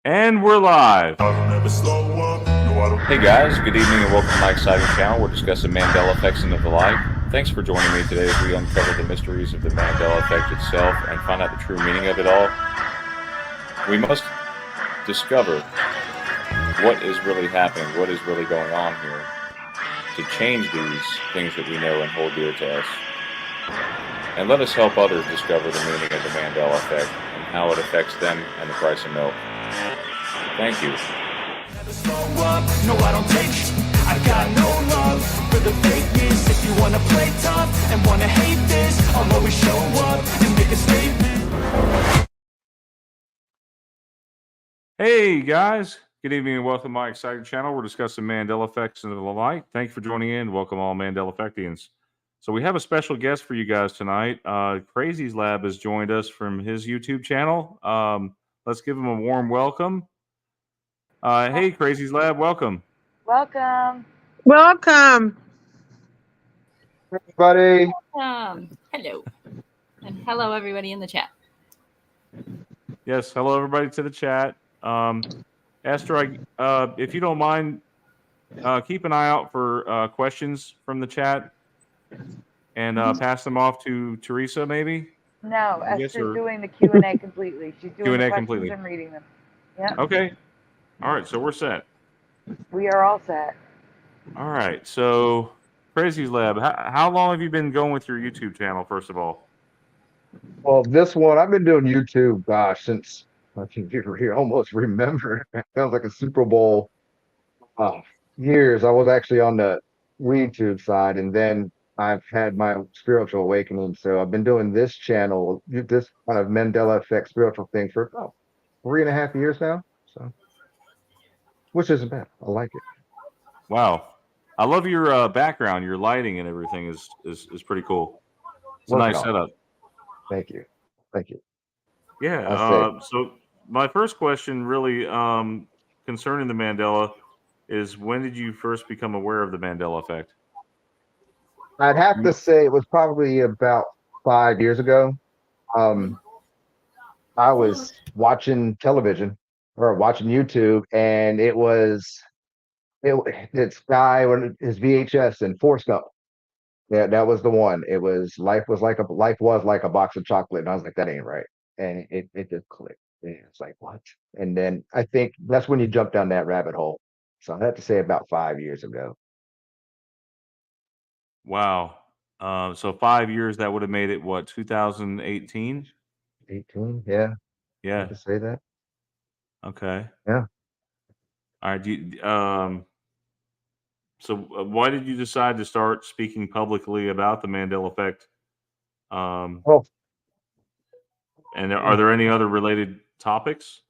And we're live. Hey guys, good evening and welcome to my exciting channel. We're discussing Mandela effects and the like. Thanks for joining me today as we uncover the mysteries of the Mandela effect itself and find out the true meaning of it all. We must discover what is really happening, what is really going on here, to change these things that we know and hold dear to us. And let us help others discover the meaning of the Mandela effect and how it affects them and the price of milk. Thank you. No, I don't take. I got no love for the fakeness. If you wanna play tough and wanna hate this, I'll always show up and make a statement. Hey guys, good evening and welcome to my exciting channel. We're discussing Mandela effects and the like. Thank you for joining in. Welcome all Mandela effectians. So we have a special guest for you guys tonight. CraziesLab has joined us from his YouTube channel. Let's give him a warm welcome. Hey CraziesLab, welcome. Welcome. Welcome. Everybody. Hello. And hello, everybody in the chat. Yes, hello everybody to the chat. Esther, if you don't mind, keep an eye out for questions from the chat and pass them off to Teresa, maybe. No, Yes, Esther's sir. doing the Q&A completely. She's doing the Q&A questions completely. and reading them. Yeah. Okay. All right, so we're set. We are all set. All right, so CraziesLab, how long have you been going with your YouTube channel, first of all? Well, this one, I've been doing YouTube, gosh, since I can almost remember. It feels like a Super Bowl years. I was actually on the YouTube side, and then I've had my spiritual awakening. So I've been doing this channel, this kind of Mandela effect spiritual thing for about 3.5 years now. So, which isn't bad. I like it. Wow. I love your background, your lighting and everything is pretty cool. It's a Working nice on it. setup. Thank you. Thank you. Yeah. So my first question, really, concerning the Mandela, is when did you first become aware of the Mandela effect? I'd have to say it was probably about 5 years ago. Um, I was watching television or watching YouTube, and it's guy when his VHS and Forrest Gump. Yeah, that was the one. It was life was like a box of chocolate, and I was like, that ain't right, and it just clicked. And it's like what? And then I think that's when you jump down that rabbit hole. So I have to say about 5 years ago. Wow. So 5 years, that would have made it what, 2018? 18, yeah, I have Yeah. to say that. Okay. Yeah. All right. So why did you decide to start speaking publicly about the Mandela effect? Well, And are there any other related topics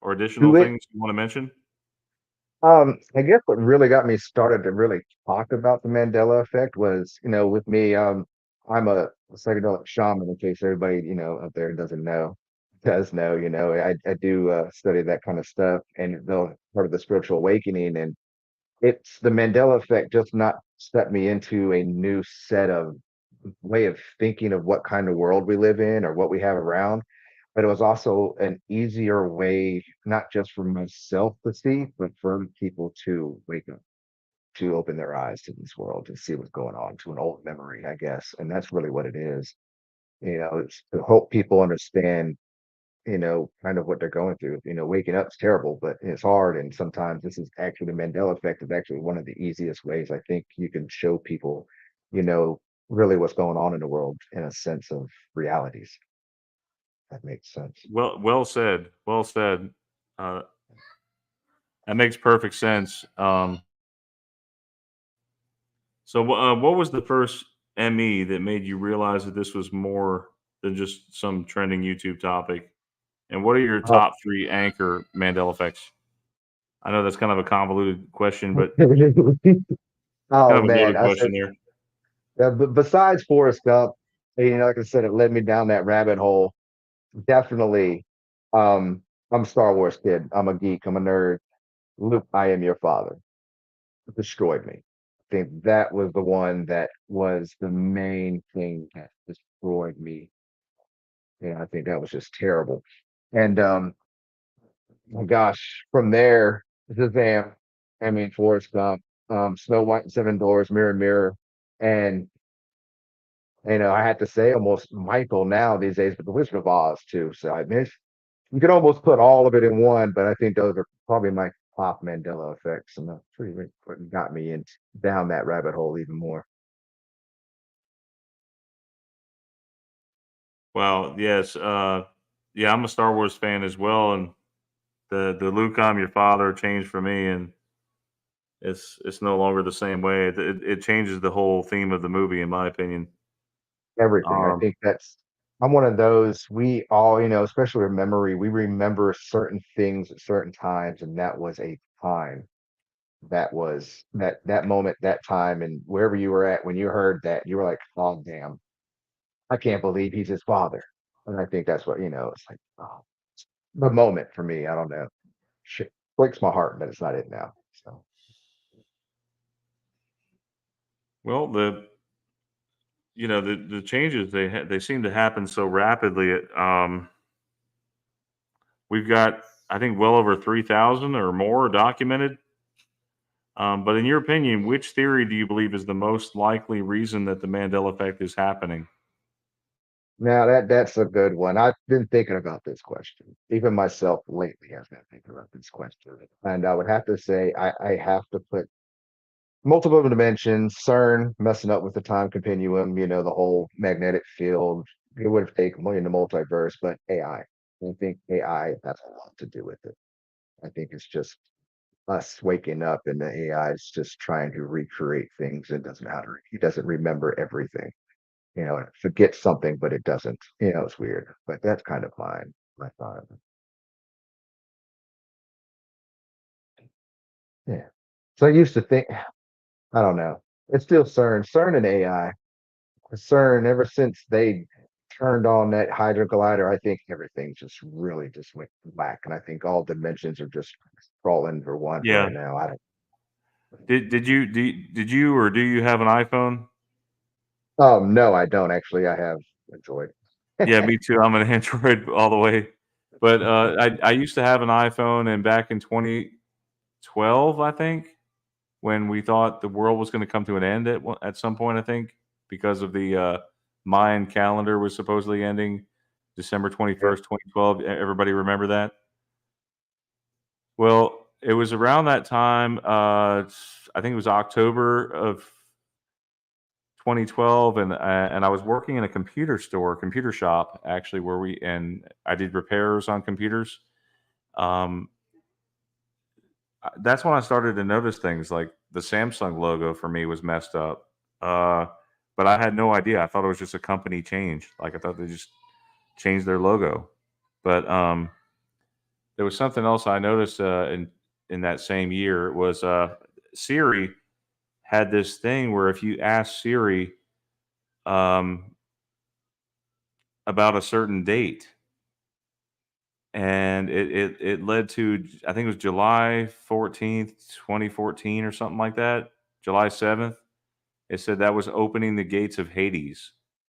or additional to it. things you want to mention? I guess what really got me started to really talk about the Mandela effect was, with me, I'm a psychedelic shaman, in case everybody, out there does know, I do study that kind of stuff and part of the spiritual awakening. And it's the Mandela effect just not set me into a new set of way of thinking of what kind of world we live in or what we have around, but it was also an easier way, not just for myself to see, but for people to wake up, to open their eyes to this world, to see what's going on, to an old memory, I guess. And that's really what it is. It's to help people understand, kind of what they're going through. Waking up is terrible, but it's hard. And sometimes this is actually the Mandela effect is actually one of the easiest ways I think you can show people, you know, really what's going on in the world in a sense of realities. That makes sense. Well said. Well said. Uh, that makes perfect sense. So what was the first ME that made you realize that this was more than just some trending YouTube topic? And what are your Uh, top three anchor Mandela effects? I know that's kind of a convoluted question, but kind oh of a man, loaded I said, question there. yeah, but besides Forrest Gump, like I said, it led me down that rabbit hole. Definitely, I'm a Star Wars kid. I'm a geek. I'm a nerd. Luke, I am your father. Destroyed me. I think that was the one that was the main thing that destroyed me. I think that was just terrible. And my gosh, from there, Shazam, I mean, Forrest Gump, Snow White and Seven Doors, Mirror, Mirror, and I had to say almost Michael now these days, but The Wizard of Oz too. So I mean, you could almost put all of it in one, but I think those are probably my top Mandela effects, and that's pretty what got me in down that rabbit hole even more. Well, yes, yeah, I'm a Star Wars fan as well, and the Luke, I'm your father changed for me, and it's no longer the same way. It changes the whole theme of the movie, in my opinion. Everything. I Um, think I'm one of those. We all, especially with memory, we remember certain things at certain times, and that was a time. That was that moment, that time, and wherever you were at when you heard that, you were like, "Oh, damn! I can't believe he's his father." And I think that's what it's like. Oh, the moment for me. I don't know. Shit breaks my heart, but it's not it now. So well, the changes they seem to happen so rapidly. We've got, I think, well over 3,000 or more documented. But in your opinion, which theory do you believe is the most likely reason that the Mandela effect is happening? now that's a good one. I've been thinking about this question. Even myself lately has been thinking about this question. And I would have to say I have to put multiple dimensions, CERN messing up with the time continuum, the whole magnetic field. It would have taken in the multiverse, but AI. I think AI has a lot to do with it. I think it's just us waking up and the AI is just trying to recreate things and doesn't know how to, he doesn't remember everything. It forgets something, but it doesn't. It's weird. But that's kind of my thought. Yeah. So I used to think, I don't know. It's still CERN and AI. CERN, ever since they turned on that Hydra Collider, I think everything just really just went black. And I think all dimensions are just crawling for one Yeah. right now. I don't. Did you or do you have an iPhone? No, I don't actually. I have enjoyed. Yeah, me too. I'm an Android all the way. But I used to have an iPhone, and back in 2012, I think, when we thought the world was going to come to an end at some point, I think, because of the Mayan calendar was supposedly ending December Yeah. 21st, 2012. Everybody remember that? Well, it was around that time. I think it was October of 2012, and I was working in a computer shop, actually, where I did repairs on computers. Um, that's when I started to notice things like the Samsung logo for me was messed up. Uh, but I had no idea. I thought it was just a company change. Like I thought they just changed their logo. But there was something else I noticed in that same year. It was Siri had this thing where if you ask Siri um, about a certain date, and it led to, I think it was July 14th, 2014 or something like that, July 7th. It said that was opening the gates of Hades.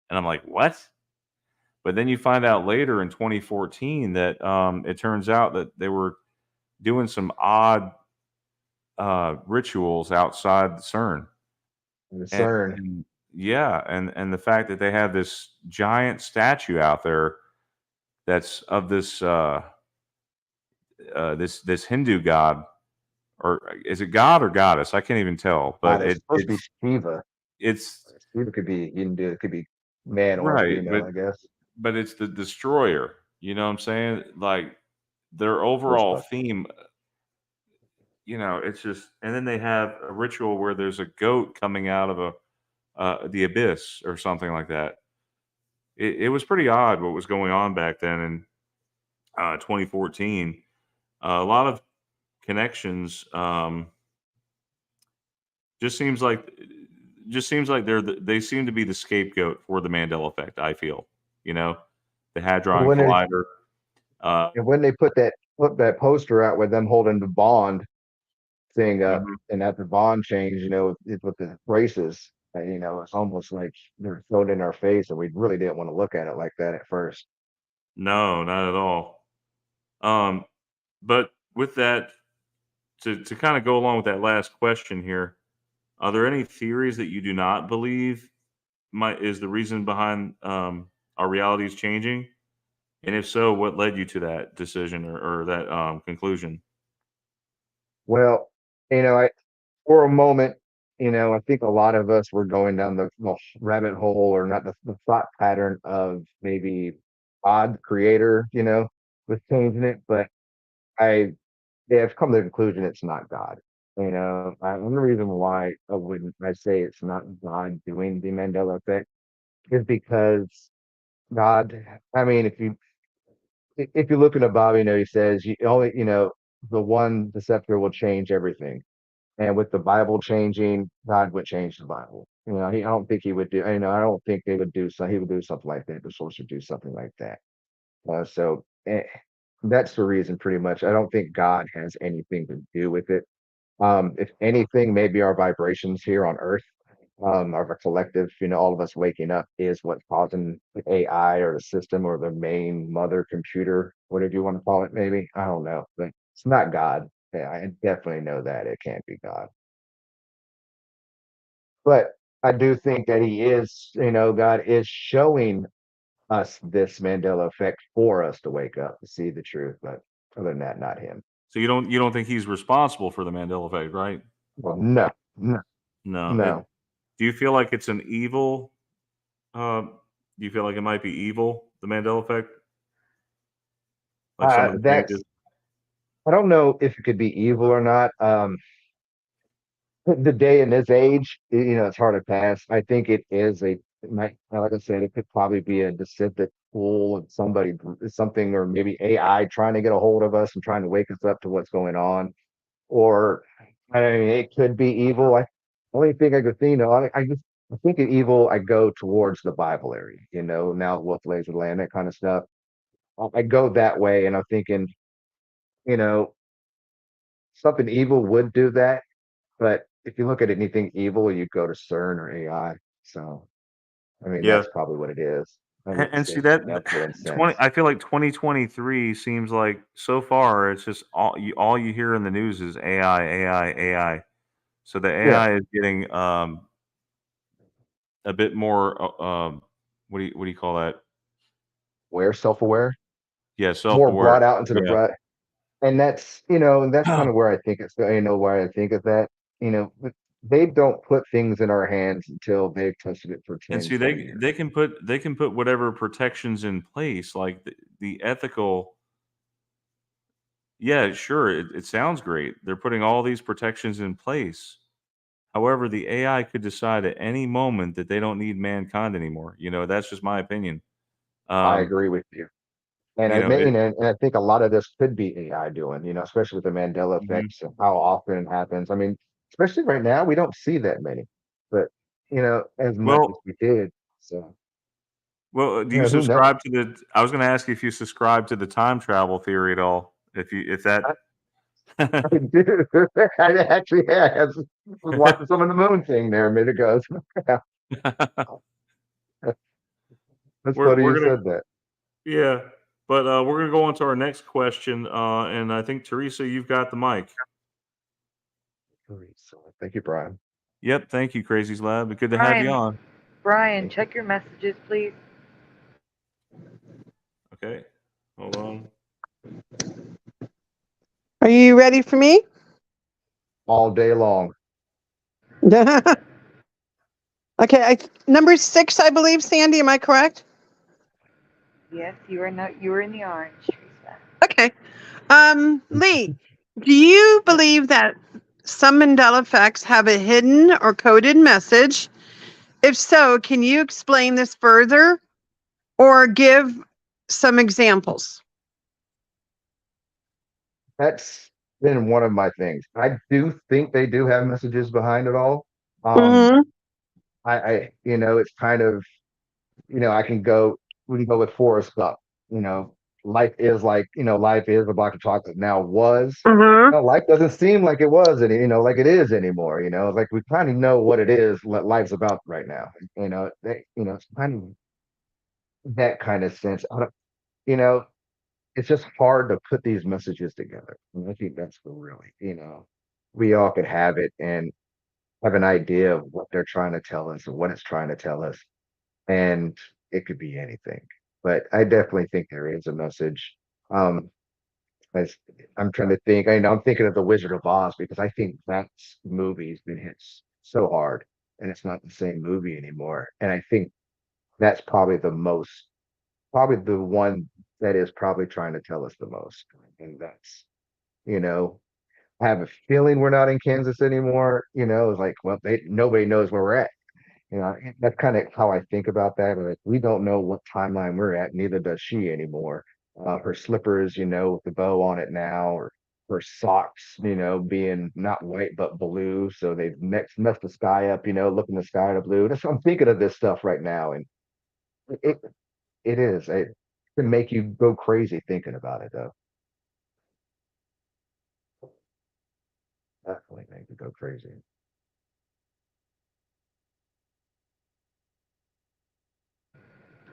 And I'm like, what? But then you find out later in 2014 that it turns out that they were doing some odd rituals outside the CERN. The And, CERN. and yeah, and the fact that they have this giant statue out there that's of this Hindu god, or is it god or goddess? I can't even tell. But It's supposed to be Shiva. it's Shiva could be Hindu, it could be man or right, female, I guess. but it's the destroyer. You know what I'm saying? Like their overall Ghostbusters. theme, it's just, and then they have a ritual where there's a goat coming out of the abyss or something like that. It was pretty odd what was going on back then in 2014. A lot of connections. Just seems like just seems like they seem to be the scapegoat for the Mandela effect. I feel, you know, the And Hadron when they Collider. Uh, and when they put that poster out with them holding the Bond thing up, mhm. and at the Bond change, with the braces, it's almost like they're thrown in our face, and we really didn't want to look at it like that at first. No, not at all. Um, But with that, to kind of go along with that last question here, are there any theories that you do not believe is the reason behind our reality is changing? And if so, what led you to that decision or that conclusion? Well, I for a moment, I think a lot of us were going down the rabbit hole, or not the thought pattern of maybe God, creator, was changing it. But I have come to the conclusion it's not God. The only reason why I say it's not God doing the Mandela effect is because God. I mean, if you look at the Bible, he says you only, the scepter will change everything. And with the Bible changing, God would change the Bible. I don't think he would do. I don't think they would do so. He would do something like that. The source would do something like that. That's the reason, pretty much. I don't think God has anything to do with it. If anything, maybe our vibrations here on Earth, our collective, all of us waking up is what's causing the AI or the system or the main mother computer, whatever you want to call it. Maybe I don't know, but it's not God. Yeah, I definitely know that it can't be God. But I do think that God is showing us this Mandela effect for us to wake up to see the truth. But other than that, not him. So you don't think he's responsible for the Mandela effect, right? Well, no, no, No. no. Do you feel like it's an evil? Do you feel like it might be evil, the Mandela effect? Like some of the That's changes? I don't know if it could be evil or not. The day in this age, it's hard to pass. I think it is like I said, it could probably be a deceptive tool of something, or maybe AI trying to get a hold of us and trying to wake us up to what's going on. Or I mean, it could be evil. Only thing I could think, I think of evil. I go towards the Bible area, now wolf lays the land, that kind of stuff. I go that way, and I'm thinking, you know, something evil would do that. But if you look at anything evil, you go to CERN or AI. So, I mean, Yeah. that's probably what it is. I And, would and see say that natural and 20 sense. I feel like 2023 seems like so far it's just all you hear in the news is AI, AI, AI. So the Yeah. AI is getting a bit more what do you call that? Self-aware, Yeah, more self-aware. brought out into the Yeah. bright. And that's kind of where I think why I think of that. They don't put things in our hands until they've tested it for And 10, see 20 they years. can put whatever protections in place like the ethical. Yeah, sure, it sounds great. They're putting all these protections in place. However, the AI could decide at any moment that they don't need mankind anymore. That's just my opinion. I Um, agree with you. And you I know, mean, it and I think a lot of this could be AI doing, especially with the Mandela Mhm. effects and how often it happens. I mean, especially right now, we don't see that many, but as much as Well we did. So, do you who knows? subscribe to the I was gonna ask you if you subscribe to the time travel theory at all. If that I, I do. I actually have. Was watching some of the moon thing there a minute ago. That's we're funny we're you gonna said that. yeah, but, we're gonna go on to our next question, and I think, Teresa, you've got the mic. So, thank you, Brian. Yep, thank you, CraziesLab. Good to have you Brian, on. Brian, Thank you. check your messages, please. Okay, hold on. Are you ready for me? All day long. Okay, number 6, I believe, Sandy, am I correct? Yes, you are not. You are in the orange, Teresa. Okay. Lee, do you believe that some Mandela effects have a hidden or coded message? If so, can you explain this further or give some examples? That's been one of my things. I do think they do have messages behind it all. Um, Mm-hmm. it's kind of, I can go, we can go with Forrest Gump. You know, life is a block of chocolate now was. Mm-hmm. Life doesn't seem like it was like it is anymore. Like we kind of know what it is, what life's about right now. It's kind of that kind of sense. I don't, you know, it's just hard to put these messages together. And I think that's the really, we all could have it and have an idea of what they're trying to tell us and what it's trying to tell us. And it could be anything. But I definitely think there is a message. Um, as I'm trying to think, I'm thinking of the Wizard of Oz because I think that movie's been hit so hard and it's not the same movie anymore. And I think that's probably the one that is probably trying to tell us the most. And that's, you know, I have a feeling we're not in Kansas anymore. It's like, well, nobody knows where we're at. That's kind of how I think about that. Like, we don't know what timeline we're at, neither does she anymore. Her slippers, with the bow on it now, or her socks, being not white but blue. So they've messed the sky up, looking the sky to blue. I'm thinking of this stuff right now. And it it is. It can make you go crazy thinking about it, though. Definitely make you go crazy.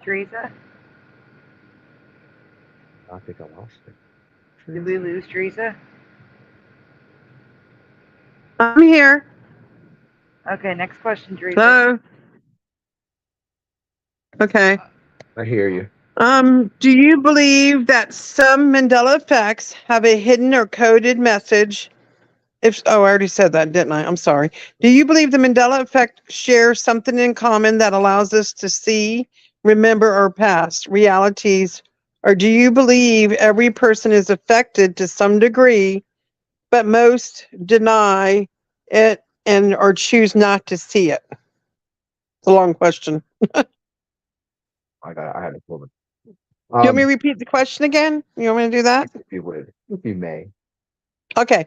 Teresa, I think I lost it. did we lose Teresa? I'm here. Okay, next question, Teresa. Hello. Okay. I hear you. Do you believe that some Mandela effects have a hidden or coded message? I already said that, didn't I? I'm sorry. Do you believe the Mandela effect shares something in common that allows us to see, remember, or past realities? Or do you believe every person is affected to some degree, but most deny it and or choose not to see it? It's a long question. I had to pull it. You want me to repeat the question again? You want me to do that? If you would, if you may. Okay.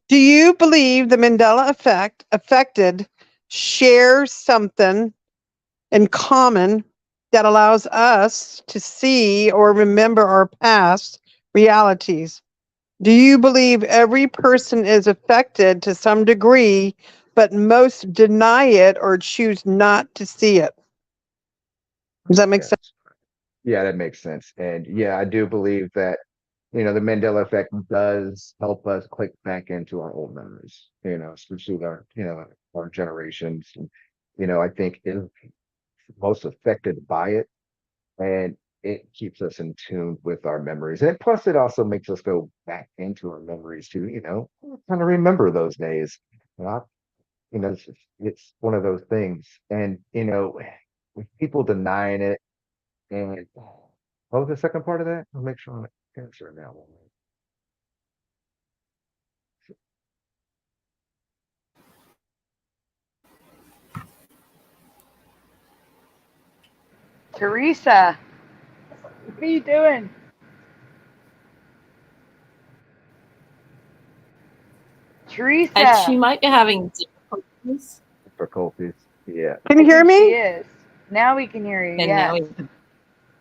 Do you believe the Mandela effect affected share something in common that allows us to see or remember our past realities? Do you believe every person is affected to some degree, but most deny it or choose not to see it? Does that make Yes. sense? Yeah, that makes sense. And yeah, I do believe that, the Mandela effect does help us click back into our old memories, especially our generations. And, I think is most affected by it. And it keeps us in tune with our memories. And plus, it also makes us go back into our memories too, kind of remember those days. You know, it's one of those things. And, with people denying it, and what was the second part of that? I'll make sure I answer it now. Teresa, what are you doing? Teresa. She might be having difficulties. Difficulties. Yeah. Can you I hear think She me? is. Now we can hear you. And Yes. now we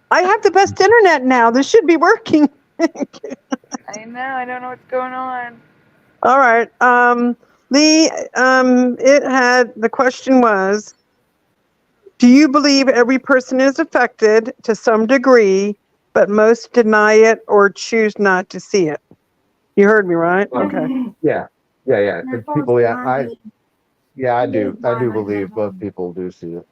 I have the best internet now. This should be working. I know. I don't know what's going on. All right. Lee, the question was, do you believe every person is affected to some degree, but most deny it or choose not to see it? You heard me, right? Okay. Yeah. Yeah. The people, I do believe both people do see it.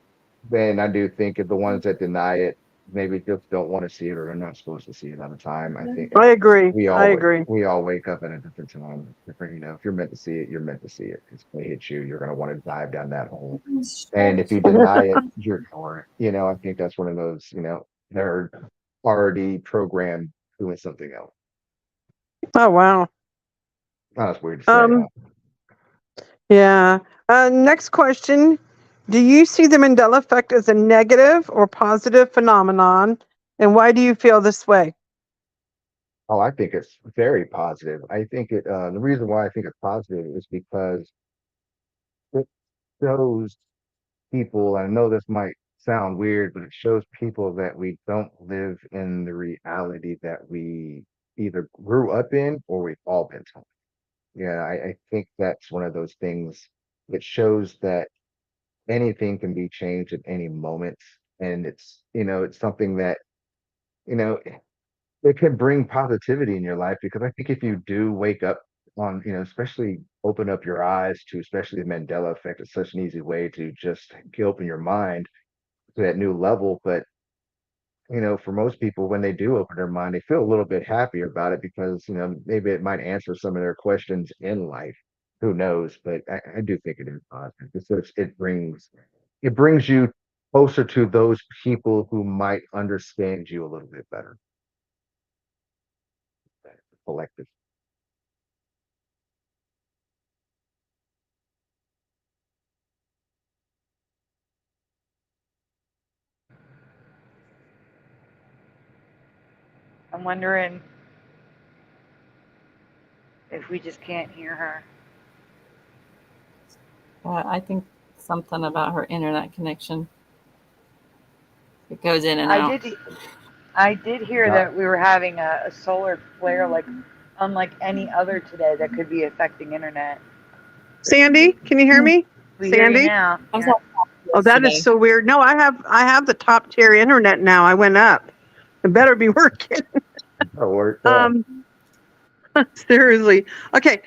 Then I do think if the ones that deny it maybe just don't want to see it or are not supposed to see it at a time. I think I agree. we I all agree. we all wake up at a different time. Different, if you're meant to see it, you're meant to see it. If it hits you, you're gonna want to dive down that hole. And if you deny it, you're ignore it. I think that's one of those, they're already programmed doing something else. Oh, wow. Oh, that's weird to say. Yeah. Next question. Do you see the Mandela effect as a negative or positive phenomenon? And why do you feel this way? Oh, I think it's very positive. I think the reason why I think it's positive is because it shows people, I know this might sound weird, but it shows people that we don't live in the reality that we either grew up in or we've all been taught. Yeah, I think that's one of those things. It shows that anything can be changed at any moment. And it's something that, you know, it can bring positivity in your life, because I think if you do wake up on, especially open up your eyes to, especially the Mandela effect, is such an easy way to just open your mind to that new level. But for most people, when they do open their mind, they feel a little bit happier about it, because maybe it might answer some of their questions in life. Who knows? But I do think it is positive. It brings you closer to those people who might understand you a little bit better. Collective. I'm wondering if we just can't hear her. I think something about her internet connection. It goes in and out. I did hear that we were having a solar flare, like unlike any other today, that could be affecting internet. Sandy, can you hear me? We hear you Sandy? now. I was Yeah. Oh, that is so weird. No, I have the top tier internet now. I went up. It better be working. That'll work. Seriously. Okay.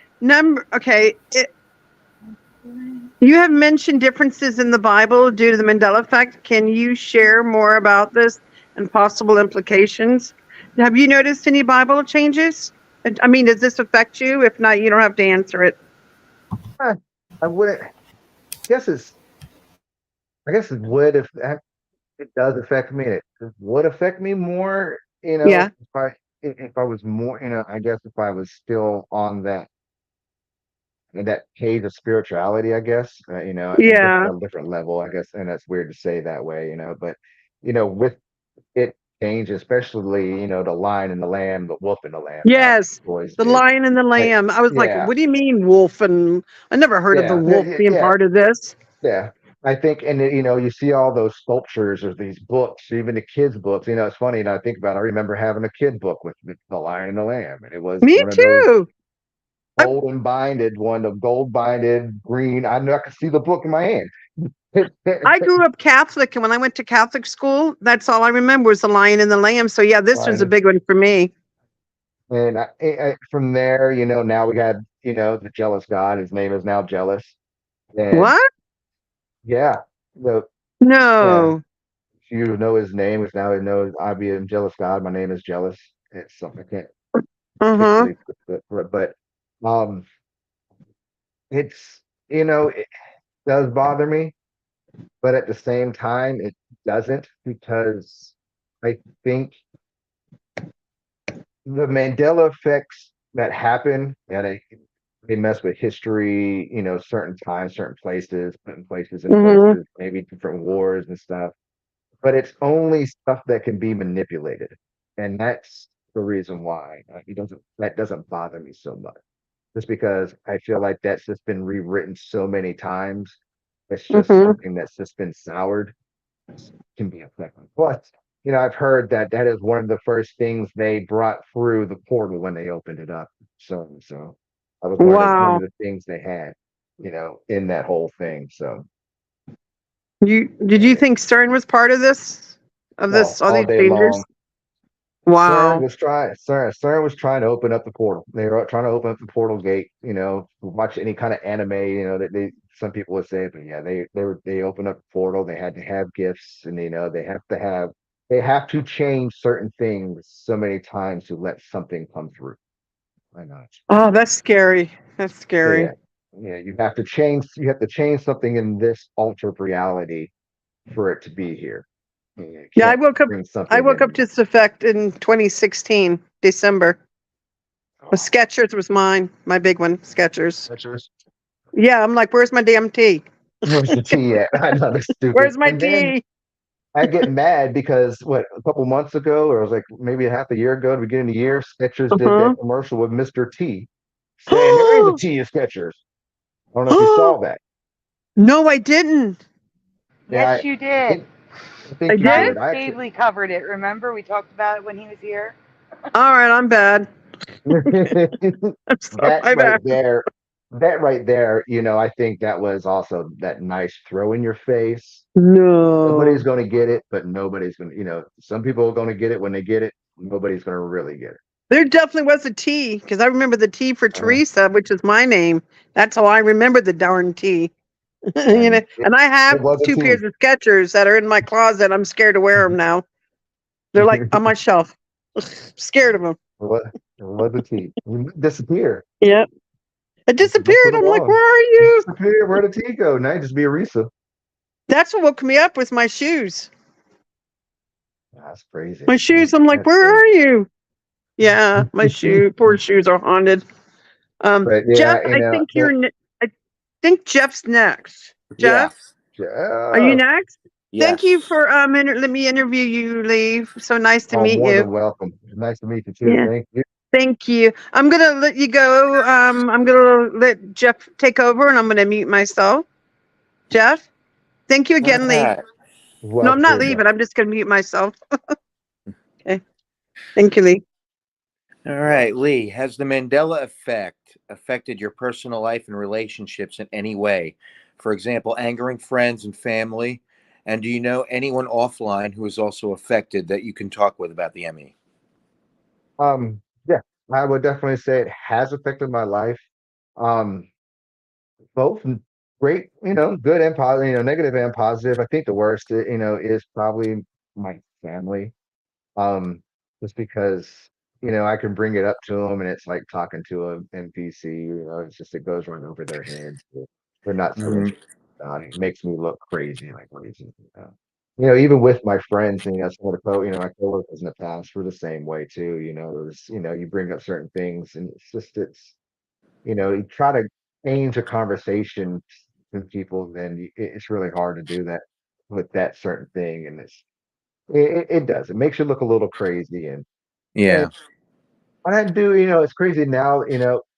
You have mentioned differences in the Bible due to the Mandela effect. Can you share more about this and possible implications? Have you noticed any Bible changes? I mean, does this affect you? If not, you don't have to answer it. I wouldn't. I guess it would, if it does affect me. It would affect me more, Yeah. if I was more, I guess if I was still on that page of spirituality, I guess, Yeah. a different level, I guess, and that's weird to say that way, but with it change, especially, the lion and the lamb, the wolf and the lamb. Yes. Boys The do. lion and the lamb. I was like, Yeah. what do you mean wolf? And I never heard of the wolf being Yeah. part of this. Yeah. I think, and you see all those sculptures or these books, even the kids' books. It's funny, I think about it. I remember having a kid book with the Lion and the Lamb, and it was Me one of those too. gold binded green. I knew I could see the book in my hand. I grew up Catholic, and when I went to Catholic school, that's all I remember was the lion and the lamb. So yeah, this was a big one for me. And from there, now we got, the jealous God. His name is now Jealous. And What? yeah, yeah, No. you know his name is now. He knows I be a jealous God. My name is Jealous. It's something I can't Uh-huh. but it's it does bother me, but at the same time it doesn't, because I think the Mandela effects that happen, and they mess with history, certain times, certain places, putting places in places, maybe different wars and stuff. But it's only stuff that can be manipulated, and that's the reason why that doesn't bother me so much. Just because I feel like that's just been rewritten so many times. It's just something that's just been soured, can be effective. Plus, I've heard that is one of the first things they brought through the portal when they opened it up. So that was one of the things they had, in that whole thing. So Did you think Stern was part of this? All all these day changes? long. Wow. CERN was trying to open up the portal. They were trying to open up the portal gate. Watch any kind of anime. That some people would say, but yeah, they opened up the portal. They had to have gifts, and they have to change certain things so many times to let something come through. Why not? Oh, that's scary. That's scary. Yeah. You have to change. You have to change something in this altered reality for it to be here. Yeah, I woke up to this effect in 2016, December. Skechers was mine, my big one, Skechers. Yeah, I'm like, where's my damn tea? Where's the tea at? I know, that's stupid. Where's my And then tea? I get mad because a couple months ago, or it was like maybe a half a year ago, at the beginning of the year, Skechers did that commercial with Mr. T, saying there is a tea of Skechers. I don't know if you saw that. No, I didn't. Yes, you did. I think you did? did. Stably covered it. Remember, we talked about it when he was here. All right, I'm bad. I'm sorry, That right there, I think that was also that nice throw in your face. No. Nobody's going to get it, but nobody's going to, some people are going to get it when they get it. nobody's gonna really get it. There definitely was a T, because I remember the T for Teresa, which is my name. That's how I remember the darn T. You know, And and I have it was a 2 T. pairs of Skechers that are in my closet. I'm scared to wear them now. They're like on my shelf. Scared of them. It was a T. You disappear. Yep. It You look for disappeared. the I'm like, ball. where are It you? disappeared. Where'd the T go? Now you just be Arisa. That's what woke me up with my shoes. That's crazy. My shoes. I'm like, That's where crazy. are you? Yeah, my poor shoes are haunted. But Jeff, yeah, I think I think Jeff's next. Yeah. Jeff, are you next? Thank you Yes. for let me interview you, Lee. So nice to meet more you. than welcome. Nice to meet you too. Yeah. Thank you. Thank you. I'm gonna let you go. I'm gonna let Jeff take over, and I'm gonna mute myself. Jeff, thank you All again, Lee. right. No, I'm Welcome. not leaving. I'm just gonna mute myself. Okay. Thank you, Lee. All right, Lee. Has the Mandela effect affected your personal life and relationships in any way? For example, angering friends and family. And do you know anyone offline who is also affected that you can talk with about the ME? Yeah, I would definitely say it has affected my life. Um, both great, good and positive, negative and positive. I think the worst, is probably my family. Um, just because, I can bring it up to them and it's like talking to an NPC, it's just, it goes right over their heads. They're not so Mhm. interested about it. It makes me look crazy, like, what is it? Even with my friends, some of my coworkers in the past were the same way too. It was, you bring up certain things and you try to change a conversation with people, then it's really hard to do that with that certain thing. And it does. It makes you look a little crazy. And Yeah. what I do, it's crazy now,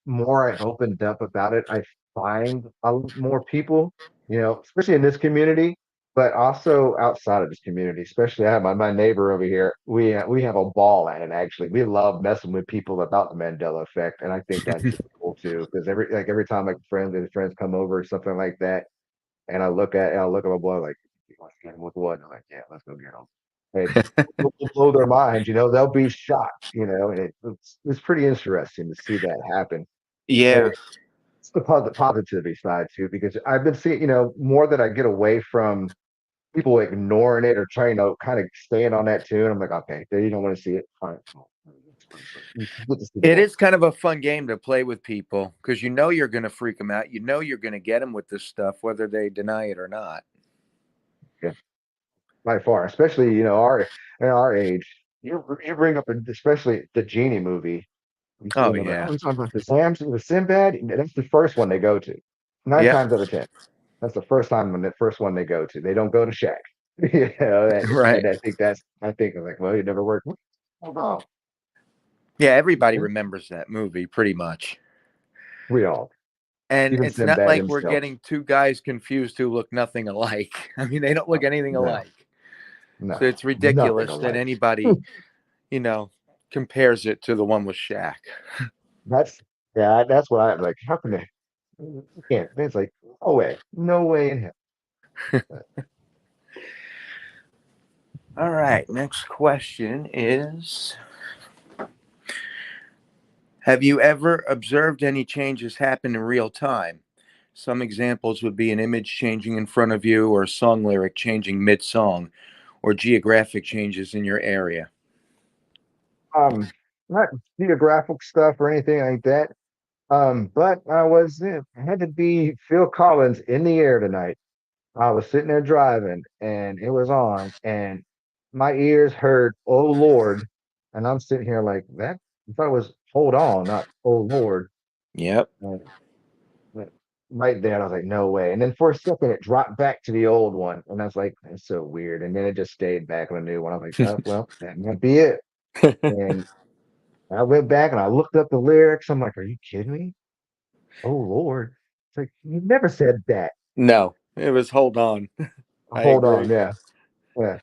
more I've opened up about it, I find more people, especially in this community, but also outside of this community, especially I have my neighbor over here. We have a ball at it, actually. We love messing with people about the Mandela effect. And I think that's really cool too. Because every time like friends come over or something like that, and I look at my boy like, "You want to get him with what?" And I'm like, "Yeah, let's go get him." And will blow their minds, they'll be shocked, and it's pretty interesting to see that happen. And Yeah. it's the positivity side too, because I've been seeing, more that I get away from people ignoring it or trying to kind of staying on that tune. I'm like, okay, you don't want to see it. Fine. You get to see the It more. is kind of a fun game to play with people because you're going to freak them out. You're going to get them with this stuff, whether they deny it or not. Yeah, by far, especially, our age. You bring up, especially the Genie movie. You see Oh, them, they're like, yeah. "Oh, he's talking about the Sinbad." That's the first one they go to. Nine Yep. times out of ten, that's the first one they go to. They don't go to Shaq. Right. And I think I'm like, well, you never worked. Hold on, Yeah. Everybody remembers that movie pretty much. we all, And even it's not Sinbad like we're himself. getting two guys confused who look nothing alike. I mean, they don't look anything No, alike. So no, it's nothing ridiculous that alike. anybody, you know, compares it to the one with Shaq. That's yeah, that's what I'm like. How can they? You can't. It's like, no way, no way in hell. All right. Next question is: have you ever observed any changes happen in real time? Some examples would be an image changing in front of you, or a song lyric changing mid song, or geographic changes in your area. Not geographic stuff or anything like that. But I had to be Phil Collins in the air tonight. I was sitting there driving and it was on and my ears heard, "Oh Lord." And I'm sitting here like that. I thought it was "Hold On," not "Oh Lord." Yep. And but right there, I was like, no way. And then for a second, it dropped back to the old one. And I was like, that's so weird. And then it just stayed back on a new one. I was like, oh, well, that might be it. And I went back and I looked up the lyrics. I'm like, are you kidding me? Oh Lord. It's like, you never said that. No, it was hold on. I Hold on, agree. yeah. Yeah.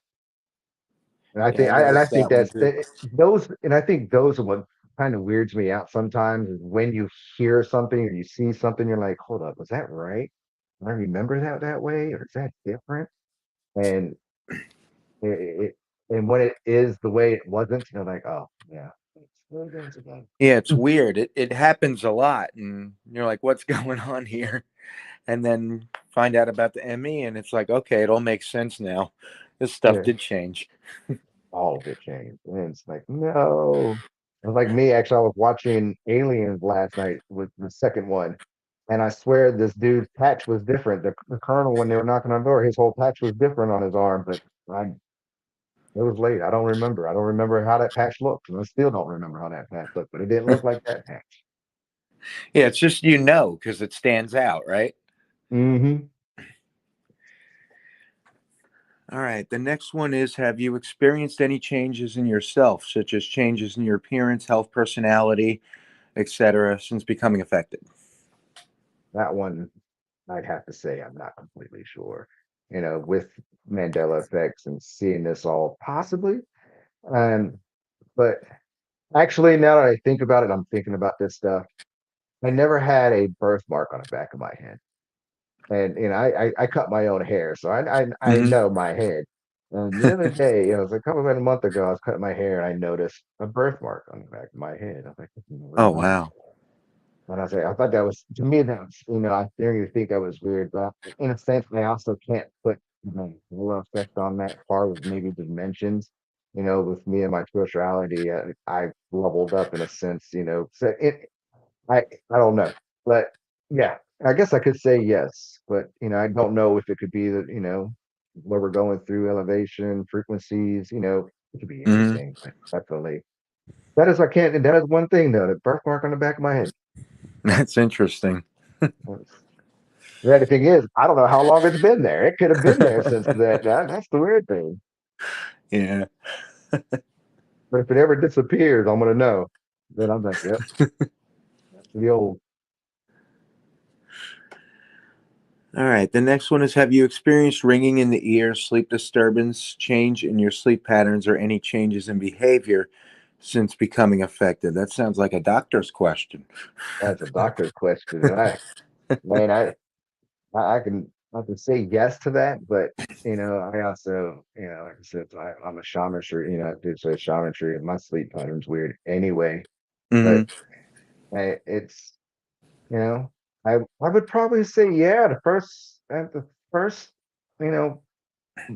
And I Yeah, think I I noticed think that one that's too. those, and I think those are what kind of weirds me out sometimes is when you hear something or you see something, you're like, hold up, was that right? I remember that way, or is that different? And it and when it is the way it wasn't, you're like, oh yeah, it's things again. Yeah, it's weird. It happens a lot, and you're like, "What's going on here?" And then find out about the ME, and it's like, okay, it all makes sense now. This stuff Yeah, did change. all of it changed, and it's like no. It was like me actually. I was watching Aliens last night with the second one, and I swear this dude's patch was different. The colonel, when they were knocking on the door, his whole patch was different on his arm, but I it was late. I don't remember. I don't remember how that patch looked, and I still don't remember how that patch looked. But it didn't look like that patch. Yeah, it's just because it stands out, right? Mm-hmm. All right. The next one is: have you experienced any changes in yourself, such as changes in your appearance, health, personality, etc., since becoming affected? That one, I'd have to say I'm not completely sure. With Mandela effects and seeing this all possibly. Um, but actually, now that I think about it, I'm thinking about this stuff. I never had a birthmark on the back of my head, and I cut my own hair, so I Hmm. know my head. And the other day, it was a couple of a month ago, I was cutting my hair, and I noticed a birthmark on the back of my head. I was like, Oh, really? wow. And I thought that was, to me, that was, I didn't even think that was weird, but in a sense, I also can't put a little effect on that part with maybe dimensions. With me and my spirituality, I've leveled up in a sense. So I don't know, but yeah, I guess I could say yes, but I don't know if it could be that where we're going through elevation frequencies. It could be Hmm. anything, but definitely that is I can't. That is one thing though, the birthmark on the back of my head. That's interesting. The other thing is, I don't know how long it's been there. It could have been there since that's the weird thing. Yeah. But if it ever disappears, I'm gonna know. Then I'm like, yep, the old. All right. The next one is: have you experienced ringing in the ear, sleep disturbance, change in your sleep patterns, or any changes in behavior since becoming affected? That sounds like a doctor's question. That's a doctor's question, and man, I can say yes to that, but I also, like I said, I'm a shamanry. I do say shamanry, and my sleep pattern's weird anyway. But Hmm. it's you know, I would probably say yeah. The first, you know,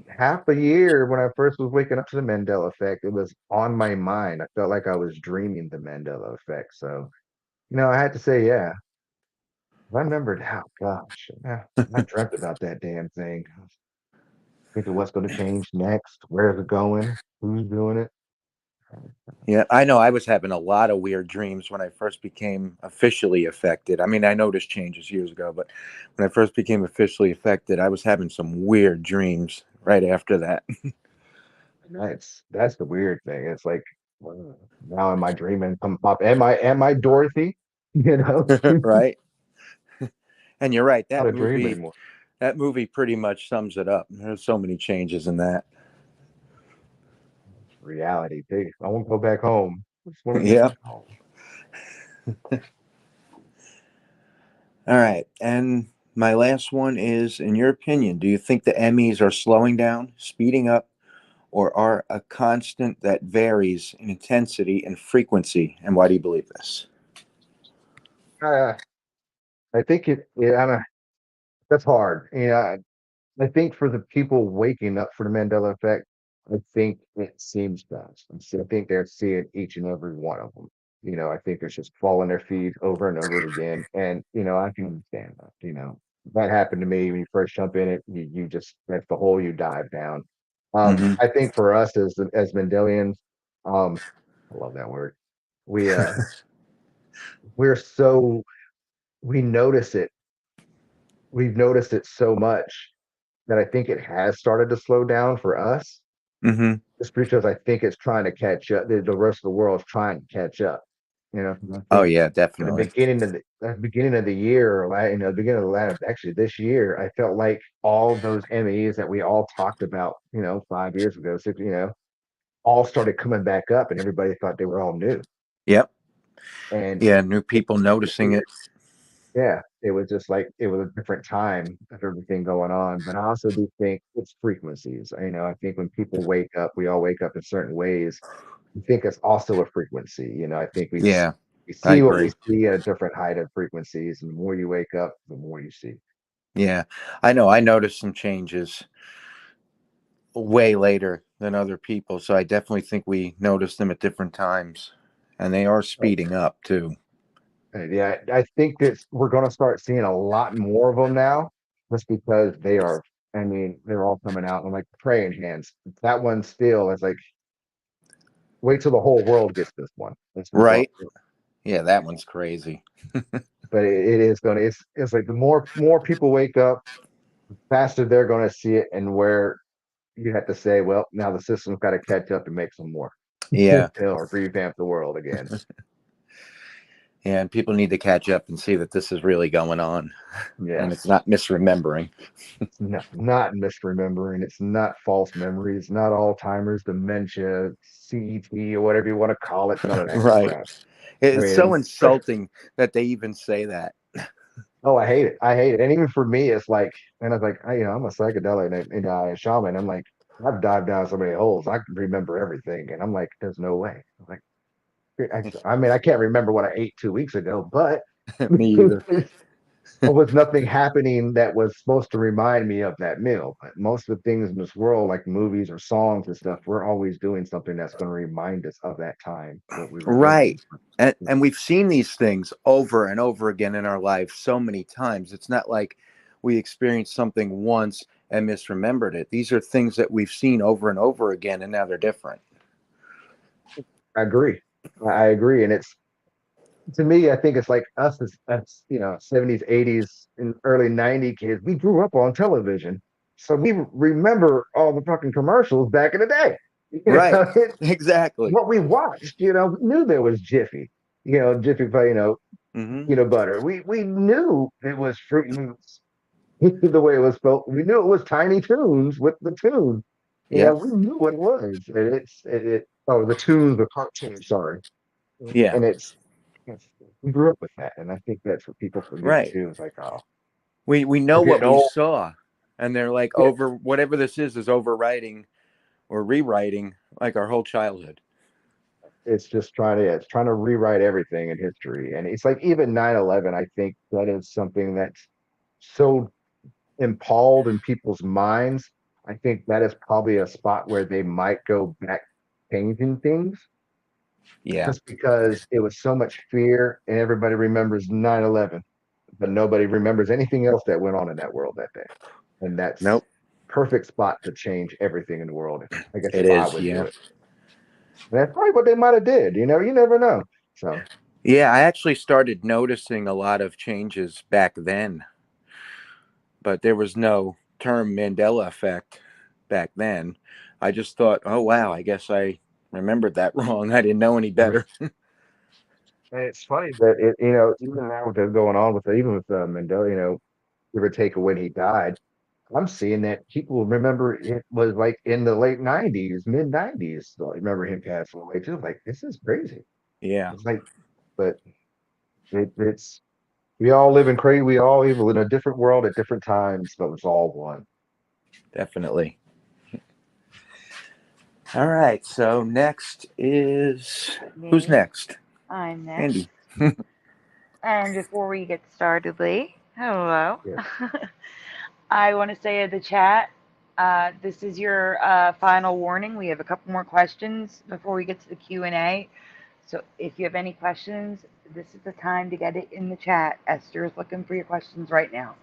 half a year when I first was waking up to the Mandela effect, it was on my mind. I felt like I was dreaming the Mandela effect. So, I had to say yeah. I remembered how, gosh, yeah, I dreamt about that damn thing. Thinking what's going to change next, where's it going, who's doing it. Yeah, I know I was having a lot of weird dreams when I first became officially affected. I mean, I noticed changes years ago, but when I first became officially affected, I was having some weird dreams right after that. That's the weird thing. It's like, now am I dreaming? Come up, am I Dorothy? You know, Right? And you're right, not a dream anymore. that movie pretty much sums it up. There's so many changes in that. Reality. I won't go back home. I just want to get Yeah. back home. All right. And my last one is: in your opinion, do you think the Emmys are slowing down, speeding up, or are a constant that varies in intensity and frequency? And why do you believe this? Uh, I think I don't, that's hard. I think for the people waking up for the Mandela effect, I think it seems fast. I think they're seeing each and every one of them. I think it's just falling their feet over and over again. And, I can understand that. That happened to me when you first jump in it, you just, that's the hole you dive down. Hmm. I think for us as Mendelians, I love that word. We, we're so, we notice it. We've noticed it so much that I think it has started to slow down for us. Hmm. Just because I think it's trying to catch up. The rest of the world is trying to catch up. 'Cause I Oh, think yeah, at the definitely. beginning of the year, or the beginning of the last, actually this year, I felt like all those MEs that we all talked about, 5 years ago, six, all started coming back up, and everybody thought they were all new. Yep. And Yeah, new people it's noticing weird. it. Yeah, it was just like it was a different time of everything going on. But I also do think it's frequencies. I think when people wake up, we all wake up in certain ways. I think it's also a frequency. I think Yeah, we I see what we agree. see at a different height of frequencies, and the more you wake up, the more you see. Yeah, I know. I noticed some changes way later than other people, so I definitely think we noticed them at different times, and they are Right. speeding up too. Yeah, I think that we're going to start seeing a lot more of them now, just because they are. I mean, they're all coming out. I'm like praying hands. That one still is like, wait till the whole world gets this one. That's just all. Right? Yeah, that one's crazy. But it is going to. It's like the more people wake up, faster they're going to see it, and where you have to say, well, now the system's got to catch up and make some more, Yeah, or revamp the world again. yeah, and people need to catch up and see that this is really going on, and it's Yes. not misremembering. No, not misremembering. It's not false memories, not Alzheimer's, dementia, CET, or whatever you want to call it. None of that Right. crap. I It's so mean, insulting that they even say that. oh, I hate it. I hate it. And even for me, it's like, and I was like, I'm a psychedelic and a shaman. I'm like, I've dived down so many holes. I can remember everything. And I'm like, there's no way. I'm like, I mean, I can't remember what I ate 2 weeks ago, but Me either. was nothing happening that was supposed to remind me of that meal. But most of the things in this world, like movies or songs and stuff, we're always doing something that's going to remind us of that time, what we were doing. Right. And we've seen these things over and over again in our life so many times. It's not like we experienced something once and misremembered it. These are things that we've seen over and over again, and now they're different. I agree. I agree. And it's, to me, I think it's like us as 70s, 80s, and early 90s kids, we grew up on television. So we remember all the fucking commercials back in the day. Right. Exactly. What we watched, we knew there was Jiffy, Jiffy, Hmm. peanut butter. We knew it was Fruit Loops the way it was spelled. We knew it was Tiny Toons with the tune. Yep. We knew what it was. And the tunes, the cartoons, sorry. Yeah. And we grew up with that. And I think that's what people forget Right. too. It's like, oh, We we're know what getting we old. saw, and they're like Yeah. over whatever this is overwriting or rewriting like our whole childhood. It's just it's trying to rewrite everything in history. And it's like even 9/11, I think that is something that's so impaled in people's minds. I think that is probably a spot where they might go back changing things, Yeah. just because it was so much fear and everybody remembers 9/11, but nobody remembers anything else that went on in that world that day. And that's Nope. perfect spot to change everything in the world. I guess It if I is. would do Yeah. it. And that's probably what they might have did. You never know. So Yeah. I actually started noticing a lot of changes back then, but there was no term Mandela effect back then. I just thought, oh, wow, I guess I remembered that wrong. I didn't know any better. and it's funny that even now with what's going on with even with Mandela, give or take when he died, I'm seeing that people remember it was like in the late '90s, mid '90s. So I remember him passing away too. Like this is crazy. Yeah, It's like, but it's we all live in crazy. We all live in a different world at different times, but it's all one. definitely. All right. So next is who's Me. next? I'm next. Andy. And before we get started, Lee, hello. Yeah. I want to say in the chat, this is your final warning. We have a couple more questions before we get to the Q&A. So if you have any questions, this is the time to get it in the chat. Esther is looking for your questions right now.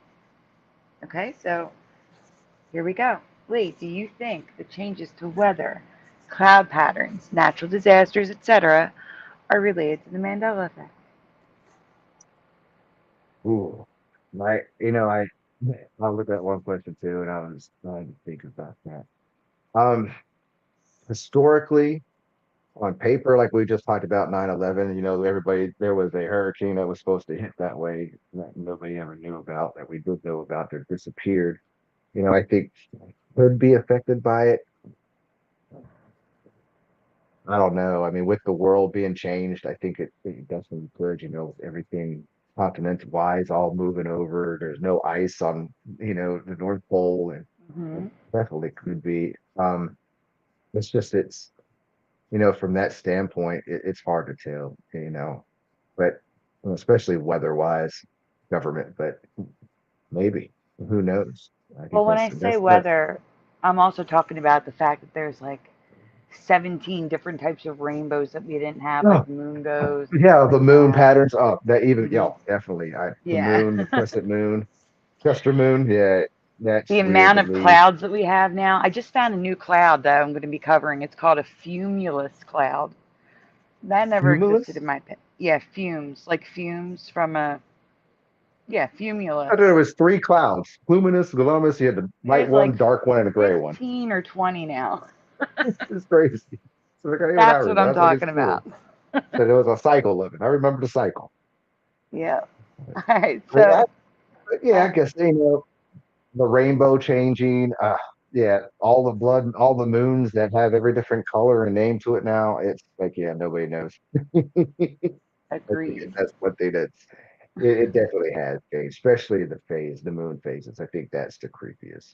Okay, so here we go. Lee, do you think the changes to weather, cloud patterns, natural disasters, etc., are related to the Mandela effect? Ooh, I looked at one question too, and I was trying to think about that. Um, Historically, on paper, like we just talked about 9/11, everybody there was a hurricane that was supposed to hit that way that nobody ever knew about, that we did know about, that disappeared. I think could be affected by it. I don't know. I mean, with the world being changed, I think it definitely could, everything continent-wise all moving over. There's no ice on, the North Pole, and Hmm. definitely could be. It's just from that standpoint, it's hard to tell, but especially weather-wise, government, but maybe who knows? I think Well, when I say that's weather, I'm also talking about the fact that there's like 17 different types of rainbows that we didn't have, like oh, moon goes and stuff yeah, the like moon that. patterns. Oh, that even Hmm. yeah, definitely. The Yeah. moon, the crescent moon, cluster moon. Yeah, that's The weird amount to of me. clouds that we have now. I just found a new cloud that I'm going to be covering. It's called a cumulus cloud. That never existed Cumulus. in my yeah, fumes, like fumes from a yeah, I thought cumulus. there was three clouds: luminous, glominous. You had the light There's one, like dark one, and a gray one. 15 or 20 now. It's crazy. So like, even I That's what remember. I I'm was like, it's talking cool. about. So there was a cycle of it. I remember the cycle. Yeah. All right. But So, yeah, I uh, guess the rainbow changing. Yeah, all the blood, all the moons that have every different color and name to it now. It's like, yeah, nobody knows. agreed. That's what they did. It definitely has changed, especially the moon phases. I think that's the creepiest.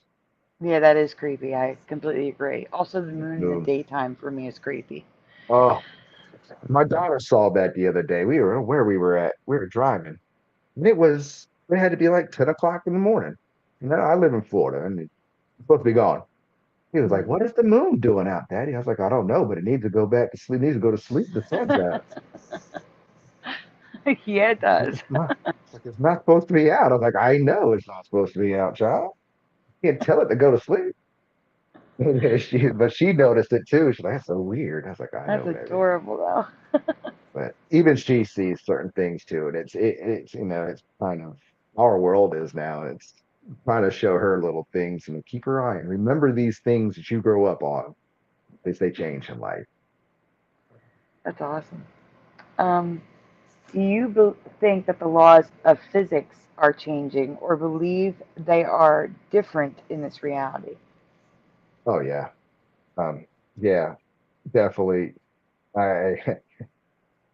Yeah, that is creepy. I completely agree. Also, the The moon in the moon. daytime for me is creepy. Oh, my daughter saw that the other day. We were where we were at. We were driving, and it had to be like 10 o'clock in the morning. I live in Florida, and it's supposed to be gone. He was like, "What is the moon doing out, Daddy?" I was like, "I don't know, but it needs to go back to sleep. It needs to go to sleep. The sun's out." Yeah, it does. It's not supposed to be out. I was like, "I know it's not supposed to be out, child. You can't tell it to go to sleep." But she noticed it too. She's like, "That's so weird." I was like, "I That's know, baby." adorable, though. But even she sees certain things too, and it's it's kind of our world is now. It's trying to show her little things and keep her eye and remember these things that you grow up on. They change in life. That's awesome. Um, do you think that the laws of physics are changing or believe they are different in this reality? Oh yeah, um, yeah, definitely. I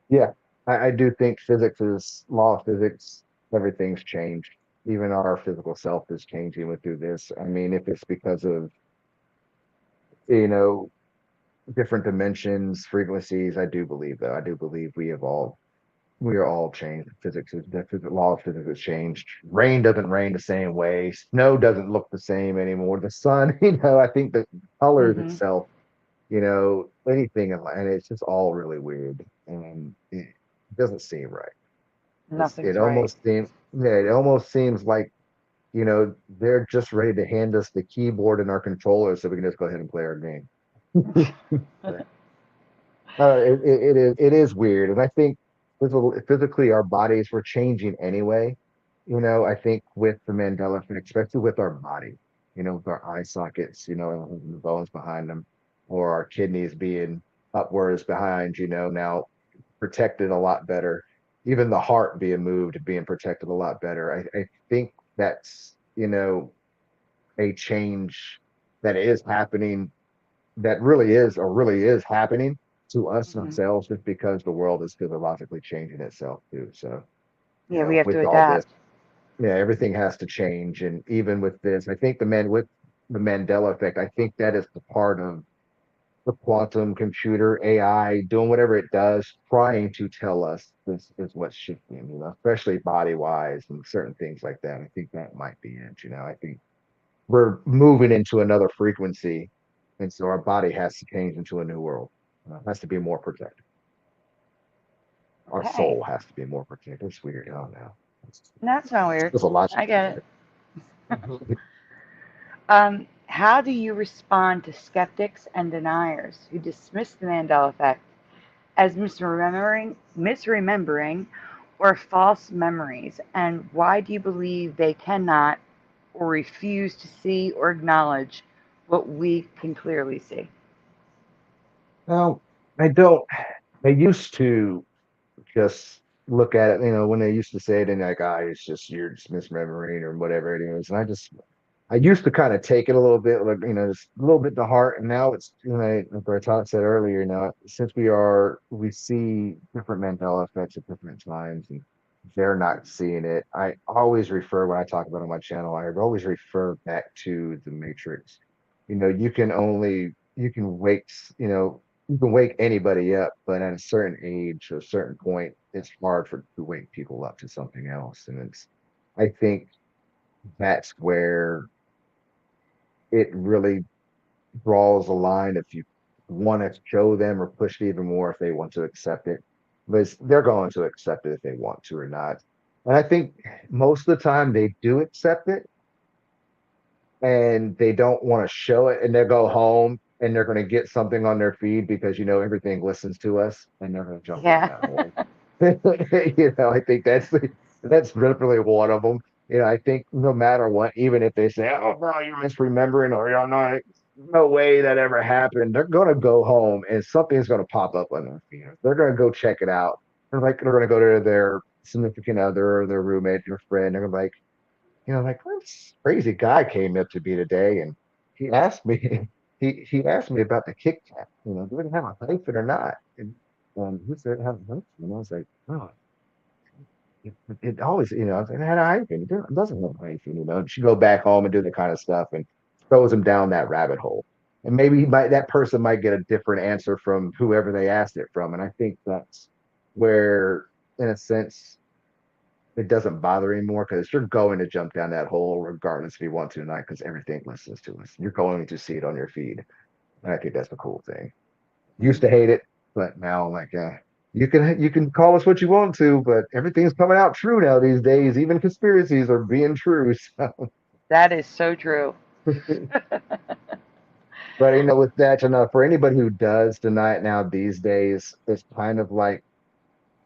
Yeah, I do think physics is law of physics. Everything's changed. Even our physical self is changing with through this. I mean, if it's because of you know different dimensions, frequencies, I do believe though. I do believe we evolved. We are all changed. Physics is the law of physics has changed. Rain doesn't rain the same way. Snow doesn't look the same anymore. The sun, I think the colors Hmm. itself, anything, and it's just all really weird, and it doesn't seem right. It Nothing's right. almost seems, yeah, it almost seems like, they're just ready to hand us the keyboard and our controller so we can just go ahead and play our game. It is weird, and I think physically our bodies were changing anyway. I think with the Mandela effect, especially with our body, with our eye sockets, and the bones behind them, or our kidneys being upwards behind, now protected a lot better. Even the heart being moved, being protected a lot better. I think that's, a change that is happening, that really is happening to us Hmm. ourselves, just because the world is physiologically changing itself too. So, Yeah, we have to with all this, adapt. yeah, everything has to change. And even with this, I think with the Mandela effect, I think that is the part of the quantum computer AI doing whatever it does, trying to tell us this is what's shifting, especially body wise and certain things like that. I think that might be it. I think we're moving into another frequency, and so our body has to change into a new world. Has to be more protected. Our Okay. soul has to be more protected. It's weird. Oh no, That's not weird. there's a lot. I get it. How do you respond to skeptics and deniers who dismiss the Mandela effect as misremembering, or false memories? And why do you believe they cannot or refuse to see or acknowledge what we can clearly see? Well, I don't. I used to just look at it, when they used to say it, and like, it's just you're just misremembering or whatever it is. And I used to kind of take it a little bit, like, just a little bit to heart. And now it's, like Bertot said earlier, since we see different Mandela effects at different times, and they're not seeing it. I always refer when I talk about it on my channel, I always refer back to the Matrix. You can you can wake anybody up, but at a certain age or a certain point, it's hard to wake people up to something else. And I think that's where it really draws a line if you want to show them or push it even more if they want to accept it. But they're going to accept it if they want to or not. And I think most of the time they do accept it and they don't want to show it and they go home and they're going to get something on their feed because everything listens to us and they're going to jump down Yeah. that hole. I think that's definitely one of them. I think no matter what, even if they say, "Oh, bro, you're misremembering," or "You're not," no way that ever happened. They're gonna go home and something's gonna pop up on their feed. They're gonna go check it out. They're gonna go to their significant other or their roommate, their friend. They're gonna be like, this crazy guy came up to me today and he asked me, he asked me about the Kit Kat. Do it have a hyphen or not? And he said it has a hyphen. And I was like, oh, it always, I was like, it had a hyphen. It doesn't have a hyphen. She go back home and do the kind of stuff and throws him down that rabbit hole. And maybe that person might get a different answer from whoever they asked it from. And I think that's where, in a sense, it doesn't bother anymore because you're going to jump down that hole regardless if you want to tonight because everything listens to us. You're going to see it on your feed. And I think that's the cool thing. Used to hate it, but now I'm like, you can call us what you want to, but everything's coming out true now these days. Even conspiracies are being true. So. That is so true. But with that, for anybody who does deny it now these days, it's kind of like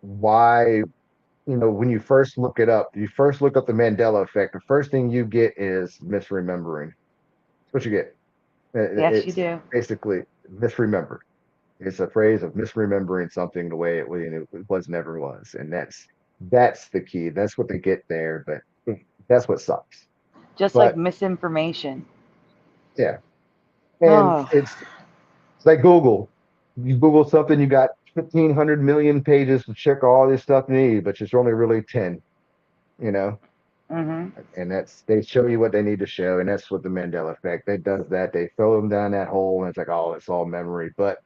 why when you first look it up, you first look up the Mandela effect, the first thing you get is misremembering. That's what you get. Yes, you It's do. basically misremembered. It's a phrase of misremembering something the way it was, it was never was. And that's the key. That's what they get there, but that's what sucks. Just like But misinformation. yeah. And Oh, it's like Google. You Google something, you got 1,500 million pages to check all this stuff you need, but it's only really 10, you know? mm-hmm. And they show you what they need to show, and that's what the Mandela effect. They does that. They throw them down that hole, and it's like, oh, it's all memory. But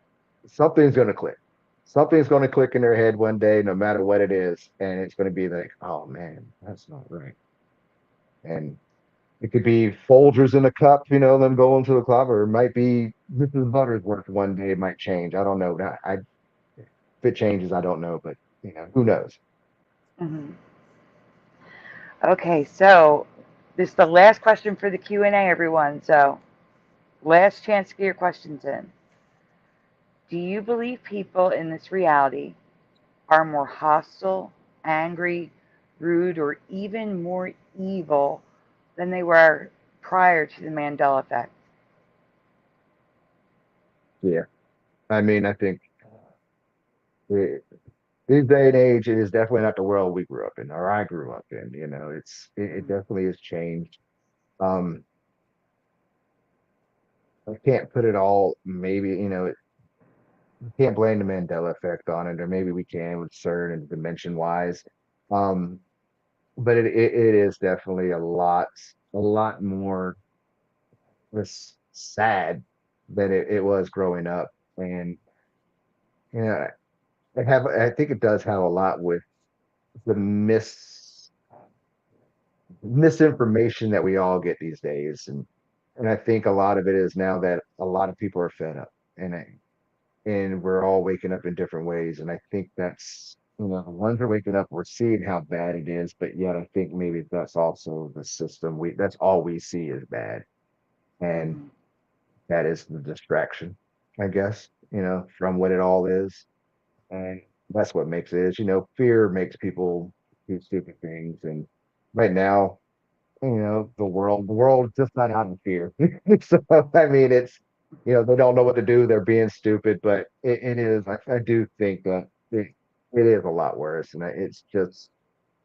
something's gonna click. Something's gonna click in their head one day, no matter what it is, and it's gonna be like, oh man, that's not right. And it could be Folgers in a cup, them going to the club, or it might be Mrs. Buttersworth one day. It might change. I don't know. If it changes, I don't know, but who knows? Mm-hmm. Okay, so this is the last question for the Q&A, everyone. So last chance to get your questions in. Do you believe people in this reality are more hostile, angry, rude, or even more evil than they were prior to the Mandela effect? Yeah. I mean, I think eh, this day and age, it is definitely not the world we grew up in, or I grew up in. It definitely has changed. Um, I can't put it all. Maybe we can't blame the Mandela effect on it, or maybe we can with CERN and dimension wise. Um, but it is definitely a lot more sad than it was growing up, and you know, I think it does have a lot with the misinformation that we all get these days, and I think a lot of it is now that a lot of people are fed up, and we're all waking up in different ways, and I think that's the ones are waking up, we're seeing how bad it is, but yet I think maybe that's also the system. That's all we see is bad, and Mm-hmm. that is the distraction, I guess, from what it all is, and that's what makes it is. Fear makes people do stupid things, and right now the world is just not out of fear. So I mean, it's they don't know what to do. They're being stupid, but it is. I do think that it is a lot worse, and it's just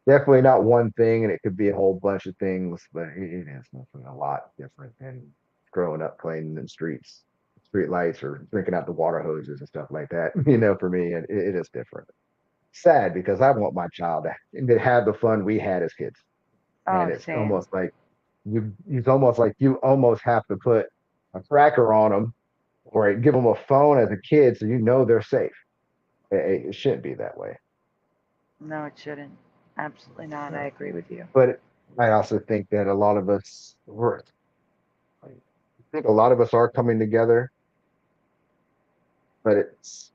definitely not one thing, and it could be a whole bunch of things, but it is definitely a lot different than growing up playing in the street lights, or drinking out the water hoses and stuff like that. For me, it is different. sad because I want my child to have the fun we had as kids. And Oh, it's same. almost like it's almost like you almost have to put a tracker on them or give them a phone as a kid so you know they're safe. It shouldn't be that way. No, it shouldn't. Absolutely not. I agree with you. But I also think that a lot of us I think a lot of us are coming together, but it's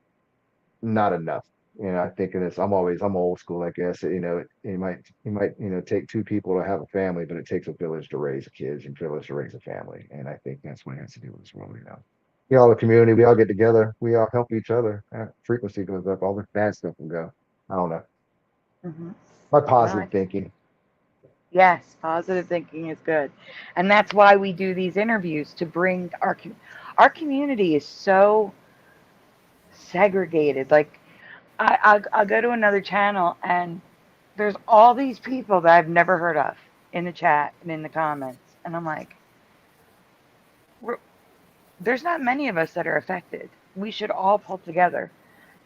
not enough. I think I'm old school, I guess. It might take two people to have a family, but it takes a village to raise kids and a village to raise a family. And I think that's what it has to do with this world. We all a community, we all get together, we all help each other. Frequency goes up, all the bad stuff will go. I don't know. Hmm. My No, positive thinking. yes, positive thinking is good, and that's why we do these interviews to bring our community is so segregated. Like I'll go to another channel and there's all these people that I've never heard of in the chat and in the comments, and I'm like, there's not many of us that are affected. We should all pull together,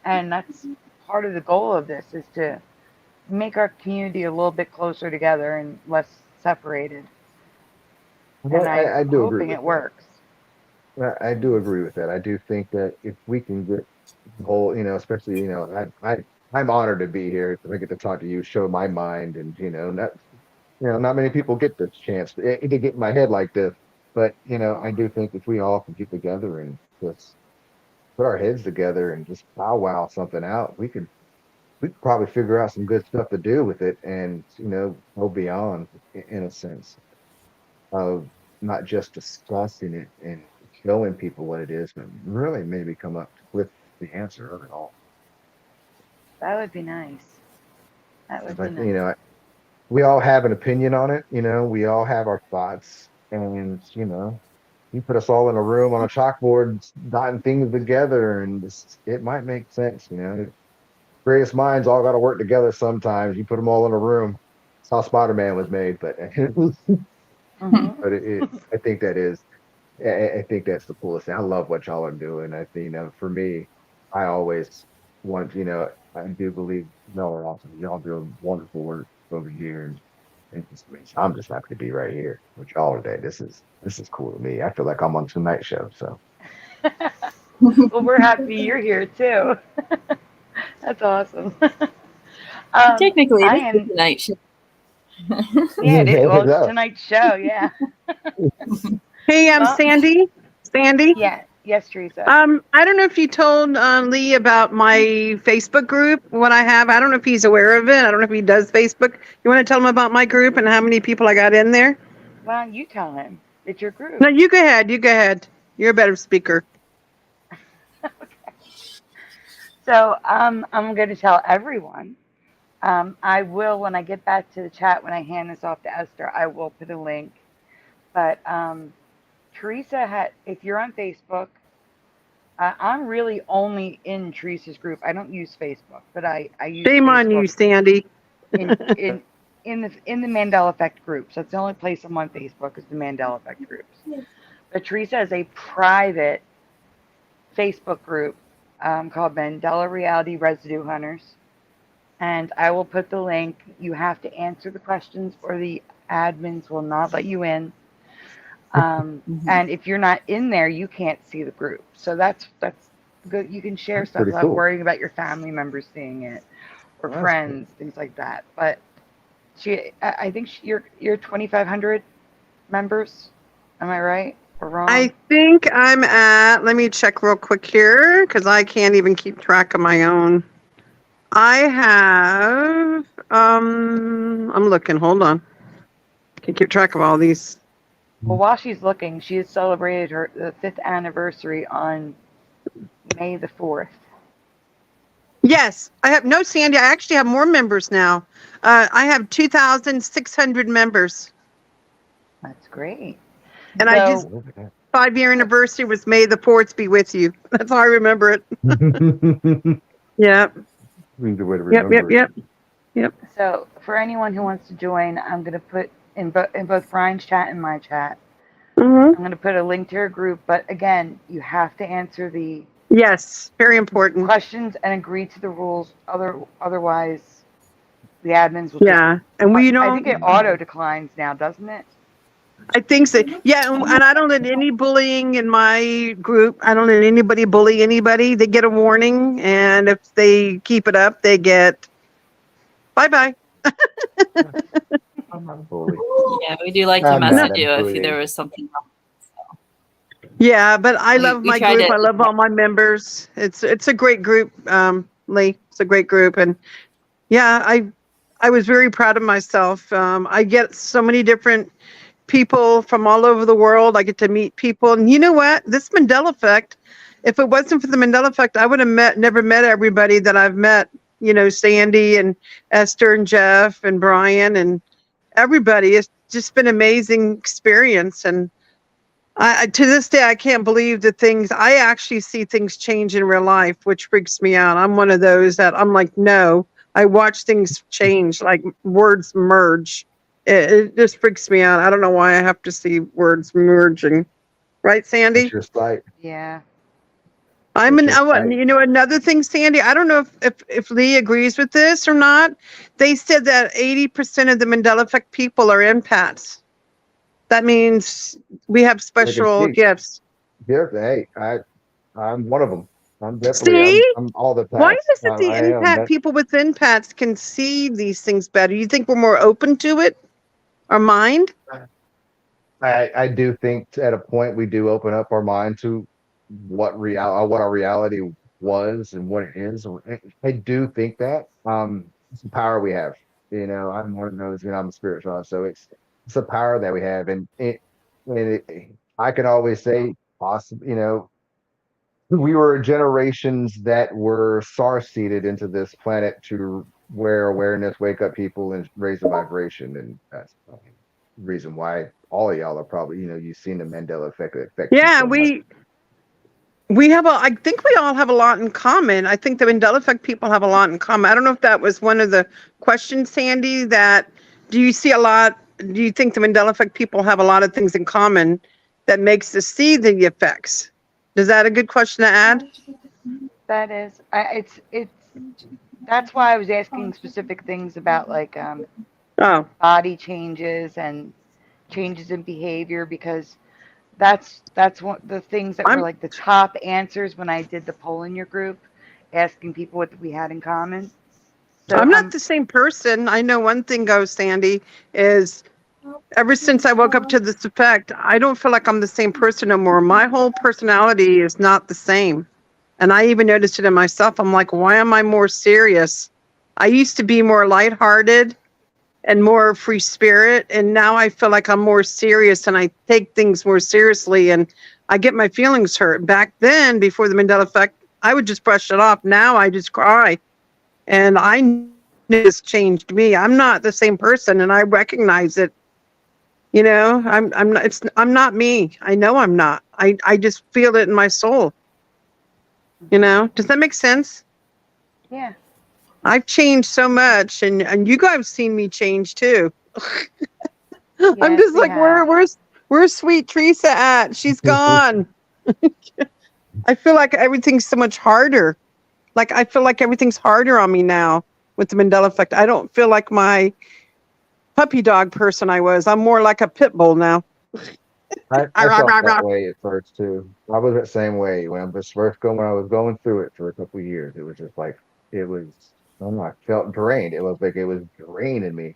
and that's part of the goal of this is to make our community a little bit closer together and less separated. And I I'm do agree hoping with it that. works. I do agree with that. I do think that if we can get the whole, especially, I'm honored to be here. I get to talk to you, show my mind, and not many people get this chance to get in my head like this. But I do think if we all can get together and just put our heads together and just powwow something out, we could probably figure out some good stuff to do with it, and go beyond in a sense of not just discussing it and showing people what it is, but really maybe come up with the answer of it all. That would be nice. That would be But nice. we all have an opinion on it. We all have our thoughts, and you put us all in a room on a chalkboard, dotting things together, and it might make sense. Greatest minds all got to work together. Sometimes you put them all in a room. That's how Spider-Man was made, but Hmm. I think I think that's the coolest thing. I love what y'all are doing. I think, for me, I always want, I do believe y'all are awesome. Y'all do wonderful work over here. And I'm just happy to be right here with y'all today. This is cool to me. I feel like I'm on Tonight Show. So Well, we're happy you're here too. That's awesome. Technically, I it is the am. Tonight Show. Yeah, well, it's yeah. tonight's show. Yeah. Hey, Well, Sandy. Sandy. yeah. Yes, Teresa. I don't know if you told Lee about my Facebook group, what I have. I don't know if he's aware of it. I don't know if he does Facebook. You want to tell him about my group and how many people I got in there? Well, you tell him. It's your group. No, you go ahead. You go ahead. You're a better speaker. So I'm going to tell everyone. I will, when I get back to the chat, when I hand this off to Esther, I will put a link. But Teresa if you're on Facebook, I'm really only in Teresa's group. I don't use Facebook, but I use Shame on you, Facebook Sandy. in the Mandela Effect groups. That's the only place I'm on Facebook is the Mandela Effect groups. But Teresa has a private Facebook group called Mandela Reality Residue Hunters. And I will put the link. You have to answer the questions or the admins will not let you in. And if you're not in there, you can't see the group. So that's good. You can share That's stuff pretty without cool. worrying about your family members seeing it or That's friends, things like that. But I think you're 2,500 members. Am I right or wrong? I think I'm at, let me check real quick here because I can't even keep track of my own. I have, I'm looking, hold on. Can't keep track of all these. Well, while she's looking, she has celebrated the 5th anniversary on May the 4th. Yes, I have, no, Sandy, I actually have more members now. I have 2,600 members. That's great. And I just, 5-year anniversary was May the 4th be with you. That's how I remember it. Yep. Yep. So for anyone who wants to join, I'm going to put in both Brian's chat and my chat. Mm-hmm. I'm going to put a link to your group. But again, you have to answer the Yes, very important. questions and agree to the rules. Otherwise, the admins will just. Yeah, and we I think it auto declines now, doesn't it? I think so. Yeah, and I don't let any bullying in my group. I don't let anybody bully anybody. They get a warning, and if they keep it up, they get bye-bye. I'm not a bully. Yeah, we do like to I'm not message a you if bully. there was something wrong. Yeah, but I love we my tried group. to- I love all my members. It's a great group, Lee. It's a great group, and yeah, I was very proud of myself. I get so many different people from all over the world. I get to meet people, and you know what? This Mandela effect. If it wasn't for the Mandela effect, I would have never met everybody that I've met. You know, Sandy and Esther and Jeff and Brian and everybody. It's just been an amazing experience, and I to this day I can't believe the things I actually see things change in real life, which freaks me out. I'm one of those that I'm like, no, I watch things change, like words merge. It just freaks me out. I don't know why I have to see words merging. Right, Sandy? It's your site. Yeah. You know, another thing, Sandy, I don't know if Lee agrees with this or not. They said that 80% of the Mandela effect people are empaths. That means we have special gifts. Yeah, hey, I'm one of them. I'm definitely. See? I'm all the paths. Why is it the I am. empath people with empaths can see these things better? You think we're more open to it? Our mind? I do think at a point we do open up our mind to what our reality was and what it is. I do think that it's the power we have. You know, I'm one of those. You know, I'm a spiritual, so it's a power that we have, and I can always say, possibly, you know, we were generations that were star-seeded into this planet to where awareness, wake up people, and raise the vibration, and that's the reason why all of y'all are probably, you know, you've seen the Mandela effect. Yeah, we have I think we all have a lot in common. I think the Mandela effect people have a lot in common. I don't know if that was one of the questions, Sandy, that do you think the Mandela effect people have a lot of things in common that makes us see the effects? Is that a good question to add? That is. That's why I was asking specific things about like body changes and changes in behavior, because that's one of the things that were like the top answers when I did the poll in your group, asking people what we had in common. So I'm not the same person. I know one thing goes, Sandy, is ever since I woke up to this effect, I don't feel like I'm the same person no more. My whole personality is not the same. And I even noticed it in myself. I'm like, why am I more serious? I used to be more lighthearted and more free spirit, and now I feel like I'm more serious and I take things more seriously and I get my feelings hurt. Back then, before the Mandela effect, I would just brush it off. Now I just cry. And I know it's changed me. I'm not the same person, and I recognize it. You know, I'm not me. I know I'm not. I just feel it in my soul. You know, does that make sense? Yeah. I've changed so much, and you guys have seen me change too. I'm just like, where's sweet Teresa at? She's gone. I feel like everything's so much harder. Like I feel like everything's harder on me now with the Mandela effect. I don't feel like my puppy dog person I was. I'm more like a pit bull now. I felt that way at first too. I was the same way when I was going through it for a couple of years. It was just like I felt drained. It was like it was draining me.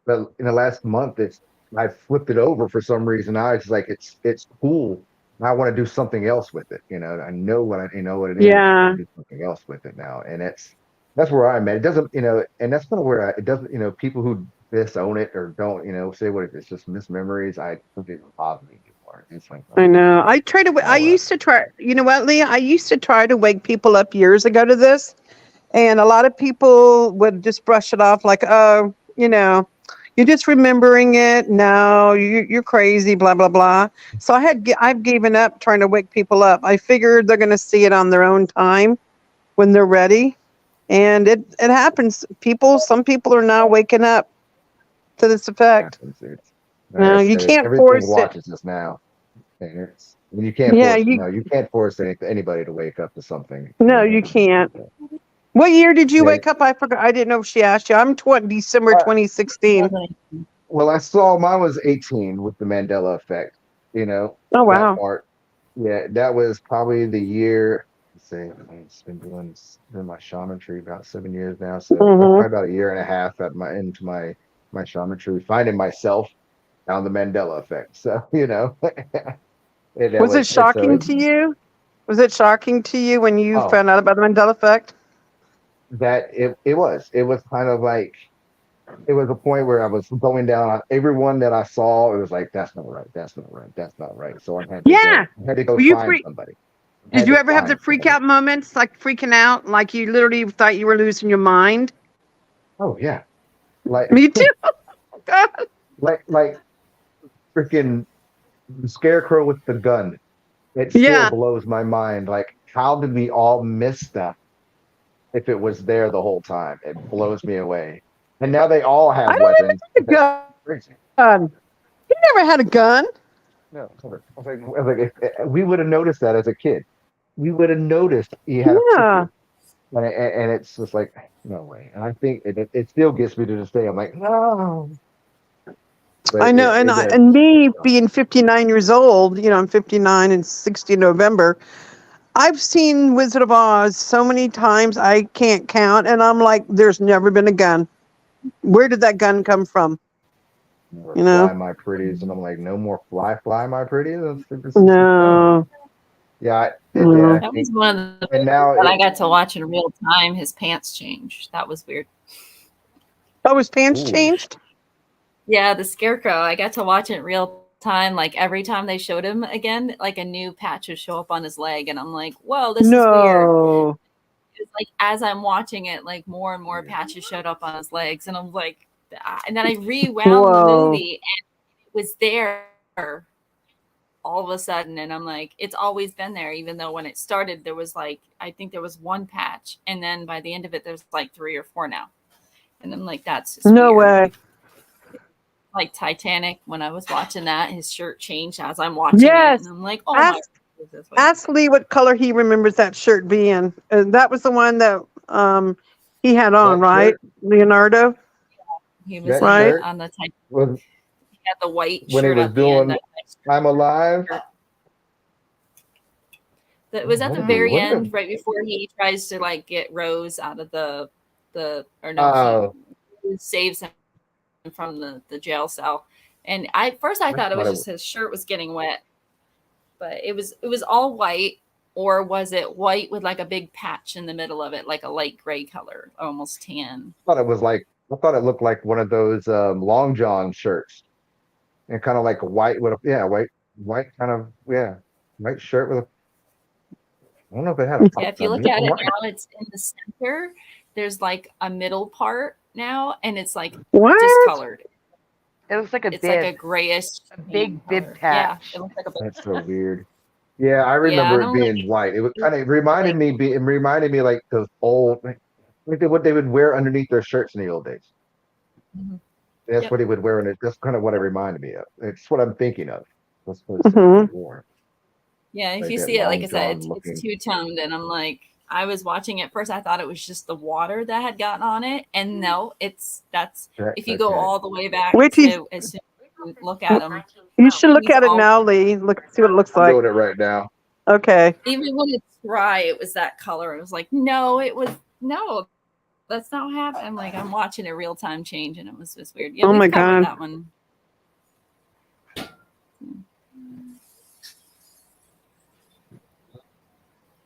But in the last month, I flipped it over for some reason. I was like, it's cool. I want to do something else with it. You know, I know what it is. Yeah. I want to do something else with it now, and that's where I'm at. It doesn't, you know, and that's kind of where it doesn't, you know, people who disown it or don't, you know, say what it's just mismemories. I don't even bother me anymore. It's like, I know. I used to try. You know what, Lee? I used to try to wake people up years ago to this, and a lot of people would just brush it off like, oh, you know, you're just remembering it. No, you're crazy, blah, blah, blah. So I've given up trying to wake people up. I figured they're going to see it on their own time when they're ready. And it happens. Some people are now waking up to this effect. No, you can't everything force it. watches us now. And you can't Yeah, force, you can't force anybody to wake up to something. no, you can't. What year did you Yeah. wake up? I forgot. I didn't know if she asked you. I'm December 2016. Well, I saw mine was 18 with the Mandela effect, Oh, that wow. part. Yeah, that was probably the year. Let's see, I've been doing my shaman tree about 7 years now, so probably about a year and a half into my shaman tree, finding myself on the Mandela effect. So and that Was it and so shocking to you? Was it shocking to you when you oh, found out about the Mandela effect? it was kind of like it was a point where I was going down on everyone that I saw. It was like, that's not right, that's not right, that's not right. So Yeah. I had to go Were you find somebody. I Did had you to ever have the find freak somebody. out moments, like freaking out, like you literally thought you were losing your mind? Oh yeah, like Me too. God. like freaking scarecrow with the gun. It still Yeah. blows my mind. Like, how did we all miss that if it was there the whole time? It blows me away. And now they all I have don't even weapons. have a Crazy. gun. You never had a gun. No, I was like if we would have noticed that as a kid. We would have noticed he had a Yeah. picture. And it's just like, no way. And I think it still gets me to this day. I'm like, no. But I know, and me being 59 years old, I'm 59 and 60 November. I've seen Wizard of Oz so many times I can't count, and I'm like, there's never been a gun. Where did that gun come from? fly my pretties, and I'm like, no more fly my pretties. No. Yeah, No. That was one of the and now that I got to watch in real time. His pants change. That was weird. Oh, his pants Ooh. changed? Yeah, the Scarecrow. I got to watch it in real time. Like every time they showed him again, like a new patch would show up on his leg, and I'm like, "Whoa, this is weird." No. It's like as I'm watching it, like more and more patches showed up on his legs, and I'm like, and then I rewound the Whoa. movie, and it was there all of a sudden, and I'm like, it's always been there, even though when it started there was like, I think there was one patch, and then by the end of it there's like 3 or 4 now, and I'm like, that's just No weird. way. Like Titanic, when I was watching that, his shirt changed as I'm watching Yes. it, and I'm like, oh my God. Ask Lee what color he remembers that shirt being. That was the one that he had on, That right? shirt, Leonardo? He was that on Right. shirt the Titanic. was He had the white when he shirt was at the end. doing I'm Alive. That was at the What very did end, right before he tries to like get Rose out of he saves him from the jail cell. And I thought it was just his shirt was getting wet, but it was all white, or was it white with like a big patch in the middle of it, like a light gray color, almost tan? I thought it looked like one of those long john shirts, and kind of like a white with white kind of white shirt with a. I don't know if it had a. Yeah, if you look at it now, it's in the center. There's like a middle part now, and it's like discolored. It looks like a It's bib. like a grayish, big bib color. patch. Yeah, it looks like a bib. That's so weird. Yeah, I remember it being white. It was kind of reminded me like those old, like what they would wear underneath their shirts in the old days. Mm-hmm. That's what he would wear, and that's kind of what it reminded me of. It's what I'm thinking of. That's what Yeah, if like you that see it, like I long said, john it's two-toned, and I'm like, I was watching it first, I thought it was just the water that had gotten on it, and no, if you go all the way back Wait till to as soon as you look at them. You should look at it now, Lee. See what it looks I'm like. doing it right now. Okay. Even when it's dry, it was that color. It was like, no, that's not what happened. I'm like, I'm watching it real time change, and it was just weird. Yeah, Oh my we covered God. that one.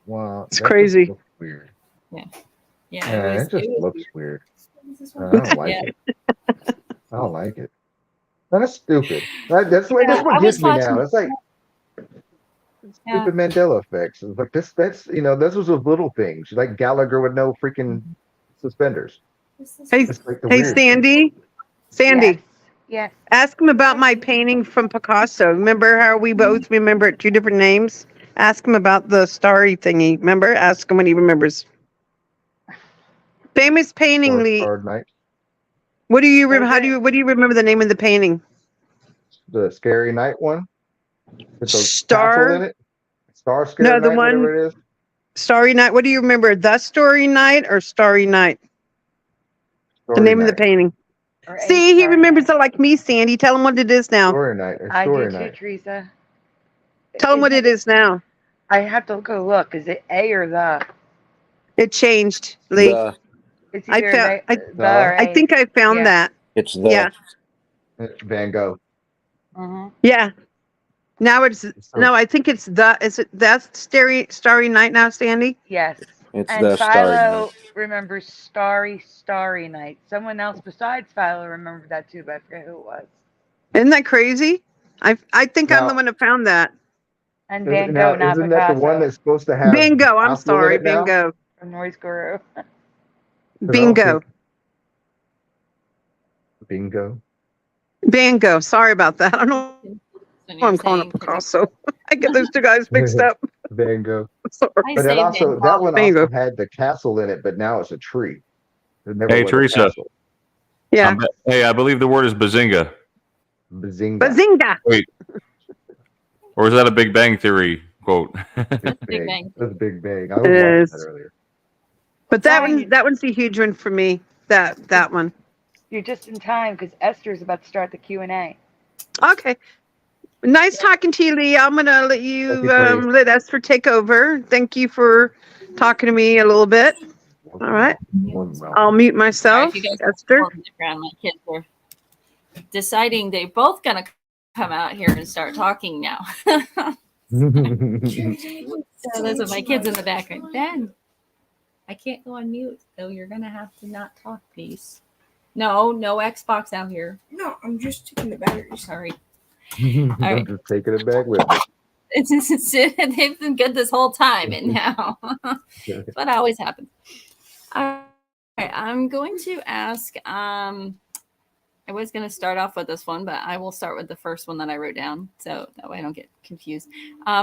Wow, It's crazy. Looks weird. Yeah, It just looks weird. I weird. don't like it. I don't like it. That's stupid. That's what gets me now. It's like stupid Mandela effects. It's like that's this was those little things like Gallagher with no freaking suspenders. Hey, Like hey, Sandy. Sandy. Yes. Ask him about my painting from Picasso. Remember how we both remember it 2 different names? Ask him about the starry thingy. Remember? Ask him when he remembers. Famous painting, Lee. Night. What do you remember the name of the painting? The Scary Night one. With the castle in it? Star Scare No, the Night, one whatever it is? Starry Night. What do you remember? The Story Night or Starry Night? The Story name of the Night. painting. Or a See, he Starry remembers Night. it like me, Sandy. Tell him what it is now. Story Night. Or I do Story too, Night. Teresa. Tell him what it is now. I have to go look. Is it A or the? It changed, Lee. The It's I either found. the or I A. think I found Yeah. that. it's the Yeah. Van Gogh. Mm-hmm. Yeah. Now it's So- no. I think it's the. Is it that Starry Night now, Sandy? Yes. it's And the Starry Philo Night. remembers Starry Night. Someone else besides Philo remembered that too, but I forget who it was. Isn't that crazy? I think I'm the Now- one that found that. And Is- Van now, Gogh, not isn't that the one Picasso. that's supposed to have Bingo. I'm Apple in sorry. it now? Bingo. From Noise Guru. Bingo. Bingo. Bingo. Sorry about that. I don't know When why you're I'm calling saying- it Picasso. I get those two guys mixed up. Van Gogh. Sorry. I But say it also Van that Gogh. one Bingo. also had the castle in it, but now it's a tree. It never Hey, was Teresa. a castle. Yeah. Hey, I believe the word is bazinga. Bazinga. Bazinga. Or is that a Big Bang Theory quote? Big Bang. That's Big Bang. I was It watching is. that earlier. But that Fine. one's a huge one for me. That one. You're just in time because Esther's about to start the Q&A. Okay. Nice talking to you, Lee. I'm gonna let you Thank you, Grace. let Esther take over. Thank you for talking to me a little bit. All right. Well, I'll mute All right, myself. if you guys Esther. in the background, my kids are deciding they're both gonna come out here and start talking now. So those are my kids in the background. Ben, I can't go on mute, so you're gonna have to not talk, please. No Xbox out here. No, I'm just taking the battery. Sorry. I'm right. just taking it back with me. They've been good this whole time, and now, but always happens. All right, I'm going to ask. I was going to start off with this one, but I will start with the first one that I wrote down, so that way I don't get confused.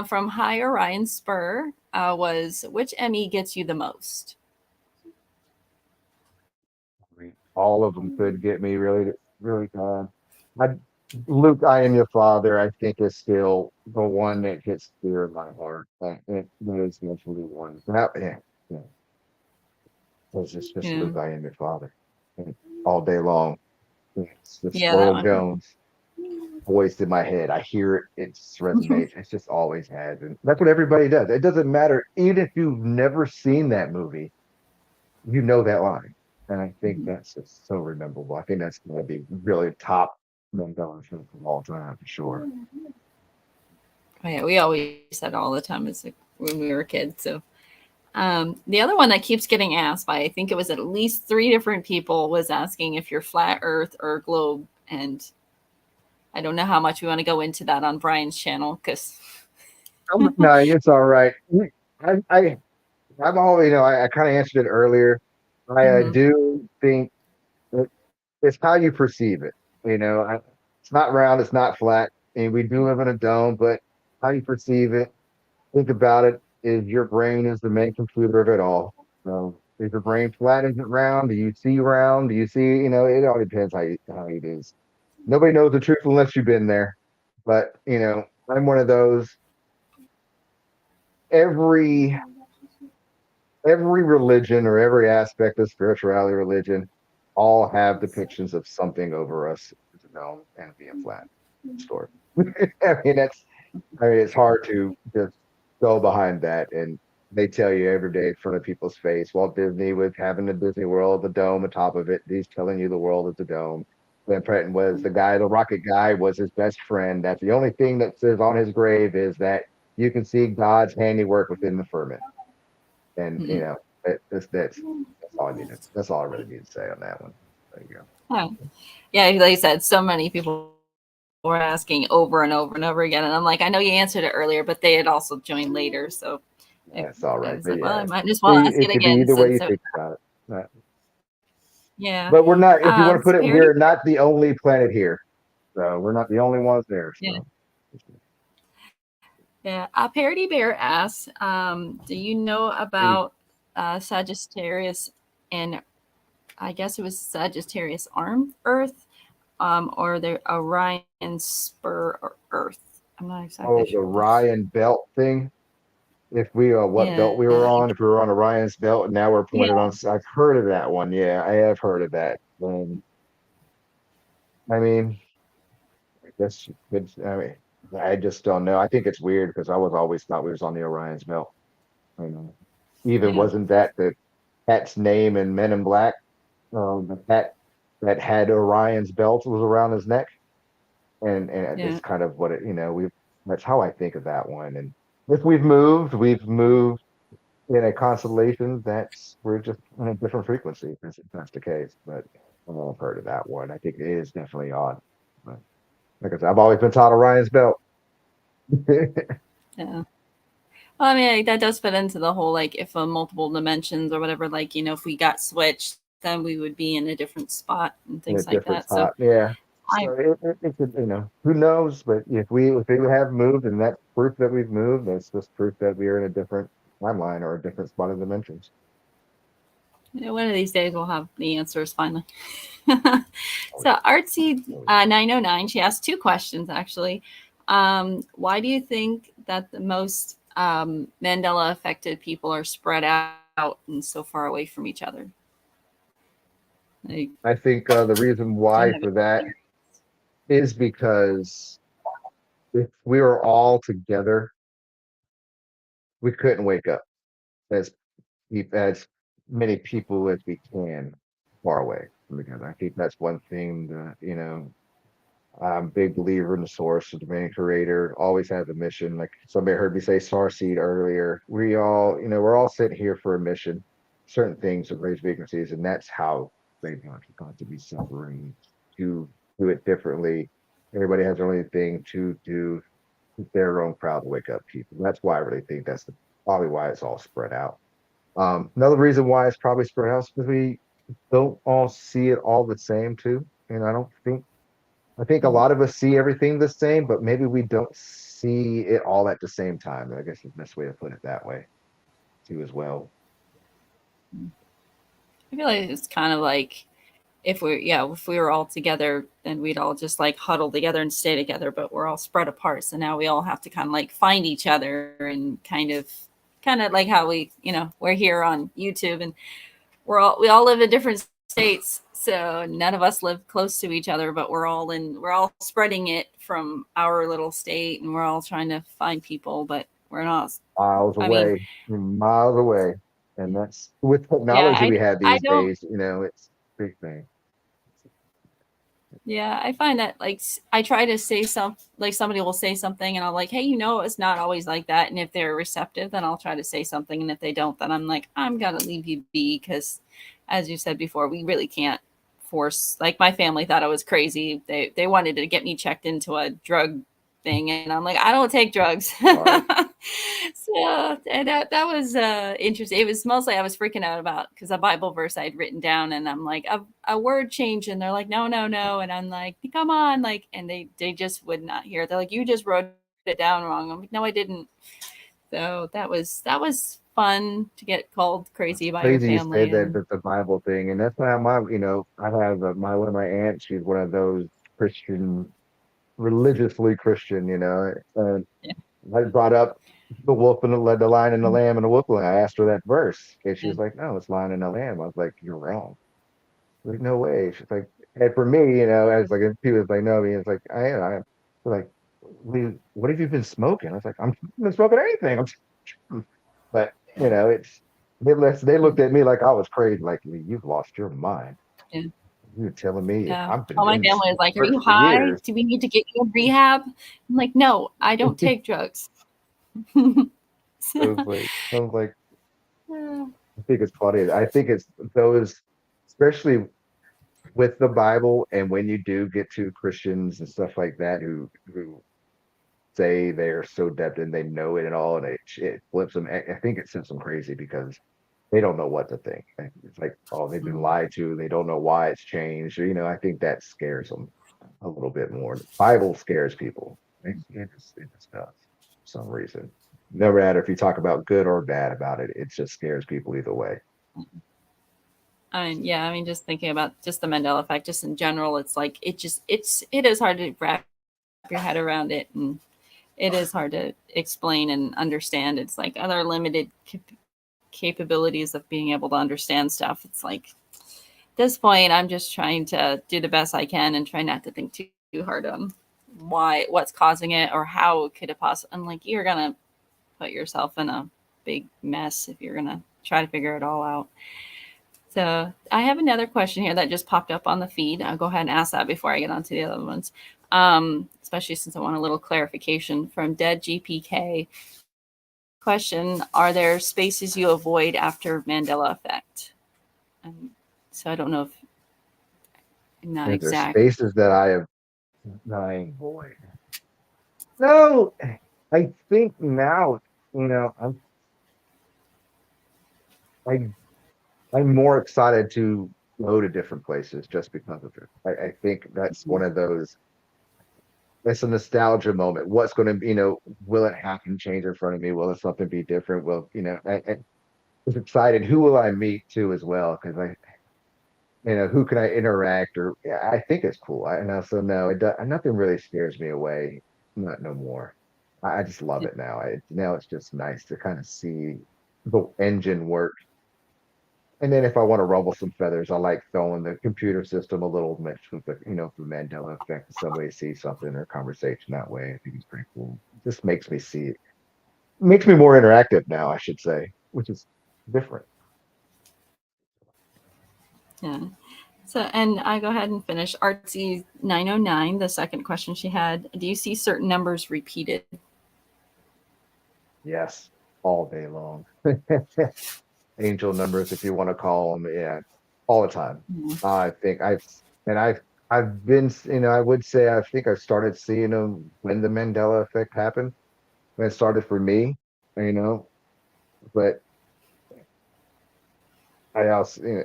From Hi Orion Spur was, which Emmy gets you the most? All of them could get me really, really bad. Luke, I am your father. I think is still the one that gets dear in my heart. It is definitely one. Yeah. It's just Yeah. Luke, I am your father, and all day long. It's just Yeah, that Earl one. Jones voice in my head. I hear it. It just resonates. It's just always has, and that's what everybody does. It doesn't matter, even if you've never seen that movie, you know that line. And I think that's just so rememberable. I think that's going to be really top Mandela film of all time for sure. Oh, yeah, we always said all the time as when we were kids. So the other one that keeps getting asked by, I think it was at least 3 different people, was asking if you're flat Earth or globe. And I don't know how much we want to go into that on Brian's channel because No, it's all right. I'm always, I kind of answered it earlier. I do think that it's how you perceive it. It's not round, it's not flat. And we do live in a dome, but how you perceive it, think about it, is your brain is the main computer of it all. So is your brain flat? Is it round? Do you see round? Do you see, it all depends how it is. Nobody knows the truth unless you've been there. But, I'm one of those. Every religion or every aspect of spirituality, religion, all have depictions of something over us, and being flat. Story. it's hard to just go behind that, and they tell you every day in front of people's face. Walt Disney was having the Disney World, the dome on top of it. He's telling you the world is a dome. Van Patten was the rocket guy was his best friend. That's the only thing that says on his grave is that you can see God's handiwork within the firmament. And that's all I needed. That's all I really need to say on that one. There you go. Oh. Yeah, like you said, so many people were asking over and over and over again. And I'm like, I know you answered it earlier, but they had also joined later. So that's all right. Like, well, I might just want to ask it again. Either way you think about it. Right. Yeah. But we're not, if you want to put it, Parody- we're not the only planet here. So we're not the only ones there. So. Yeah. Parody Bear asks, do you know about Sagittarius and I guess it was Sagittarius arm Earth, or the Orion Spur Earth? I'm not exactly Oh, the sure what that's. Ryan belt thing. If we what belt we were Yeah. on, if we were on Orion's belt, and now we're Yeah. pointed on. I've heard of that one. Yeah, I have heard of that. I mean, I guess I mean, I just don't know. I think it's weird because I was always thought we was on the Orion's belt. You know, even Yeah. wasn't that the cat's name in Men in Black? The cat that had Orion's belt was around his neck, and Yeah. it's kind of what it. We that's how I think of that one. And if we've moved in a constellation that's we're just on a different frequency. If that's the case, but I've heard of that one. I think it is definitely odd. But like I said, I've always been taught Orion's belt. Yeah. Well, I mean, like, that does fit into the whole, like, if multiple dimensions or whatever, like, if we got switched, then we would be in a different spot and In a things like different that. So spot. Yeah. I, So it could, who knows? But if we have moved, and that's proof that we've moved, that's just proof that we are in a different timeline or a different spot of dimensions. one of these days we'll have the answers finally. So Artsy 909, she asked 2 questions actually. Why do you think that the most Mandela affected people are spread out and so far away from each other? Like, I think the reason why for that is because if we were all together, we couldn't wake up as as many people as we can far away from together. I think that's one thing that, I'm a big believer in the source of the main creator, always has a mission. Like somebody heard me say Starseed earlier. We're all sent here for a mission, certain things to raise frequencies, and that's how they've got to be suffering to do it differently. Everybody has their own thing to do their own crowd to wake up people. That's why I really think that's probably why it's all spread out. Another reason why it's probably spread out is because we don't all see it all the same too. And I think a lot of us see everything the same, but maybe we don't see it all at the same time. I guess is the best way to put it that way too as well. I feel like it's kind of like if we were all together, then we'd all just like huddle together and stay together, but we're all spread apart. So now we all have to kind of like find each other and kind of like how we're here on YouTube and we all live in different states. So none of us live close to each other, but we're all spreading it from our little state and we're all trying to find people, but we're not. Miles I mean, away, miles away. And that's with yeah, technology we have I these don't. days, it's a big thing. Yeah, I find that like I try to say like somebody will say something and I'll like, hey, it's not always like that. And if they're receptive, then I'll try to say something. And if they don't, then I'm like, I'm gonna leave you be because, as you said before, we really can't force. Like my family thought I was crazy. They wanted to get me checked into a drug thing, and I'm like, I don't take drugs. Right. So and that was interesting. It was mostly I was freaking out about because a Bible verse I'd written down, and I'm like a word change, and they're like, no, and I'm like, come on, like, and they just would not hear it. They're like, you just wrote it down wrong. I'm like, no, I didn't. So that was fun to get called crazy by your Crazy you say family. that And the Bible thing, and that's not I have one of my aunts. She's one of those Christian, religiously Christian, and yeah, I brought up the wolf and the lion and the lamb and the wolf. I asked her that verse, and yeah, she's like, "No, it's lion and the lamb." I was like, "You're wrong." Like, no way. She's like, and for me, as like people like know me, it's like I like, what have you been smoking? I was like, I'm not been smoking anything. But they looked at me like I was crazy. Like, you've lost your mind. yeah. You're telling me Yeah. I've been All my in family is like, are church you for high? years. Do we need to get you in rehab? I'm like, no, I don't take drugs. So, I was like, yeah. I think it's funny. I think it's those, especially with the Bible, and when you do get to Christians and stuff like that, who say they're so adept and they know it and all, and it flips them. I think it sends them crazy because they don't know what to think. It's like, oh, they've been lied to. They don't know why it's changed. I think that scares them a little bit more. The Bible scares people. It just does for some reason. No matter if you talk about good or bad about it, it just scares people either way. I mean, just thinking about just the Mandela effect, just in general, it's like it is hard to wrap your head around it, and it is hard to explain and understand. It's like other limited capabilities of being able to understand stuff. It's like at this point, I'm just trying to do the best I can and try not to think too hard on what's causing it or how could it possibly. I'm like, you're gonna put yourself in a big mess if you're gonna try to figure it all out. So I have another question here that just popped up on the feed. I'll go ahead and ask that before I get on to the other ones, especially since I want a little clarification from Dead GPK. Question: are there spaces you avoid after Mandela effect? So I don't know if not exact. Spaces that I avoid. No, I think now, I'm more excited to go to different places just because of it. I think that's one of those. It's a nostalgia moment. What's going to be, will it happen, change in front of me? Will something be different? Will, I was excited. Who will I meet too as well? Because who can I interact or yeah, I think it's cool. And also no, nothing really scares me away. Not no more. I just love it now. Now it's just nice to kind of see the engine work. And then if I want to rumble some feathers, I like throwing the computer system a little mix with the, the Mandela effect. If somebody sees something in a conversation that way, I think it's pretty cool. It just makes me see it. Makes me more interactive now, I should say, which is different. Yeah. So, and I go ahead and finish. Artsy 909, the second question she had. Do you see certain numbers repeated? Yes, all day long. Angel numbers, if you want to call them, yeah, all the time. Mm-hmm. I think I've been, I would say I think I started seeing them when the Mandela effect happened. When it started for me, but I also,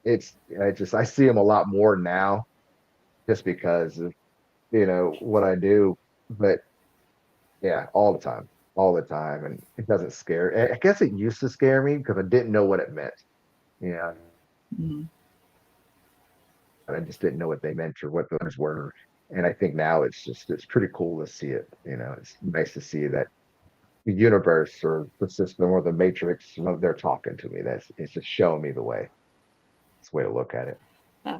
I see them a lot more now, just because of what I do. But yeah, all the time, and it doesn't scare. I guess it used to scare me because I didn't know what it meant. Yeah. Mm-hmm. I just didn't know what they meant or what those were. And I think now it's pretty cool to see it. It's nice to see that the universe or the system or the matrix, they're talking to me. It's just showing me the way. It's the way to look at it. Yeah.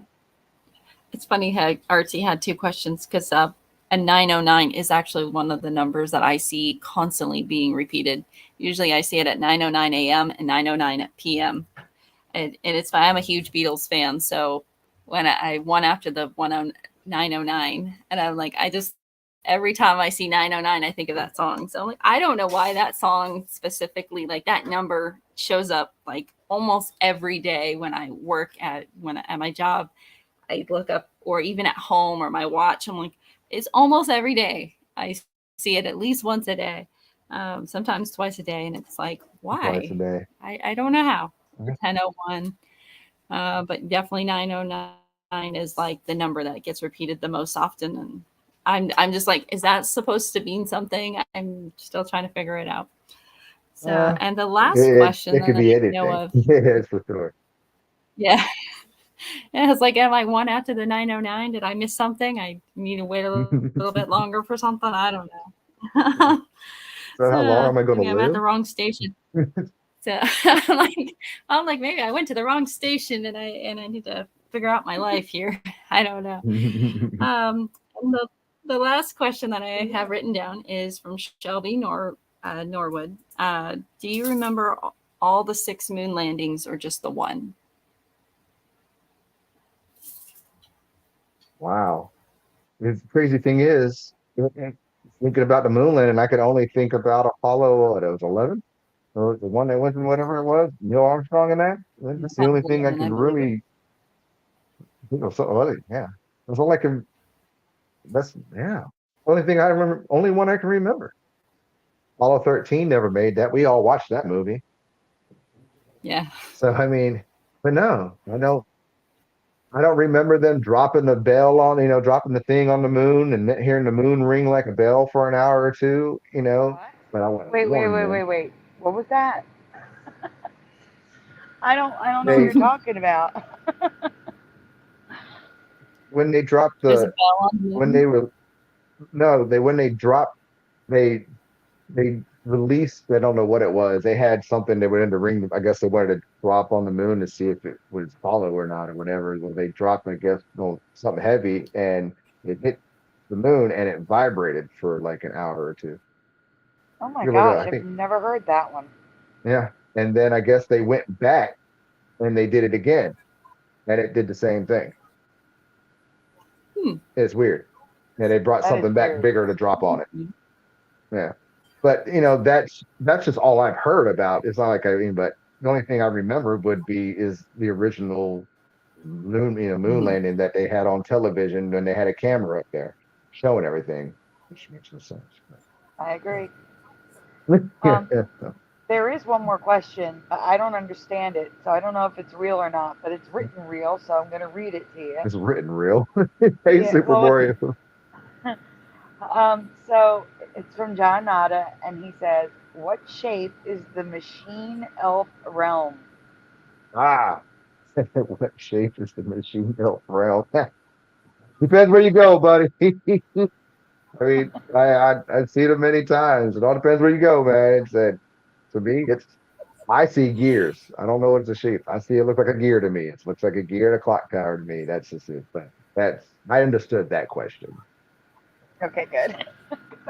It's funny how Artsy had two questions because a 909 is actually one of the numbers that I see constantly being repeated. Usually I see it at 9:09 a.m. and 9:09 p.m. And it's fine. I'm a huge Beatles fan. So when I won after the 909, and I'm like, every time I see 909, I think of that song. So I'm like, I don't know why that song specifically, like that number shows up like almost every day when I work at my job. I look up, or even at home or my watch. I'm like, it's almost every day. I see it at least once a day, sometimes twice a day. And it's like, why? Twice a day. I don't know how. 1001, but definitely 909 is like the number that gets repeated the most often. And I'm just like, is that supposed to mean something? I'm still trying to figure it out. So, and the last question it could be anything. Know of, yes, for sure. Yeah. And it's like, am I one after the 909? Did I miss something? I need to wait a little bit longer for something. I don't know. So how long am I going to live? I'm at the wrong station. So I'm like, maybe I went to the wrong station and I need to figure out my life here. I don't know. And the last question that I have written down is from Shelby Norwood. Do you remember all the 6 moon landings or just the one? Wow. The crazy thing is, thinking about the moon landing, I could only think about Apollo, what, it was 11? Or the one that went to whatever it was, Neil Armstrong and that? That's the only thing I can really think of. Yeah. That's all I can, only thing I remember, only one I can remember. Apollo 13 never made that. We all watched that movie. Yeah. So, but no, I don't remember them dropping the bell on, dropping the thing on the moon and hearing the moon ring like a bell for an hour or two, What? But I went, wait. What was that? I don't know what you're talking about. When they dropped There's a bell on the moon? when they dropped they released, I don't know what it was. They had something they were in the ring. I guess they wanted to drop on the moon to see if it would follow or not or whatever. Well, they dropped, I guess, something heavy, and it hit the moon and it vibrated for like an hour or two. Oh my You look at, gosh, I I've think, never heard that one. yeah. And then I guess they went back and they did it again, and it did the same thing. Hmm. It's weird. Yeah, they brought That is something back weird. bigger to drop on it. Yeah. But that's just all I've heard about. It's not like I mean, but the only thing I remember would be is the original moon Mhm. landing that they had on television when they had a camera up there showing everything. Which makes no sense. I agree. Yeah, Um, there is one more question. I don't understand it, so I don't know if it's real or not, but it's written real, so I'm going to read it to you. it's written real. Hey, Yeah, Super well, Mario. so it's from John Nada, and he says, "What shape is the machine elf realm?" Ah, what shape is the machine built round? Depends where you go, buddy. I mean, I've seen it many times. It all depends where you go, man. It's to me, I see gears. I don't know what it's a shape. I see it look like a gear to me. It looks like a gear and a clock tower to me. That's just it. But I understood that question. Okay, good.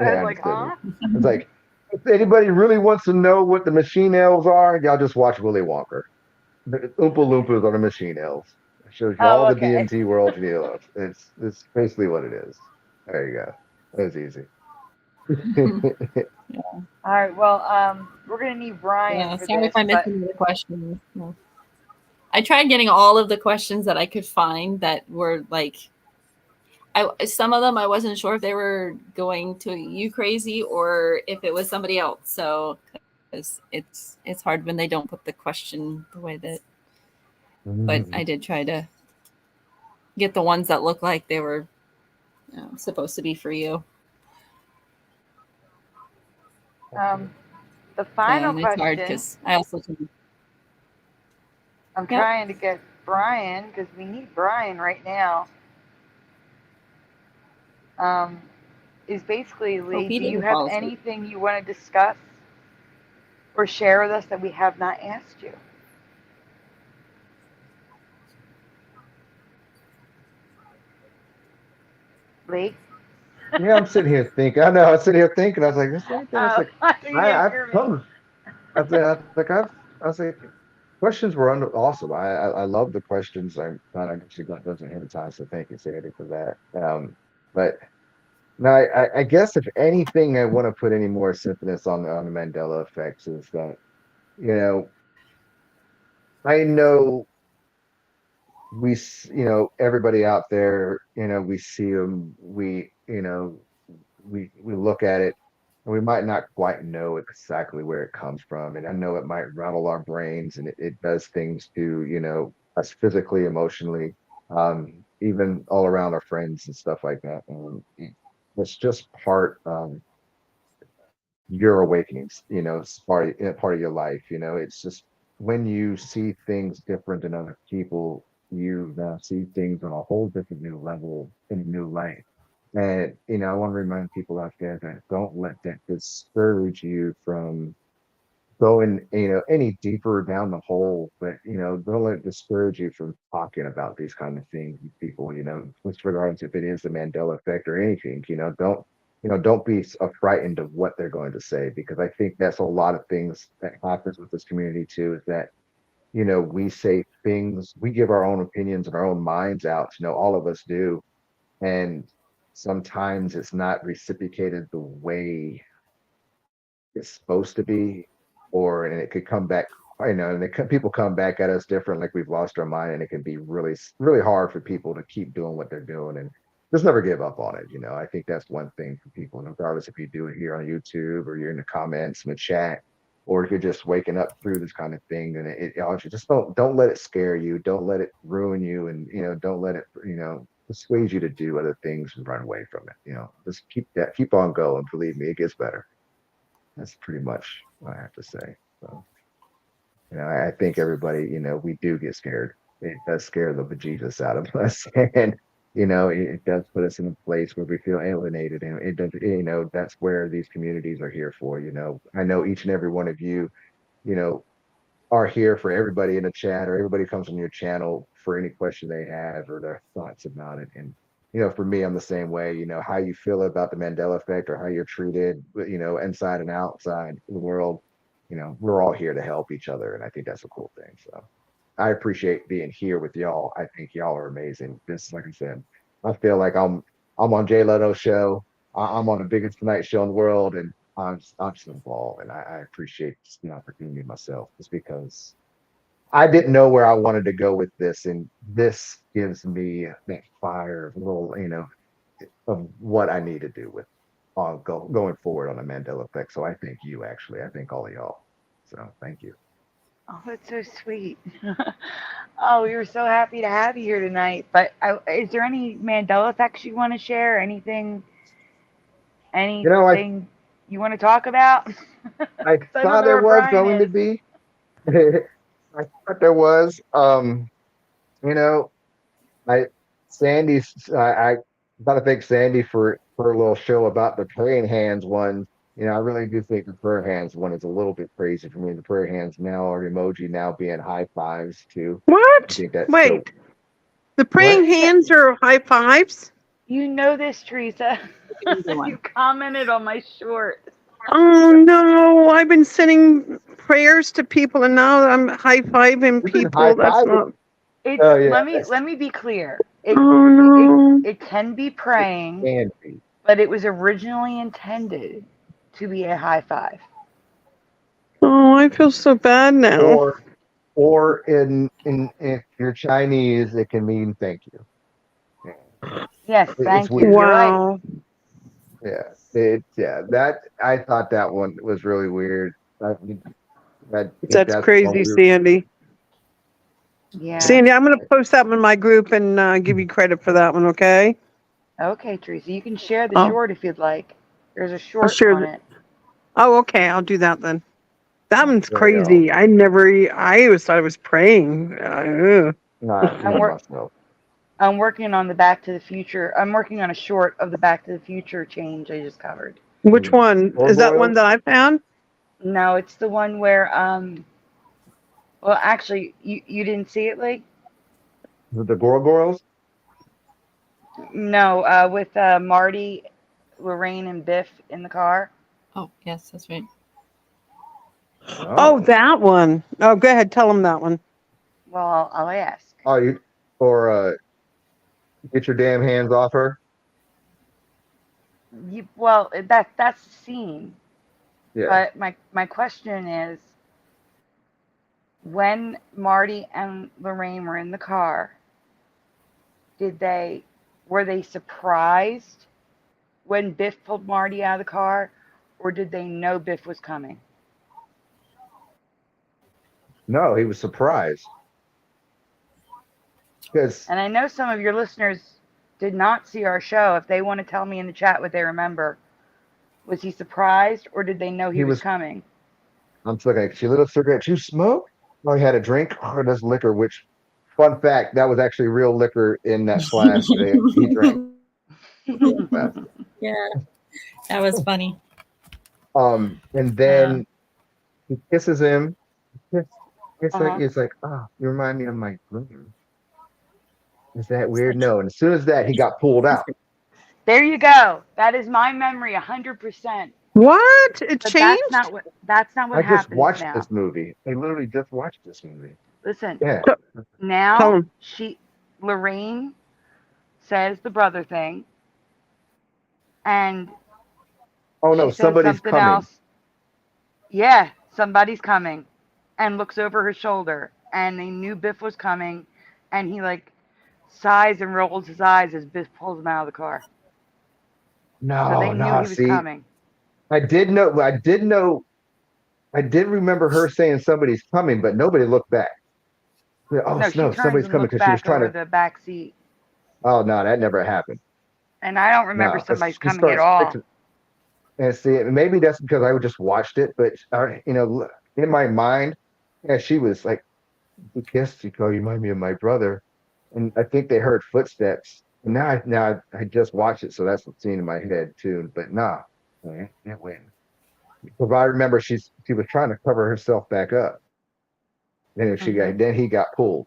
Yeah, I was I like, understood it. huh? It's like if anybody really wants to know what the machine elves are, y'all just watch Willy Wonka. The Oompa Loompas are the machine elves. It shows you all Oh, the okay. DMT world you need to love. It's basically what it is. There you go. That was easy. All right. Well, we're gonna need Brian Yeah. for Sorry if this, I missed but any of the questions. No. I tried getting all of the questions that I could find that were like, some of them I wasn't sure if they were going to you crazy or if it was somebody else. So it's hard when they don't put the question the way that. But I did try to get the ones that look like they were supposed to be for you. the final And it's hard question, because I also I'm Yep. trying to get Brian because we need Brian right now. Is basically, hope Lee, he do you didn't have fall asleep. anything you want to discuss or share with us that we have not asked you? Lee? Yeah, I'm sitting here thinking. I know. I'm sitting here thinking. I was like, this anything. I was like, You didn't I've hear me. come. I was like, questions were awesome. I love the questions. I'm not actually got doesn't have time, so thank you, Sandy, for that. But no, I guess if anything, I want to put any more sympathy on the Mandela effects is that you know I know everybody out there, we see them, we look at it, and we might not quite know exactly where it comes from, and I know it might rattle our brains, and it does things to us physically, emotionally, even all around our friends and stuff like that, and it's just part your awakenings, it's part of your life. It's just when you see things different than other people, you now see things on a whole different new level in a new light. And I want to remind people out there that don't let that discourage you from going, any deeper down the hole, but don't let it discourage you from talking about these kind of things with people, with regards if it is the Mandela effect or anything, don't be frightened of what they're going to say, because I think that's a lot of things that happens with this community too, is that we say things, we give our own opinions and our own minds out, all of us do, and sometimes it's not reciprocated the way it's supposed to be, and it could come back, and people come back at us different, like we've lost our mind, and it can be really, really hard for people to keep doing what they're doing and just never give up on it. I think that's one thing for people, regardless if you do it here on YouTube or you're in the comments in the chat, or if you're just waking up through this kind of thing, and you just don't let it scare you, don't let it ruin you, and don't let it persuade you to do other things and run away from it. Just keep on going. Believe me, it gets better. That's pretty much what I have to say. So, I think everybody, we do get scared. It does scare the bejesus out of us. And, it does put us in a place where we feel alienated, and it does, that's where these communities are here for. I know each and every one of you, you know, are here for everybody in the chat, or everybody comes on your channel for any question they have or their thoughts about it. And for me, I'm the same way. How you feel about the Mandela effect, or how you're treated, inside and outside the world. We're all here to help each other, and I think that's a cool thing. So I appreciate being here with y'all. I think y'all are amazing. This, like I said, I feel like I'm on Jay Leno's show. I'm on the biggest Tonight show in the world, and I'm just involved, and I appreciate the opportunity myself, just because I didn't know where I wanted to go with this, and this gives me that fire, little, of what I need to do with going forward on the Mandela effect. So I thank you, actually. I thank all of y'all. So thank you. Oh, that's so sweet. Oh, we were so happy to have you here tonight. But is there any Mandela effects you want to share? Anything You know, I you want to talk about? I 'Cause I don't thought know there where was Brian going to is. be. I thought there was. You know, I Sandy's. I gotta thank Sandy for her little show about the praying hands one. I really do think the prayer hands one is a little bit crazy for me. The prayer hands now are emoji now being high fives too. I What? think that's so. Wait, the praying What? hands are high fives? You know this, Teresa. Easy one. You commented on my short. Oh no, I've been sending prayers to people and now I'm high fiving You've been high people. That's fiving. not. It's Oh yeah, let me be clear. Oh no. It can be it praying, can be. but it was originally intended to be a high five. Oh, I feel so bad now. Or in if you're Chinese, it can mean thank you. Yes, It's thank you. weird. You're right. Wow. That I thought that one was really weird. I think That's that's one crazy, weird. Sandy. Yeah. Sandy, I'm going to post that one in my group and give you credit for that one, okay? Okay, Teresa. You can share the Oh. short if you'd like. There's a I'll short share on the- it. Oh, okay. I'll do that then. That one's There you go. crazy. I always thought it was praying. Not myself. I'm working on the Back to the Future. I'm working on a short of the Back to the Future change I just covered. Which one? Is that one that I found? No, it's the one where well, actually, you didn't see it, Lee? The Gorgoroths? No, with Marty, Lorraine, and Biff in the car. Oh, yes, that's right. Oh, that one. Oh, go ahead. Tell them that one. Well, I'll ask. Oh, get your damn hands off her. Well, that's the scene. Yeah. But my question is, when Marty and Lorraine were in the car, were they surprised when Biff pulled Marty out of the car, or did they know Biff was coming? No, he was surprised. And I know some of your listeners did not see our show. If they want to tell me in the chat what they remember, was he surprised or did they know he was coming? I'm looking at, she lit a cigarette. You smoke? Oh, he had a drink. Oh, that's liquor. Which, fun fact, that was actually real liquor in that flask that he drank. Yeah, that was funny. And then he kisses him. It's like, oh, you remind me of my brother. Is that weird? No. And as soon as that, he got pulled out. There you go. That is my memory, 100%. What? It changed? That's not what I happens just watched now. this movie. I literally just watched this movie. Listen. Yeah. Now Lorraine says the brother thing, and oh no, somebody's coming. Else. Yeah, somebody's coming, and looks over her shoulder, and they knew Biff was coming, and he like sighs and rolls his eyes as Biff pulls him out of the car. No, so they knew he was coming. I did remember her saying somebody's coming, but nobody looked back. Oh no, somebody's coming because she was trying to the back seat. Oh no, that never happened. And I don't remember somebody's coming at all. And see, maybe that's because I just watched it, but in my mind, she was like, "You kissed, you remind me of my brother," and I think they heard footsteps, I just watched it, so that's the scene in my head too. But nah, it went. Because I remember she was trying to cover herself back up. Then he got pulled.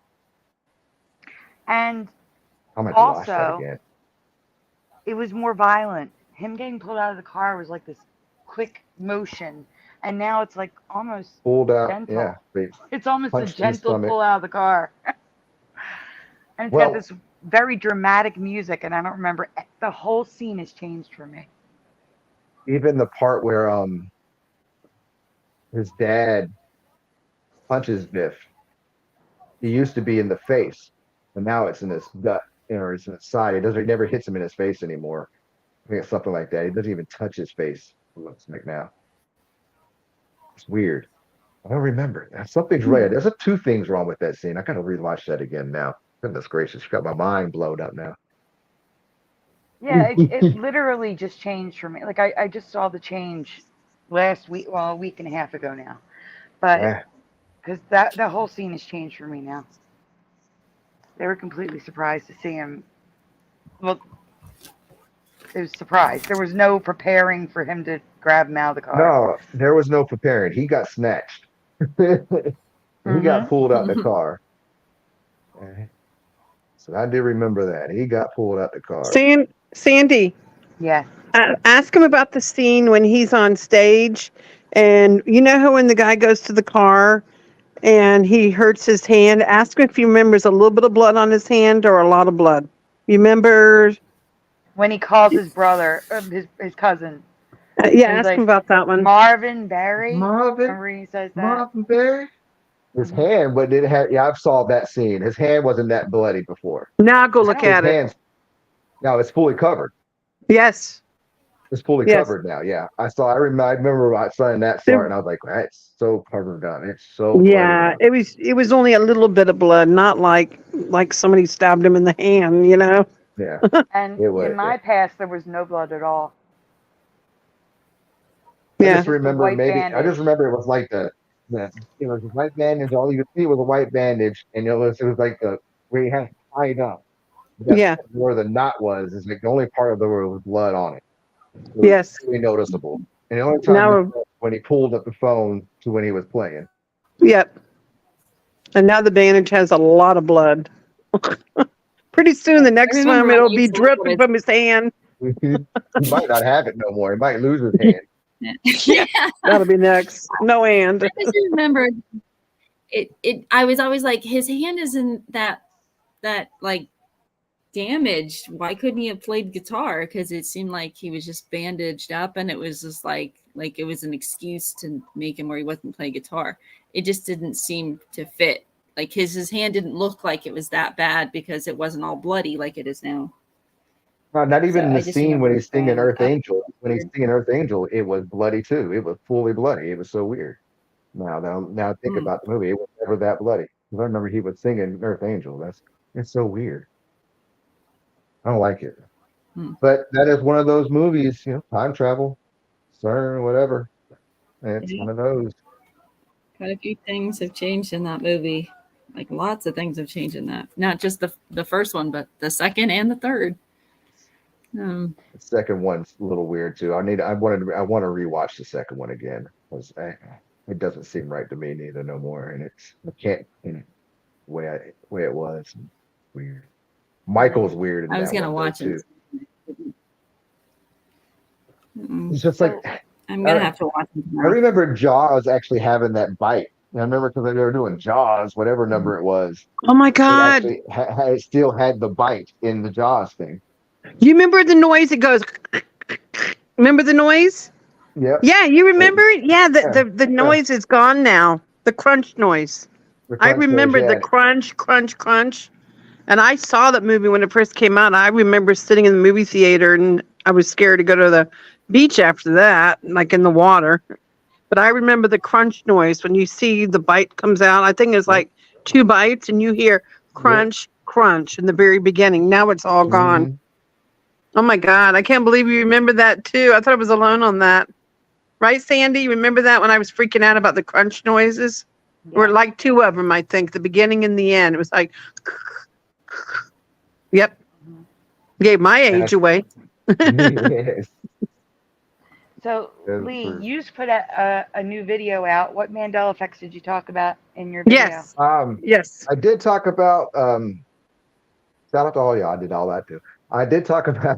And I'm gonna have to watch that also, again. it was more violent. Him getting pulled out of the car was like this quick motion, and now it's like almost Pulled out, gentle. yeah. They It's almost a punched in the gentle stomach. pull out of the car. And it's got Well, this very dramatic music, and I don't remember. The whole scene has changed for me. even the part where his dad punches Biff. He used to be in the face, and now it's in his gut, or it's in his side. It never hits him in his face anymore. I think it's something like that. He doesn't even touch his face. It looks like now. It's weird. I don't remember. Something's right. There's two things wrong with that scene. I gotta rewatch that again now. Goodness gracious, got my mind blown up now. Yeah, it literally just changed for me. Like I just saw the change last week, well, a week and a half ago now. But Yeah. because that the whole scene has changed for me now. They were completely surprised to see him. Well, it was surprised. There was no preparing for him to grab him out of the car. No, there was no preparing. He got snatched. He got pulled out the car. So I do remember that. He got pulled out the car. Sandy, Yes. ask him about the scene when he's on stage, and you know how when the guy goes to the car and he hurts his hand. Ask him if he remembers a little bit of blood on his hand or a lot of blood. You remember When he calls his brother, his cousin. yeah, ask him about that one. Marvin Barry. Marvin. Remember he says that. Marvin Barry. His hand, but it had. Yeah, I've saw that scene. His hand wasn't that bloody before. Now go look at it. Now it's fully covered. Yes. It's fully covered now. Yeah, I remember I saw that part, and I was like, "That's so covered up. It's so." Yeah, it was only a little bit of blood, not like somebody stabbed him in the hand, you know. Yeah. And in my past, there was no blood at all. I just remember I just remember it was like the white bandage. All you could see was a white bandage, and it was like where you had to tie it up. Yeah. Where the knot was is like the only part of the where was blood on it. Yes. Really noticeable. And the only time when he pulled up the phone to when he was playing. Yep. And now the bandage has a lot of blood. Pretty soon, the next one it'll be dripping from his hand. He might not have it no more. He might lose his hand. Yeah, that'll be next. No hand. I just remember it. I was always like, his hand isn't that like damaged. Why couldn't he have played guitar? Because it seemed like he was just bandaged up, and it was just like it was an excuse to make him where he wasn't playing guitar. It just didn't seem to fit. Like his hand didn't look like it was that bad because it wasn't all bloody like it is now. No, not even in the scene when he's singing Earth Angel. When he's singing Earth Angel, it was bloody too. It was fully bloody. It was so weird. Now think about the movie. It was never that bloody. I remember he was singing Earth Angel. It's so weird. I don't like it. But that is one of those movies, time travel, CERN, whatever. It's one of those. Quite a few things have changed in that movie. Like lots of things have changed in that. Not just the first one, but the second and the third. The second one's a little weird too. I want to rewatch the second one again because it doesn't seem right to me neither no more, and I can't way it was weird. Michael's weird. I was gonna watch it. It's just like I'm gonna have to watch it. I remember Jaws actually having that bite. I remember because they were doing Jaws, whatever number it was. Oh my God! It still had the bite in the Jaws thing. You remember the noise? It goes. Remember the noise? Yeah. Yeah, you remember it? Yeah, the noise is gone now. The crunch noise. I remember the crunch, crunch, crunch. And I saw that movie when it first came out. I remember sitting in the movie theater and I was scared to go to the beach after that, like in the water. But I remember the crunch noise when you see the bite comes out. I think it's like 2 bites and you hear crunch, crunch in the very beginning. Now it's all gone. Oh my God, I can't believe you remember that too. I thought I was alone on that. Right, Sandy? You remember that when I was freaking out about the crunch noises? Yeah. Or like 2 of them, I think, the beginning and the end. It was like, yep. Gave my age away. Yes. So, That's Lee, true. you just put a new video out. What Mandela effects did you talk about in your video? Yes. Um, Yes. I did talk about shout out to all y'all. I did all that too. I did talk about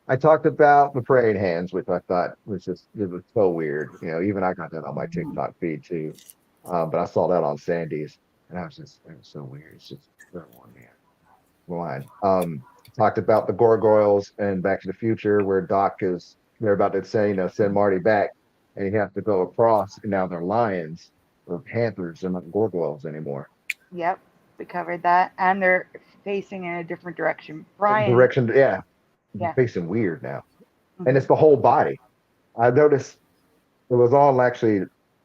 I talked about the praying hands, which I thought was just it was so weird. You know, even I got that on my TikTok feed too. But I saw that on Sandy's, and I was just it was so weird. It's just so on man. Line. Talked about the gargoyles and Back to the Future, where Doc is they're about to say, you know, send Marty back, and he has to go across, and now they're lions or panthers, they're not gargoyles anymore. Yep, we covered that, and they're facing in a different direction. Brian, Direction, yeah, Yeah. facing weird now, Mhm. and it's the whole body. I noticed it was all actually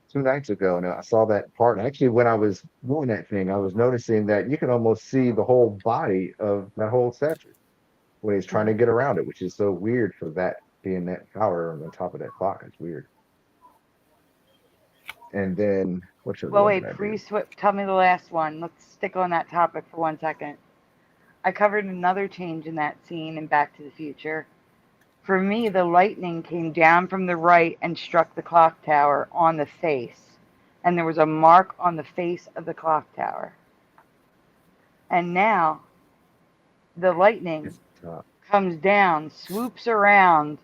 2 nights ago, and I saw that part. Actually, when I was doing that thing, I was noticing that you can almost see the whole body of that whole statue when he's trying to get around it, which is so weird for that being that tower on the top of that clock. It's weird. And then what's the Well, one wait, that I did? pre-swip. Tell me the last one. Let's stick on that topic for 1 second. I covered another change in that scene in Back to the Future. For me, the lightning came down from the right and struck the clock tower on the face, and there was a mark on the face of the clock tower. And now, the lightning comes down, swoops around,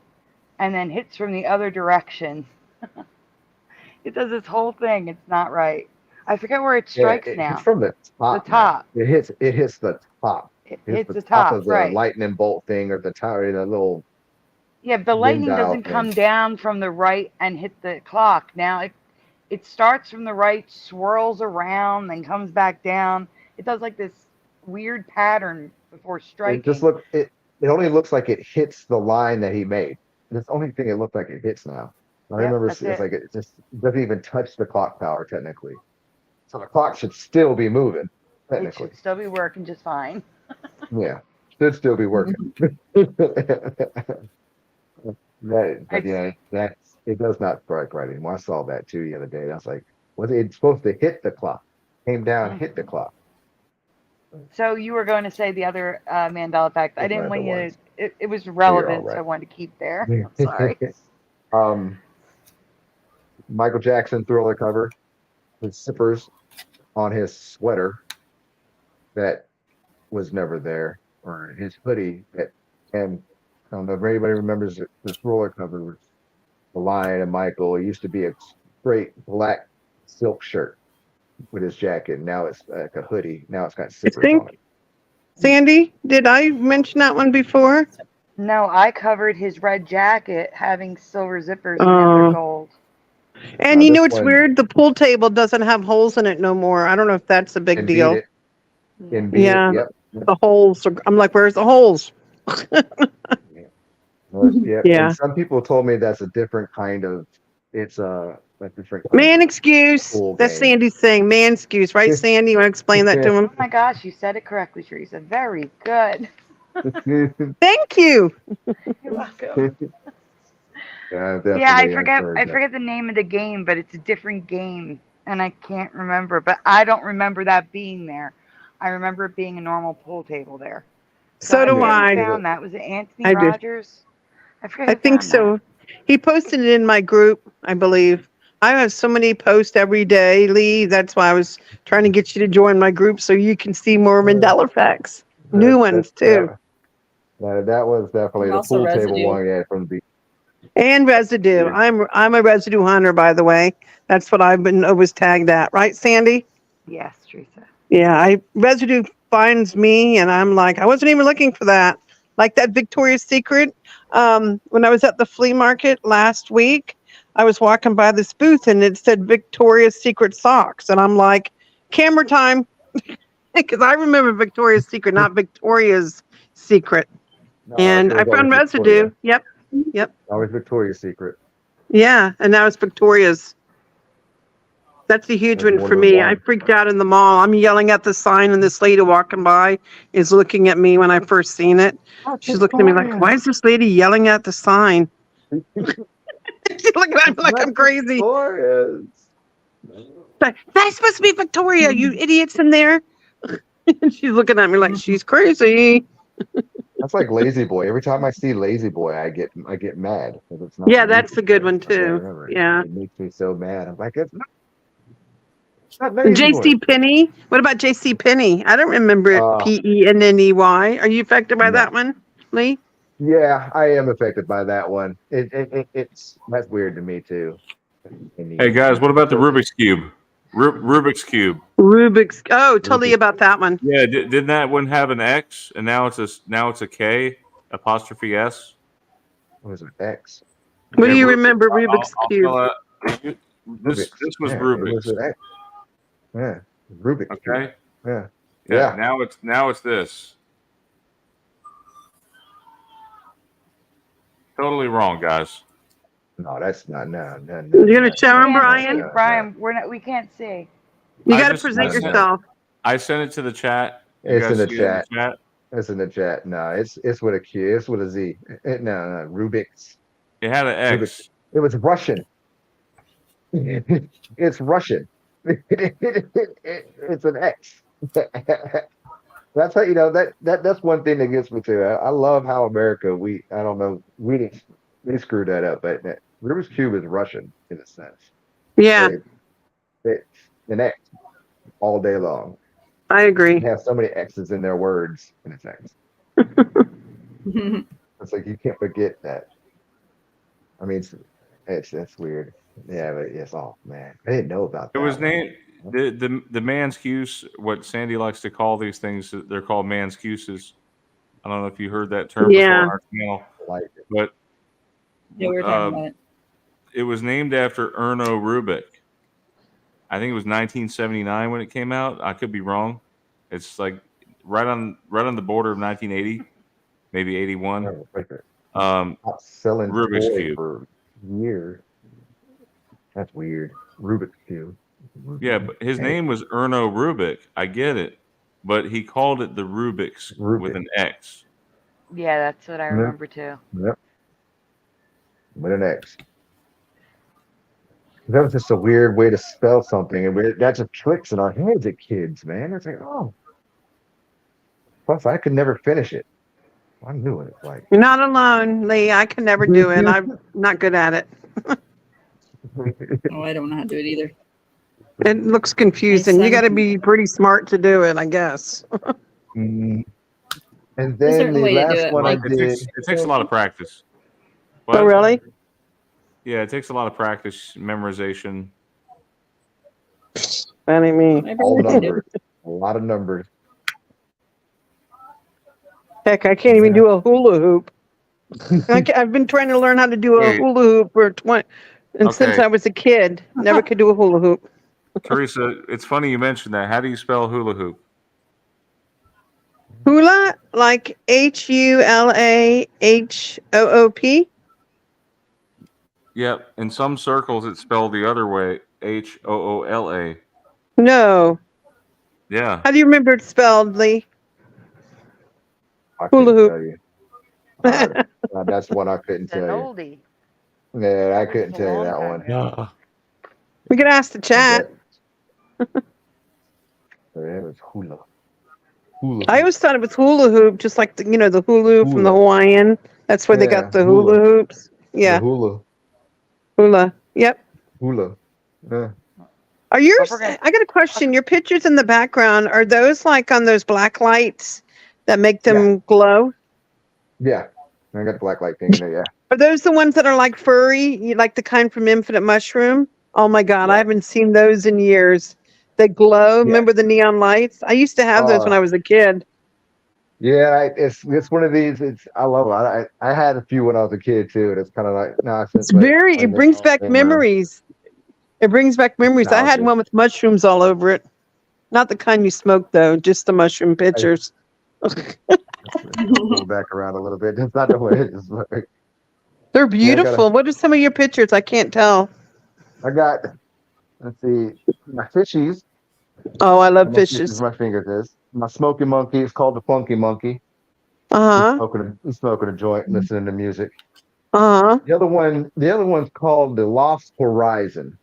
and then hits from the other direction. It does this whole thing. It's not right. I forget where it strikes it now. hits from the top. The top. Now. It hits the top. It It's hits the the top top, of the right. lightning bolt thing or the tower, the little Yeah, the wind lightning dial doesn't thing. come down from the right and hit the clock. Now it starts from the right, swirls around, then comes back down. It does like this weird pattern before striking. It just it only looks like it hits the line that he made. That's the only thing it looks like it hits now. I Yep, remember that's it's it. like it just doesn't even touch the clock tower technically. So the clock should still be moving It technically. should still be working just fine. Yeah, should still be working. But yeah, that's it does not strike right anymore. I saw that too the other day. I was like, was it supposed to hit the clock? Came down, hit the clock. So you were going to say the other Mandela effect. I didn't want you ones. to. It was You're all relevant, so I right. wanted to keep there. I'm sorry. Michael Jackson Thriller cover with zippers on his sweater that was never there, or his hoodie that, and I don't know if anybody remembers the Thriller cover was the Lion and Michael. It used to be a straight black silk shirt with his jacket. Now it's like a hoodie. Now it's got zippers on it. Sandy, did I mention that one before? No, I covered his red jacket having silver zippers and now they're gold. And you know what's weird? The pool table doesn't have holes in it no more. I don't know if that's a big deal. Yeah, Yep. the holes are. I'm like, where's the holes? Yeah. Yeah. And some people told me that's a different kind of. It's a different. Kind Man of excuse. pool That's game. Sandy's thing. Man excuse, right, Sandy? You want to explain that to him? Oh my gosh, you said it correctly, Teresa. Very good. Thank you. You're welcome. Yeah, I forget the name of the game, but it's a different game, and I can't remember. But I don't remember that being there. I remember it being a normal pool table there. So do I. Found that was it Anthony I do. Rogers? I forget. I think so. He posted it in my group, I believe. I have so many posts every day, Lee. That's why I was trying to get you to join my group so you can see more Mandela facts. New ones too. That was definitely And the also pool table residue. one. Yeah, from the. And residue. I'm a residue hunter, by the way. That's what I've been always tagged at, right, Sandy? Yes, Teresa. Yeah, residue finds me, and I'm like, I wasn't even looking for that. Like that Victoria's Secret. When I was at the flea market last week, I was walking by this booth, and it said Victoria's Secret socks, and I'm like, camera time, because I remember Victoria's Secret, not Victoria's Secret. No, And it was I found always residue. Victoria. Yep. Always Victoria's Secret. Yeah, and now it's Victoria's. That's a huge one for me. I freaked out in the mall. I'm yelling at the sign, and this lady walking by is looking at me when I first seen it. She's looking at me like, why is this lady yelling at the sign? She's looking at me like I'm crazy. That's supposed to be Victoria, you idiots in there. And she's looking at me like she's crazy. That's like Lazy Boy. Every time I see Lazy Boy, I get mad because it's not. Yeah, Lazy that's a good Boy. one I can't too. remember it. Yeah. It makes me so mad. I'm like, it's not And Lazy Boy. J.C. Penney. What about J.C. Penney? I don't remember it. Penney. Are you affected by No. that one, Lee? Yeah, I am affected by that one. It's that's weird to me too. Hey guys, what about the Rubik's Cube? Rubik's Cube. Rubik's. Oh, tell you about that one. Yeah, didn't that one have an X and now it's a K apostrophe S? What was it? X. What do you remember Rubik's Cube? This was Rubik's. It was an X. Yeah, Rubik's Okay. Cube. Yeah. Now it's this. Totally wrong, guys. No, that's not. No. You're gonna show him, Brian? Brian, we can't see. You got to present yourself. I sent it to the chat. It's in the chat. It's in the chat. No, it's with a Q. It's with a Z. No, Rubik's. It had an X. Rubik's. It was Russian. It's Russian. It's an X. That's how that's one thing that gets me too. I love how America we screwed that up, but Rubik's Cube is Russian in a sense. Yeah, it's an X all day long. I agree. They have so many X's in their words, and it's X. It's like you can't forget that. I mean, it's weird. Yeah, but it's man. I didn't know about that. It was named the man's-cuse, what Sandy likes to call these things. They're called man's-cuses. I don't know if you heard that term before on our channel, but yeah, we were talking about it. It was named after Erno Rubik. I think it was 1979 when it came out. I could be wrong. It's like right on the border of 1980, maybe 81. Selling Rubik's Cube for years. That's weird. Rubik's Cube. Yeah, but his name was Erno Rubik. I get it, but he called it the Rubik's with an X. Yeah, that's what I remember too. Yep. With an X. That was just a weird way to spell something, and that just clicks in our heads at kids, man. It's like, oh. Plus, I could never finish it. I knew it. Like, you're not alone, Lee. I can never do it. I'm not good at it. Oh, I don't know how to do it either. It looks confusing. You got to be pretty smart to do it, I guess. And then the last one I did. It takes a lot of practice. Oh, really? Yeah, it takes a lot of practice, memorization. That ain't me. All numbers. A lot of numbers. Heck, I can't even do a hula hoop. I've been trying to learn how to do a hula hoop for 20, and since I was a kid, never could do a hula hoop. Teresa, it's funny you mentioned that. How do you spell hula hoop? Hula, like HULAHOOP. Yep. In some circles, it's spelled the other way, HOOLA. No. Yeah. How do you remember it spelled, Lee? Hula hoop. That's one I couldn't tell you. Oldie. Yeah, I couldn't tell you that one. Yeah. We could ask the chat. It was hula. I always thought it was hula hoop, just like the hula hoop from the Hawaiian. That's where they got the hula hoops. Yeah. The hula. Yep. Hula. Yeah. Are yours? I got a question. Your pictures in the background, are those like on those black lights that make them glow? Yeah. I got the black light thing in there, yeah. Are those the ones that are like furry, like the kind from Infinite Mushroom? Oh my God, I haven't seen those in years. They glow. Yeah. Remember the neon lights? I used to have those when I was a kid. Yeah, it's one of these. I love it. I had a few when I was a kid too. And it's kind of like it brings back memories. It brings back memories. I had one with mushrooms all over it. Not the kind you smoke though, just the mushroom pictures. Go back around a little bit. That's not the way it is. They're beautiful. What are some of your pictures? I can't tell. I got, let's see, my fishies. Oh, I love fishes. My fingers is. My smoking monkey is called the Funky Monkey. He's smoking a joint, listening to music. The other one's called the Lost Horizon.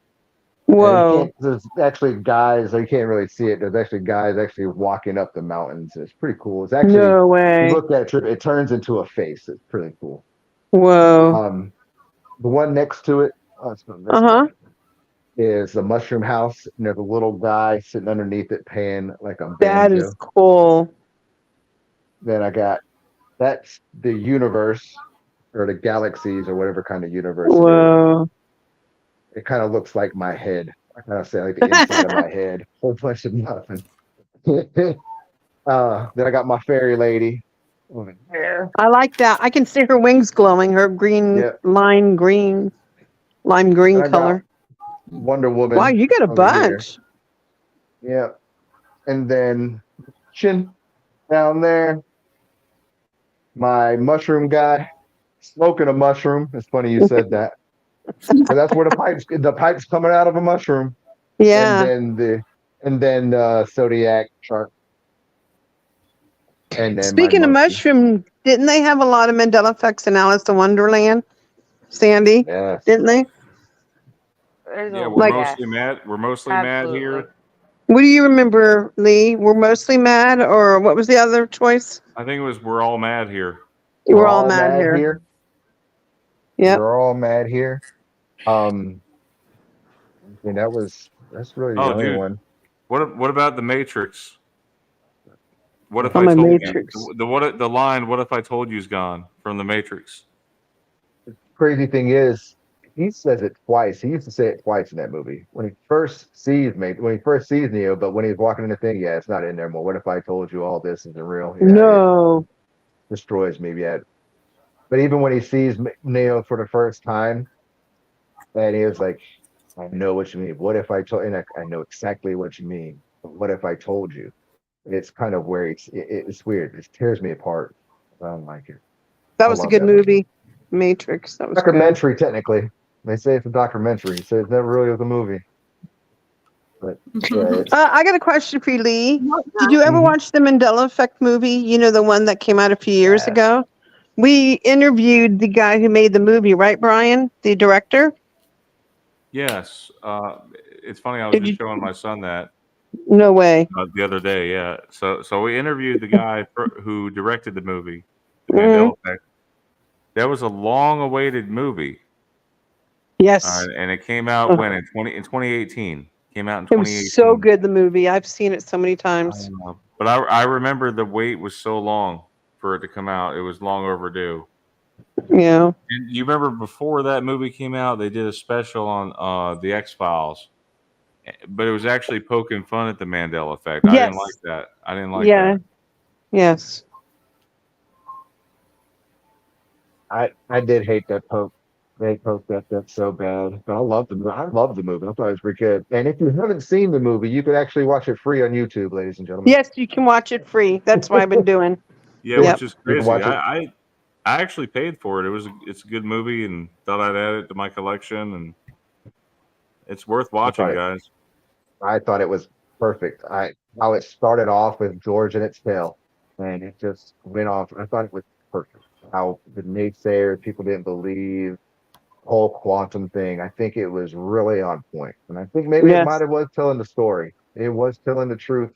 And you Whoa. can't. There's actually guys. You can't really see it. There's actually guys actually walking up the mountains. It's pretty cool. It's actually, No you way. look at it, it turns into a face. It's pretty cool. Whoa. The one next to it, oh, it's not this Uh-huh. one, is a mushroom house, and there's a little guy sitting underneath it playing like a That is banjo. cool. Then I got that's the universe or the galaxies or whatever kind of universe it is. Whoa. It kind of looks like my head. I kind of say like the inside of my head, whole bunch of nothing. Then I got my fairy lady over there. I like that. I can see her wings glowing, her green, Yeah, lime green and I got color. Wonder Wow, Woman you got a over here. bunch. Yeah, and then chin down there. My mushroom guy smoking a mushroom. It's funny you said that. But that's where the pipes coming out of a mushroom. And Yeah. then Zodiac chart. And then my Speaking of monkey. mushroom, didn't they have a lot of Mandela effects in Alice in Wonderland? Sandy, Yes. didn't they? There's Yeah, a we're Like- mostly mad. We're mostly mad absolutely. here. What do you remember, Lee? We're mostly mad, or what was the other choice? I think it was we're all mad here. We're all mad here. Yep. We're all mad here. I mean, that's really the Oh, only dude. one. What about the Matrix? What if Oh, I my told Matrix. you the line? What if I told you's gone from the Matrix? Crazy thing is, he says it twice. He used to say it twice in that movie. When he first sees Neo, but when he's walking in the thing, yeah, it's not in there more. What if I told you all this isn't real? Yeah, No. it destroys me yet. But even when he sees Neo for the first time, and he was like, I know what you mean. What if I told, and I know exactly what you mean. But what if I told you? It's kind of where it's weird. It tears me apart. I don't like it. That I was a love good that movie. Matrix. That was good. Documentary, technically. They say it's a documentary, so it never really was a movie. But yeah, I got a question for you, Lee. Did you ever Mhm. watch the Mandela Effect movie? You know, the one that came out a few years Yeah. ago? We interviewed the guy who made the movie, right, Brian? The director? Yes. It's funny. I was Did just you? showing my son that No way. the other day. Yeah. So we interviewed the guy who directed the movie, The Mhm. Mandela Effect. That was a long-awaited movie. Yes. And it came out when Uh, in 2018. Came out in It was so 2018. good, the movie. I've seen it so many times. But I remember the wait was so long for it to come out. It was long overdue. Yeah. And you remember before that movie came out, they did a special on the X-Files, but it was actually poking fun at the Mandela effect. I didn't like Yes. that. I didn't like Yeah. that. Yes. I did hate that poke. They poked that so bad. But I love the movie. I love the movie. I thought it was pretty good. And if you haven't seen the movie, you could actually watch it free on YouTube, ladies and gentlemen. Yes, you can watch it free. That's what I've been doing. Yeah, Yep. which is You can crazy. watch it. I actually paid for it. It's a good movie, and thought I'd add it to my collection, and it's worth watching, guys. I thought it was perfect. How it started off with George and its tail, and it just went off. I thought it was perfect. How the naysayers, people didn't believe, whole quantum thing. I think it was really on point, and I think maybe it might Yes. have was telling the story. It was telling the truth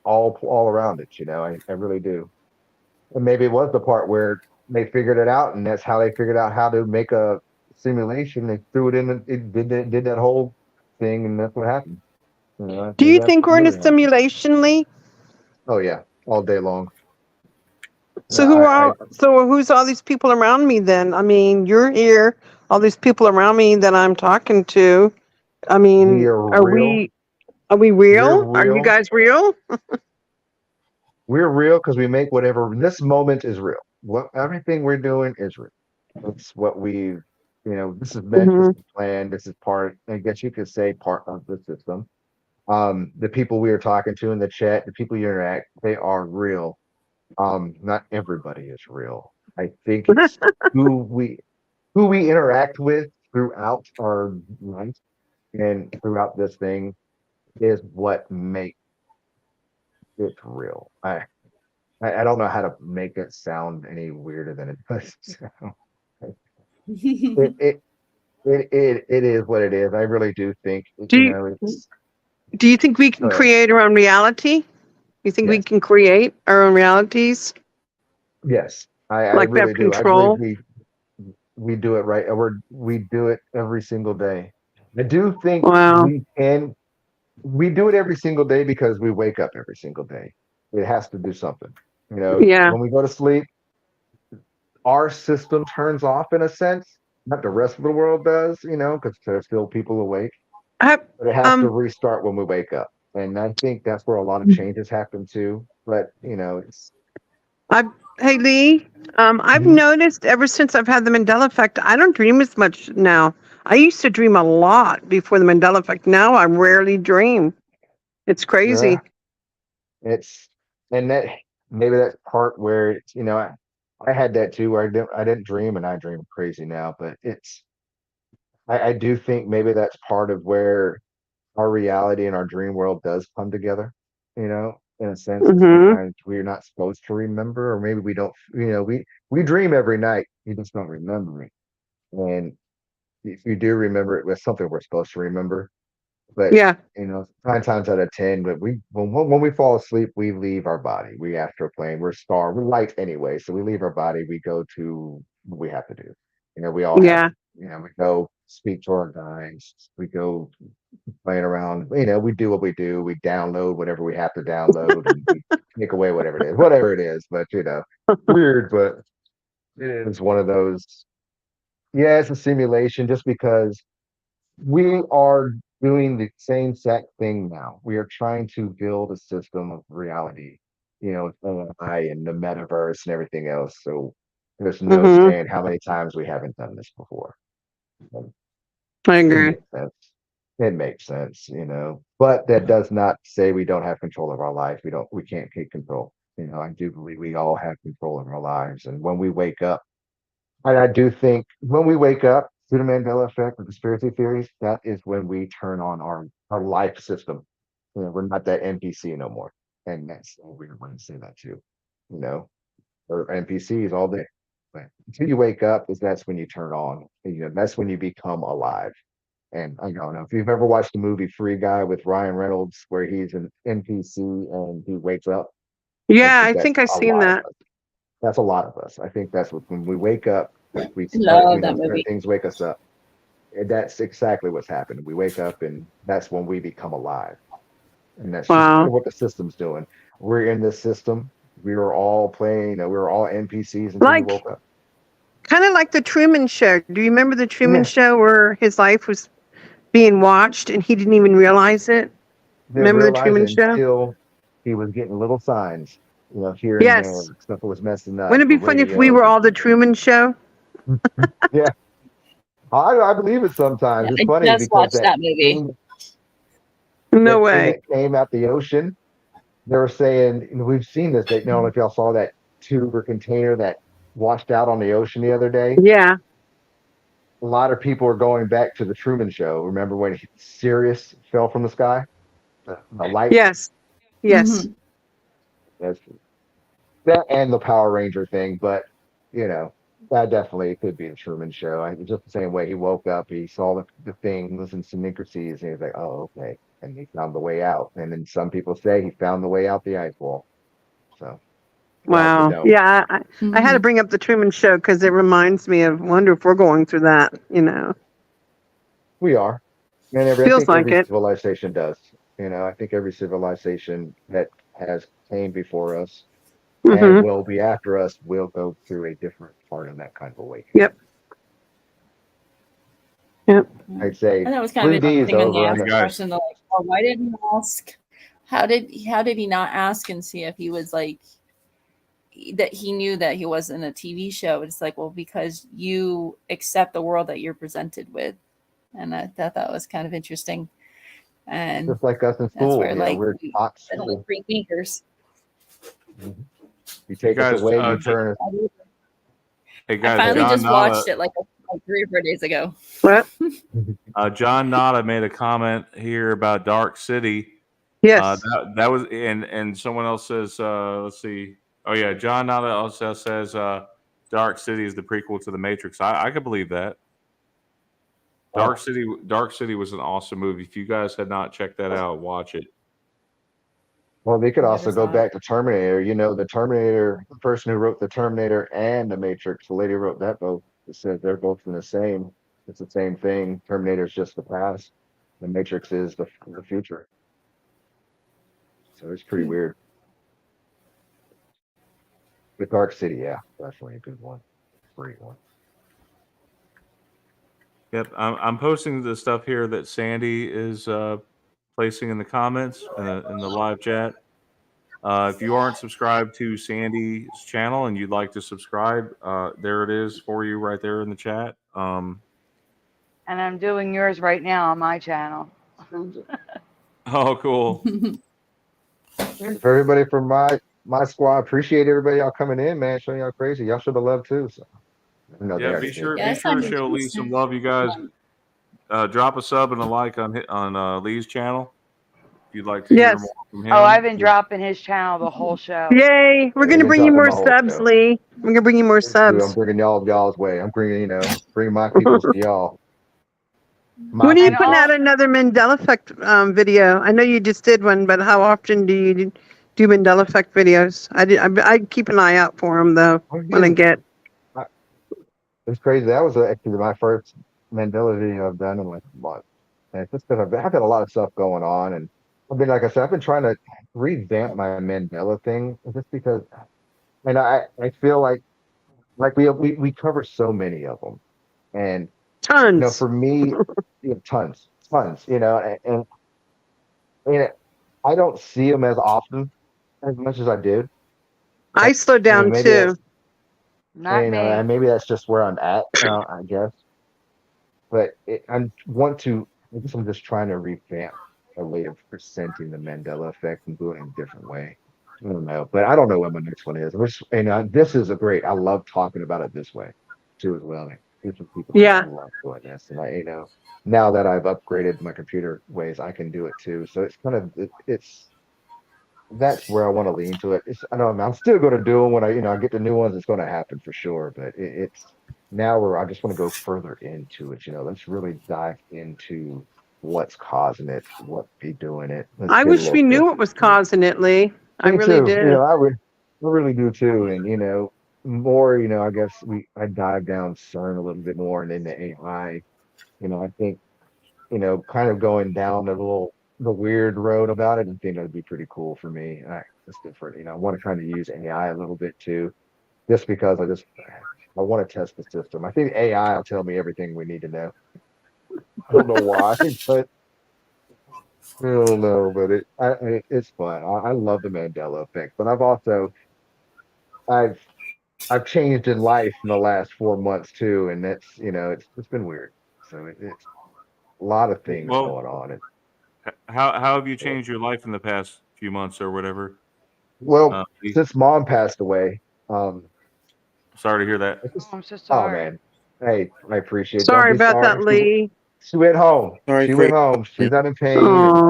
all around it. I really do. And maybe it was the part where they figured it out, and that's how they figured out how to make a simulation. They threw it in. It did that whole thing, and that's what happened. I Do think you that's think we're in a really happened. simulation, Lee? Oh yeah, all day long. So Yeah, who's all these people around me then? I mean, you're here, all these people around me that I'm talking to. I mean, we are real. are we We're real? Are you real. guys real? We're real because we make whatever this moment is real. Everything we're doing is real. It's what this is meant, this Hmm. is planned, this is part, I guess you could say, part of the system. The people we are talking to in the chat, the people you interact, they are real. Not everybody is real. I think it's who we interact with throughout our life and throughout this thing is what makes it real. I don't know how to make it sound any weirder than it does sound. It it is what it is. I really do think, Do you you know, it's do you think we can go ahead. create our own reality? You think we Yes, can create our own realities? yes, I Like we have really do. I believe control? we do it right. We do it every single day. I do think Wow. we can. We do it every single day because we wake up every single day. It has to do something. You know, Yeah. when we go to sleep, our system turns off in a sense. Not the rest of the world does, you know, because there's still people awake, I have, but it has to um, restart when we wake up. And I think that's where a lot of changes happen too. But you know, it's I hey Lee, I've Mhm. noticed ever since I've had the Mandela effect, I don't dream as much now. I used to dream a lot before the Mandela effect. Now I rarely dream. It's crazy. Yeah, it's and that maybe that's part where it's, you know, I had that too where I didn't dream and I dream crazy now, but it's I do think maybe that's part of where our reality and our dream world does come together, you know, in a sense that Mm-hmm. sometimes we're not supposed to remember, or maybe we don't, you know, we dream every night, you just don't remember it. And if you do remember it, was something we're supposed to remember. But Yeah. you know, 9 times out of 10, but when we fall asleep, we leave our body. We astroplane. We're light anyway, so we leave our body. We go to what we have to do. You know, we all have. Yeah. You know, we go speak to our guys. We go playing around. You know, we do what we do. We download whatever we have to download, and we take away whatever it is. But you know, weird, but it is one of those. Yeah, it's a simulation, just because we are doing the same exact thing now. We are trying to build a system of reality, you know, with AI and the metaverse and everything else. So there's no Mm-hmm. saying how many times we haven't done this before. And I it agree. makes sense. It makes sense, you know. But that does not say we don't have control of our life. We can't take control. You know, I do believe we all have control of our lives. And when we wake up, and I do think when we wake up to the Mandela effect or conspiracy theories, that is when we turn on our life system. You know, we're not that NPC no more. And that's a weird way to say that too. You know, or NPCs all day. But until you wake up, is that's when you turn on. You know, that's when you become alive. And I don't know if you've ever watched the movie Free Guy with Ryan Reynolds, where he's an NPC and he wakes up. I Yeah, think I that's think I've a seen lot of that. us. That's a lot of us. I think that's what when we wake up, we start, you Love know, that certain movie. things wake us up. And that's exactly what's happened. We wake up and that's when we become alive. And that's just kind Wow. of what the system's doing. We're in this system. We were all playing, we were all NPCs until we Like woke up. kind of like the Truman Show. Do you remember the Truman Yeah. Show where his life was being watched and he didn't even realize it? Didn't Remember the realize Truman it Show? until he was getting little signs, you know, here and there. Yes. Stuff that was messing up, Wouldn't it the be funny if we radio. were all the Truman Show? Yeah. I believe it sometimes. It's I funny just because watched that movie. No that thing way. that came out the ocean, they were saying, you know, we've seen this. They don't know if y'all saw that tube or container that washed out on the ocean the other day. Yeah. A lot of people are going back to the Truman Show. Remember when Sirius fell from the sky? The light. Yes. Yes. Hmm. That's that and the Power Ranger thing. But you know, that definitely could be the Truman Show. Just the same way he woke up, he saw the things and syncrasies, and he's like, "Oh, okay," and he found the way out. And then some people say he found the way out the ice wall. So we out the Wow. dome. Yeah. I had to Hmm. bring up the Truman Show because it reminds me of wonder if we're going through that, you know. We are. And I Feels think like every it. civilization does. You know, I think every civilization that has came before us and Mm-hmm. will be after us will go through a different part of that kind of awakening. Yep. Yep. I'd say And that was kind of 3D is interesting when they over on asked Hey the the guys, question, they're like, "Well, why didn't he ask? How did he not ask and see if he was like that? He knew that he wasn't a TV show." It's like, well, because you accept the world that you're presented with, and I thought that was kind of interesting. And just like us in that's school. where You know, like we're taught I don't like free thinkers. Mhm. You hey take us guys, away, you turn us. hey I guys, finally Ahead. John just Nada, watched it like 3 or 4 days ago. What? John Nada made a comment here about Dark City. Yes. That was and someone else says, let's see. Oh yeah, John Nada also says Dark City is the prequel to the Matrix. I could believe that. Dark City was an awesome movie. If you guys had not checked that out, watch it. Well, they could I also never go saw back to Terminator. You know, the Terminator, the person who wrote the Terminator and the Matrix, the lady who wrote that both, said they're both in the same. It's the same thing. Terminator's just the past. The Matrix is the future. So it's pretty weird. But Dark City, yeah, definitely a good one. Great one. Yep, I'm posting the stuff here that Sandy is placing in the comments in the live chat. If you aren't subscribed to Sandy's channel and you'd like to subscribe, there it is for you right there in the chat. And I'm doing yours right now on my channel. Oh, cool. For everybody from my squad, appreciate everybody y'all coming in, man. Showing y'all crazy. Y'all should have loved too. So no, they Yeah, already be did. sure Yes, to show Lee some love, you guys. Drop a sub and a like on Lee's channel if you'd like to hear Yes. more from him. Oh, I've been dropping his channel the whole show. Yay. We're Yeah, going to they bring you dropping more my whole subs, show. Lee. We're going to bring you more Dude, I'm subs. bringing y'all's way. I'm bringing, bringing my peoples to y'all. When are you And putting all- out another Mandela Effect video? I know you just did one, but how often do you do Mandela Effect videos? I keep an eye out for them, though, when I get. It's crazy. That was actually my first Mandela video I've done in like a month. And it's just because I've had a lot of stuff going on. And I mean, like I said, I've been trying to revamp my Mandela thing just because, and I feel like we cover so many of them. And, Tons. for me, tons, and I don't see them as often as much as I did. I slowed down, maybe too. Not me. and maybe that's just where I'm at, I guess. But I guess I'm just trying to revamp a way of presenting the Mandela effect and doing it in a different way. I don't know, but I don't know what my next one is. This is I love talking about it this way too as well. Different people, Yeah. I love doing this, and now that I've upgraded my computer ways, I can do it too. So it's kind of that's where I want to lean to it. I know I'm still going to do them when I get the new ones. It's going to happen for sure, but it's now where I just want to go further into it. Let's really dive into what's causing it, what be doing it. Let's I get a wish little we knew deeper what was into it. causing it, Lee. I Me really too. did. I really do too. And more. I guess I dive down CERN a little bit more and into AI. I think kind of going down the weird road about it. I think that'd be pretty cool for me. It's different. I want to kind of use AI a little bit too, just because I want to test the system. I think AI will tell me everything we need to know. I don't know why, but I don't know. But it's fun. I love the Mandela effect, but I've I've changed in life in the last 4 months too, and that's it's been weird. So it's a lot of things Well, going on. And how have you changed your life in the past few months or whatever? well, Lee? since mom passed away, Sorry to hear that. it's just, Oh, I'm so oh sorry. man, hey, I appreciate it. Don't Sorry be about sorry. that, Lee. She went home. Sorry She for went you. home. She's not in pain, and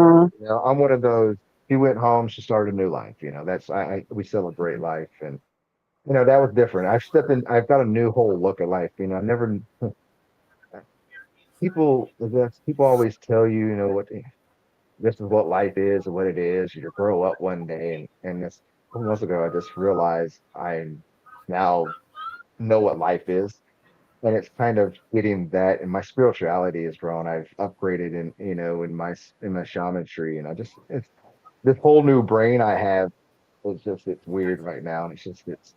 Oh, I'm one of those. She went home. She started a new life. That's we celebrate life, and that was different. I've stepped in. I've got a new whole look at life. I never people always tell you, what this is what life is and what it is. You grow up one day, and this a couple months ago, I just realized I now know what life is, and it's kind of getting that. And my spirituality has grown. I've upgraded in my shamanry, and it's this whole new brain I have. It's weird right now, and it's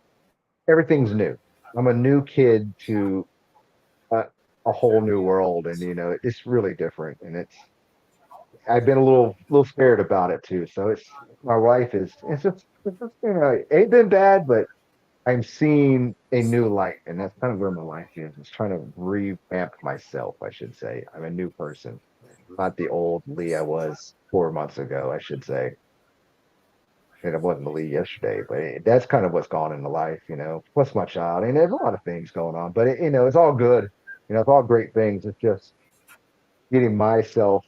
everything's new. I'm a new kid to a, a whole new world, and it's really different, and I've been a little scared about it too. So my wife it ain't been bad, but I'm seeing a new light, and that's kind of where my life is. It's trying to revamp myself, I should say. I'm a new person, not the old Lee I was 4 months ago, I should say. And I wasn't the Lee yesterday, but that's kind of what's gone into life, Plus my child, and there's a lot of things going on, but it's all good. It's all great things. It's just getting myself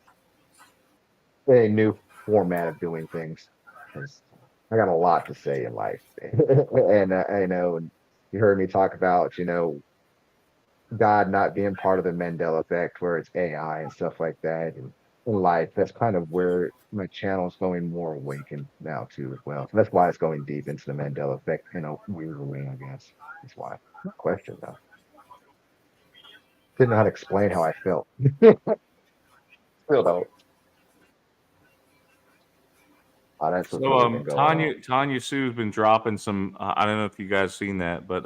a new format of doing things. 'Cause I got a lot to say in life, and I know, and you heard me talk about, God not being part of the Mandela effect, where it's AI and stuff like that, and in life, that's kind of where my channel's going more awakened now too, as well. So that's why it's going deep into the Mandela effect in a weird way, I guess. That's why. No question though. Didn't know how to explain how I felt. Still don't. Oh, that's what's So really been going on. Tanya Sue's been dropping some. I don't know if you guys seen that, but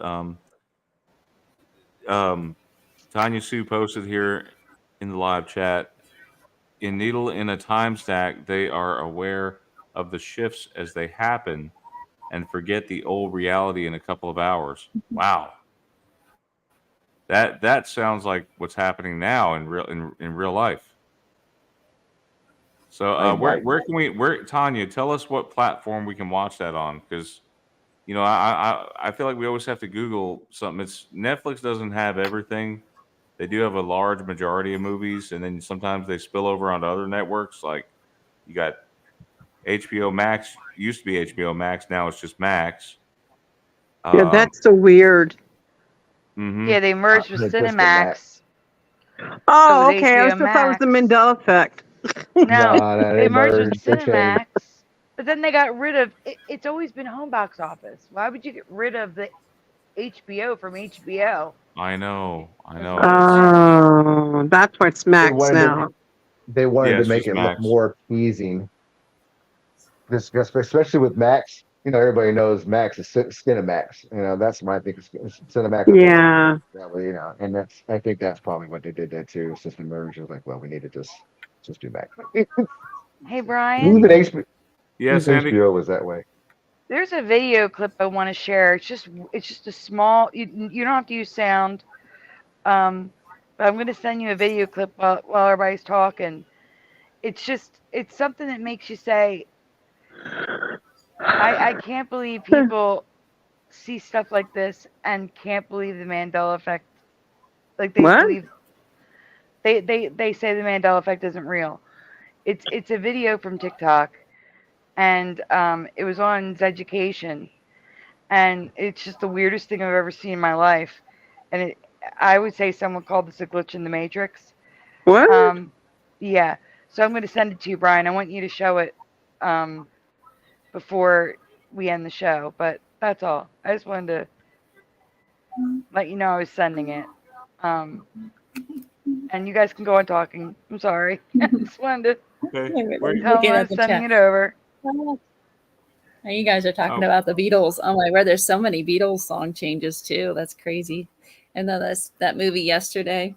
Tanya Sue posted here in the live chat. In Needle in a Time Stack, they are aware of the shifts as they happen and forget the old reality in a couple of hours. Wow. That sounds like what's happening now in real life. So where can we Tanya, tell us what platform we can watch that on, because I feel like we always have to Google something. It's Netflix doesn't have everything. They do have a large majority of movies, and then sometimes they spill over onto other networks. Like you got HBO Max, used to be HBO Max, now it's just Max. Yeah, that's so weird. Mm-hmm. Yeah, they merged with Just the Cinemax. Oh, So with okay. I HBO thought that was the Max. Mandela effect. No, they merged with they changed. Cinemax, but then they got rid of it. It's always been home box office. Why would you get rid of the HBO from HBO? I know. Oh, that's why it's Max now. They wanted to it's make just it look Max. more appeasing. Especially with Max, everybody knows Max is Cinemax. That's my thing. Cinemax. Yeah. That way, and I think that's probably what they did there too. It's just the merge. It was like, well, we need to just do Max. Hey Brian. Even HBO, yes, Andy. HBO was that way. There's a video clip I want to share. It's just a small. You don't have to use sound. But I'm going to send you a video clip while everybody's talking. It's something that makes you say, I can't believe people see stuff like this and can't believe the Mandela effect. Like they What? believe they say the Mandela effect isn't real. It's a video from TikTok, and it was on Education, and it's just the weirdest thing I've ever seen in my life. And I would say someone called this a glitch in the Matrix. What? Yeah. So I'm going to send it to you, Brian. I want you to show it before we end the show. But that's all. I just wanted to let you know I was sending it. And you guys can go on talking. I'm sorry. I just wanted to tell them I was sending it over. You guys are talking about the Beatles. Oh my word, there's so many Beatles song changes too. That's crazy. And then that movie Yesterday,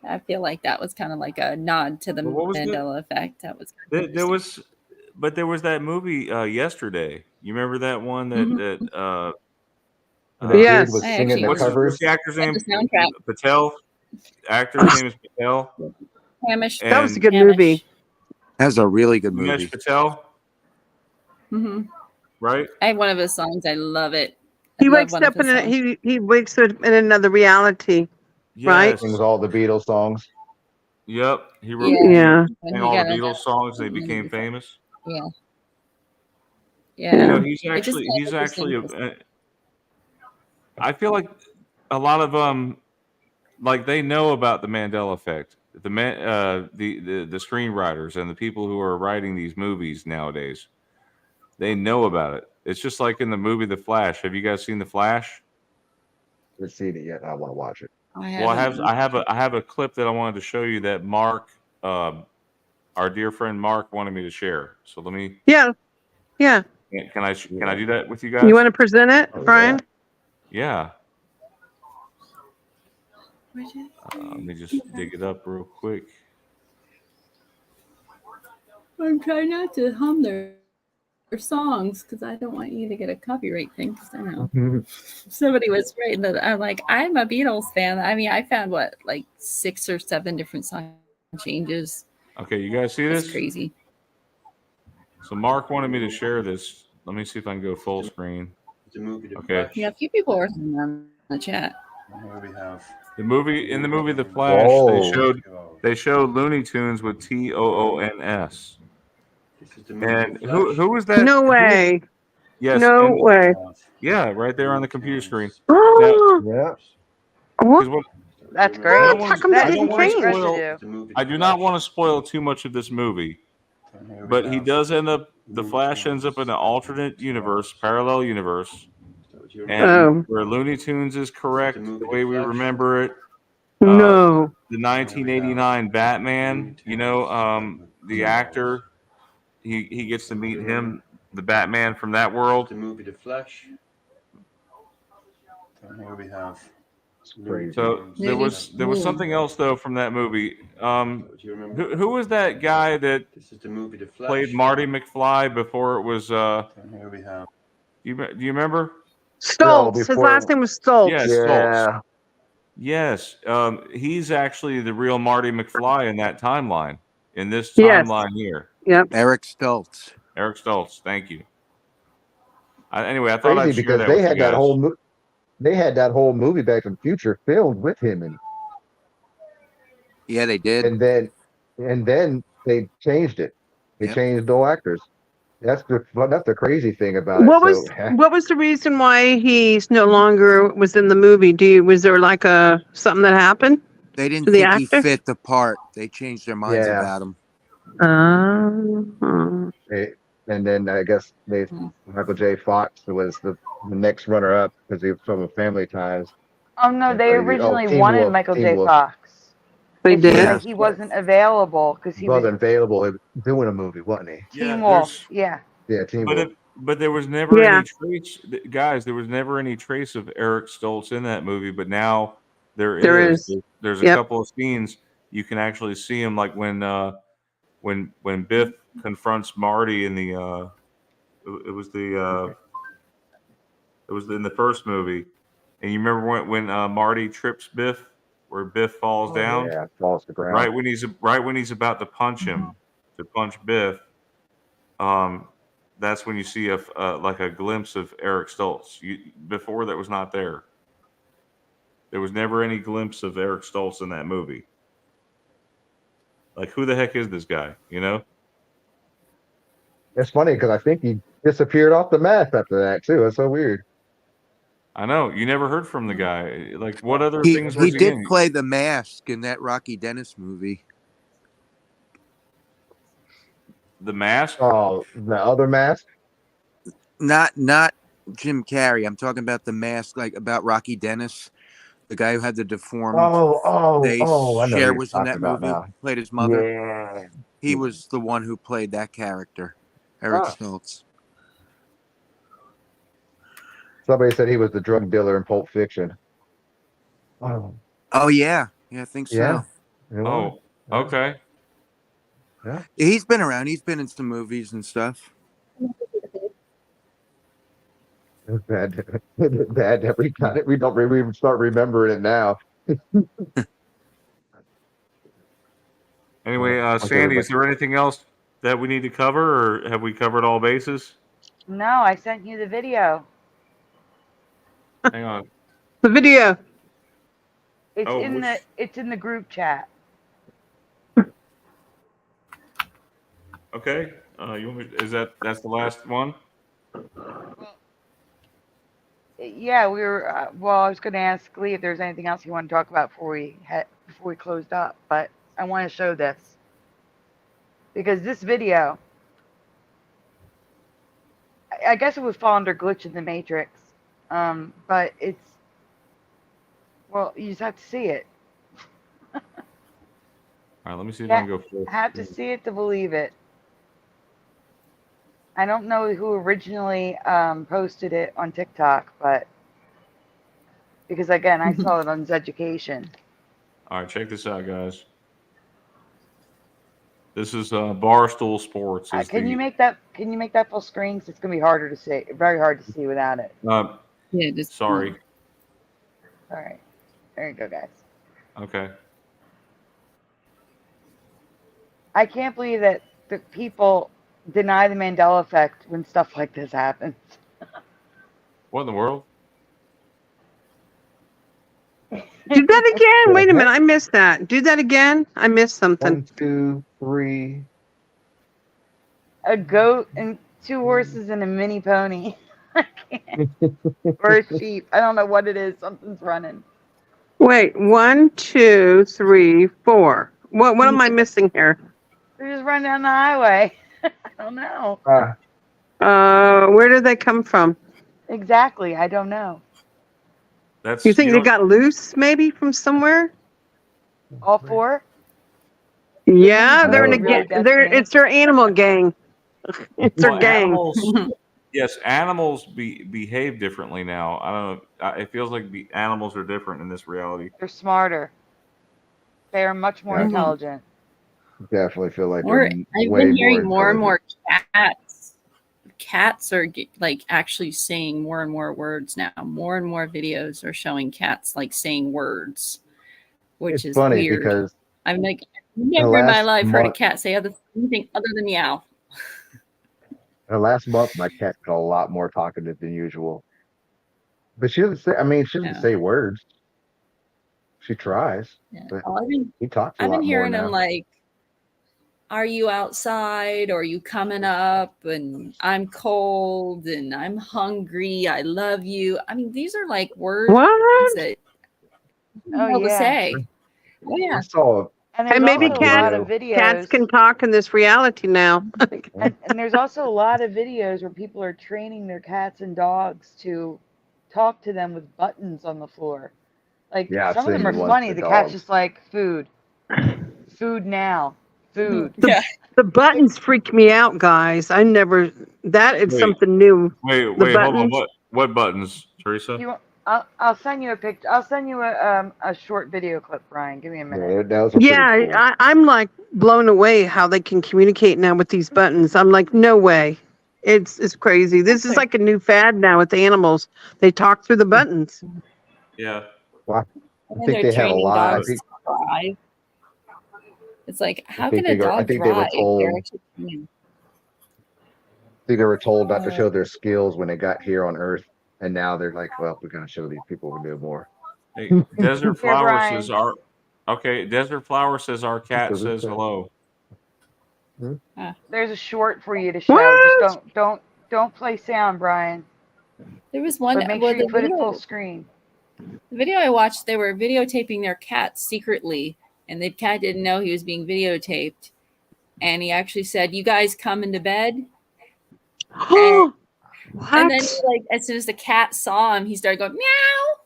I feel like that was kind of like a nod to the Mandela effect. That was there was that movie Yesterday. You remember that one that the kid was singing the covers. What's the actor's name? Patel. Actor's name is Patel. Hamish. That was a good movie. That's a really good movie. Hamish Patel. Mm-hmm. Right. I have one of his songs. I love it. He wakes up he wakes up in another reality. Yes. Right. Sings all the Beatles songs. Yep. He wrote sang all the Beatles songs. They became famous. Yeah. Yeah. He's actually I feel like a lot of like they know about the Mandela effect. The screenwriters and the people who are writing these movies nowadays, they know about it. It's just like in the movie The Flash. Have you guys seen The Flash? I haven't seen it yet. I want to watch it. I have a clip that I wanted to show you that Mark, our dear friend Mark, wanted me to share. So let me. Yeah. Can I do that with you guys? You want to present it, Brian? Yeah. Let me just dig it up real quick. I'm trying not to hum their songs because I don't want you to get a copyright thing. Because I know somebody was writing that. I'm like, I'm a Beatles fan. I mean, I found like 6 or 7 different song changes. Okay, you guys see this? It's crazy. So Mark wanted me to share this. Let me see if I can go full screen. Okay. Yeah, a few people were in the chat. In the movie The Flash, they showed Looney Tunes with TOONS. And who was that? No way. Yes. No way. Yeah, right there on the computer screen. Oh. Yeah. That's I great. don't How want come to. that I don't didn't want to change? spoil. I do not want to spoil too much of this movie, but he does end up. The Flash ends up in an alternate universe, parallel universe, and Oh, where Looney Tunes is correct the way we remember it. no. The 1989 Batman, the actor, he gets to meet him, the Batman from that world. The movie The Flash. And here we have. It's crazy. So there was something else though from that movie. Do you remember? Who was that guy that This is the movie The Flash. played Marty McFly before it was? And here we have. Do you remember? No, Stoltz. His before. last name was Stoltz. Yes, Stoltz. Yeah. Yes, he's actually the real Marty McFly in that timeline. In this Yes. timeline here, Yep. Eric Stoltz. Eric Stoltz. Thank you. Anyway, I thought Crazy I'd share because that they with you had that guys. whole they had that whole movie Back to the Future filmed with him, Yeah, they did. and then they changed it. They Yep. changed all actors. That's the crazy thing about it. What was the reason why he's no longer was in the movie? Was there like something that happened? They didn't To the think he actor? fit the part. They changed their minds Yeah. about him. And then I guess Michael J. Fox was the next runner up because he was from Family Ties. Oh no, they Crazy. originally Teen wanted Wolf, Michael Teen J. Wolf. Fox. They It's just did. that he wasn't available because He he was wasn't available. He was doing a movie, wasn't he? Teen Wolf. Yeah. Yeah, Teen Wolf. But there was never Yeah. any trace, guys. There was never any trace of Eric Stoltz in that movie. But now there is. There's a Yep. couple of scenes you can actually see him, like when Biff confronts Marty in the it was in the first movie, and you remember when Marty trips Biff, where Biff falls down, Yeah, falls to the ground. right when he's about to punch him, to punch Biff. That's when you see like a glimpse of Eric Stoltz. Before that was not there. There was never any glimpse of Eric Stoltz in that movie. Like, who the heck is this guy? You know? It's funny because I think he disappeared off the map after that too. It's so weird. I know. You never heard from the guy. Like, what other He things was he did in? play the mask in that Rocky Dennis movie. The Mask? Oh, the other mask. Not Jim Carrey. I'm talking about the mask, like about Rocky Dennis, the guy who had the deformed face. I know who Cher you're was in that talking about movie. now. Played his mother. Yeah. He was the one who played that character, Eric Ah. Stoltz. Somebody said he was the drug dealer in Pulp Fiction. Oh, Oh yeah, I think so. yeah. It was. Oh, okay. He's been around. He's been in some movies and stuff. It's bad. It's bad that we don't even start remembering it now. Anyway, Sandy, is there anything else that we need to cover, or have we covered all bases? No, I sent you the video. Hang on. The video. It's Oh, it's in the group chat. Okay. You want me, that's the last one? Yeah, we were. Well, I was going to ask Lee if there's anything else you want to talk about before we closed up, but I want to show this because this video, I guess it would fall under glitch in the matrix, but it's, well, you just have to see it. All right, let me see if I can go full. Have to see it to believe it. I don't know who originally posted it on TikTok, but because again, I saw it on Zeducation. All right, check this out, guys. This is Barstool Sports. Can you make that full screen? 'Cause it's gonna be harder to see, very hard to see without it. Yeah, just Sorry. All right, there you go, guys. Okay. I can't believe that the people deny the Mandela effect when stuff like this happens. What in the world? Do that again. Wait a minute. I missed that. Do that again. I missed something. 1, 2, 3. A goat and 2 horses and a mini pony. I can't. Or a sheep. I don't know what it is. Something's running. Wait, 1, 2, 3, 4. What am I missing here? They're just running down the highway. I don't know. Where did they come from? Exactly. I don't know. You think they got loose maybe from somewhere? All 4? Yeah, they're in a really gang. It's their animal gang. It's their gang. Animals, yes, animals behave differently now. I don't know. It feels like animals are different in this reality. They're smarter. They are much more intelligent. Definitely feel like I've way been hearing more and intelligent. more cats. Cats are like actually saying more and more words now. More and more videos are showing cats like saying words, which It's is funny weird. because I'm like, I've never in my last life heard a month- cat say anything other than meow. last month, my cat got a lot more talkative than usual. But she doesn't say. I mean, she doesn't Yeah. say words. She tries, Yeah. but Oh, he talks a I've lot been more hearing him now. like, "Are you outside? Or are you coming up?" And "I'm cold," and "I'm hungry." "I love you." I mean, these are like words What? that Oh, to yeah. say. Oh, yeah. I saw. And there's And maybe also a lot of cats videos. can talk in this reality now. And there's also a lot of videos where people are training their cats and dogs to talk to them with buttons on the floor. Like, Yeah, I've some of them seen are the ones funny. for The cat's dogs. just like, food. Food now. Food. Yeah. The buttons freak me out, guys. That is Wait. something new. Wait, The hold on. buttons. What buttons, Teresa? I'll send you a picture. I'll send you a short video clip, Brian. Give me a minute. Yeah, that was pretty cool. I'm like blown away how they can communicate now with these buttons. I'm like, no way. It's crazy. This is like a new fad now with animals. They talk through the buttons. Yeah. Well, I And then think they're they have a training lot. dogs to drive. It's like, how think can a they were- I dog think they were drive? told- They're actually trained. I think they were told not to show their skills when they got here on Earth, and now they're like, "Well, we're gonna show these people we do more." Hey, Desert Flower Brian. says Desert Flower says our cat does it says say? hello. There's a short for you to show. What? Just don't play sound, Brian. There was one. But make well, sure you the put it video- full screen. The video I watched, they were videotaping their cat secretly, and the cat didn't know he was being videotaped. And he actually said, "You guys coming to bed?" What? And then, like, as soon as the cat saw him, he started going meow.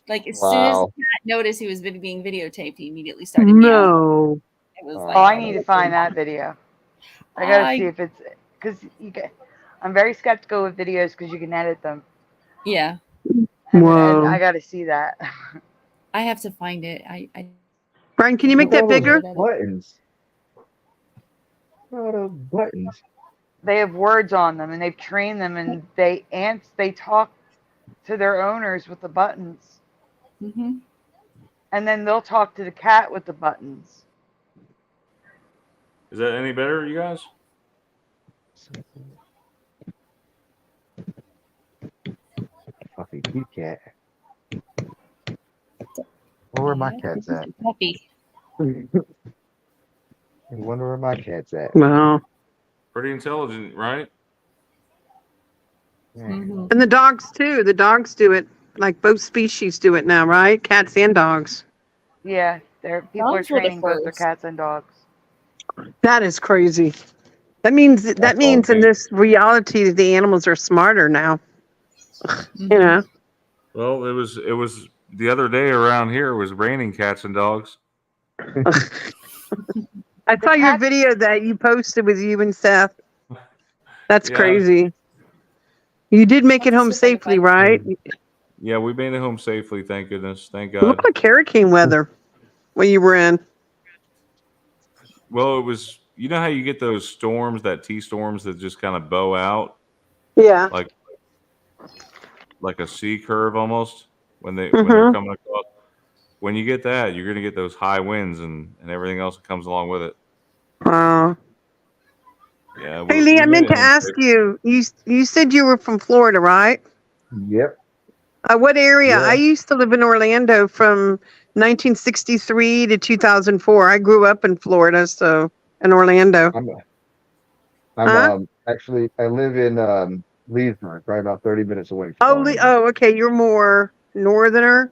Like, as soon as the cat noticed he was being videotaped, he immediately started meowing. No. It was Oh, like, I need to find that video. I gotta see if it's because I'm very skeptical with videos because you can edit them. Yeah, And Whoa. I gotta see that. I have to find it. I Brian, can you make that What are bigger? those buttons? What are those buttons? They have words on them, and they've trained them, and they talk to their owners with the buttons, Mm-hmm. and then they'll talk to the cat with the buttons. Is that any better, you guys? Fucking cute cat. Where are my cats at? Puppy. I wonder where my cat's at. Wow. Pretty intelligent, right? Mm-hmm. And the dogs too. The dogs do it. Like both species do it now, right? Cats and dogs. Yeah, people are Dogs were the training both their first. cats and dogs. That is crazy. That means in this reality the animals are smarter now. You know. Well, it was the other day around here. It was raining cats and dogs. I saw your video that you posted with you and Seth. That's Yeah. crazy. You did make it home safely, right? Yeah, we made it home safely. Thank goodness. Thank It God. looked like hurricane weather when you were in. Well, it was. You know how you get those storms, that T-storms that just kind of bow out, Yeah. like a C curve almost when they're Mhm. coming across. When you get that, you're going to get those high winds and everything else that comes along with it. Wow. Yeah. Hey Lee, I meant to ask you. You said you were from Florida, right? Yep. What area? Yeah. I used to live in Orlando from 1963 to 2004. I grew up in Florida, so in Orlando. I'm actually I live in Leesburg, right about 30 minutes away from Oh, Orlando. oh, okay. You're more northern,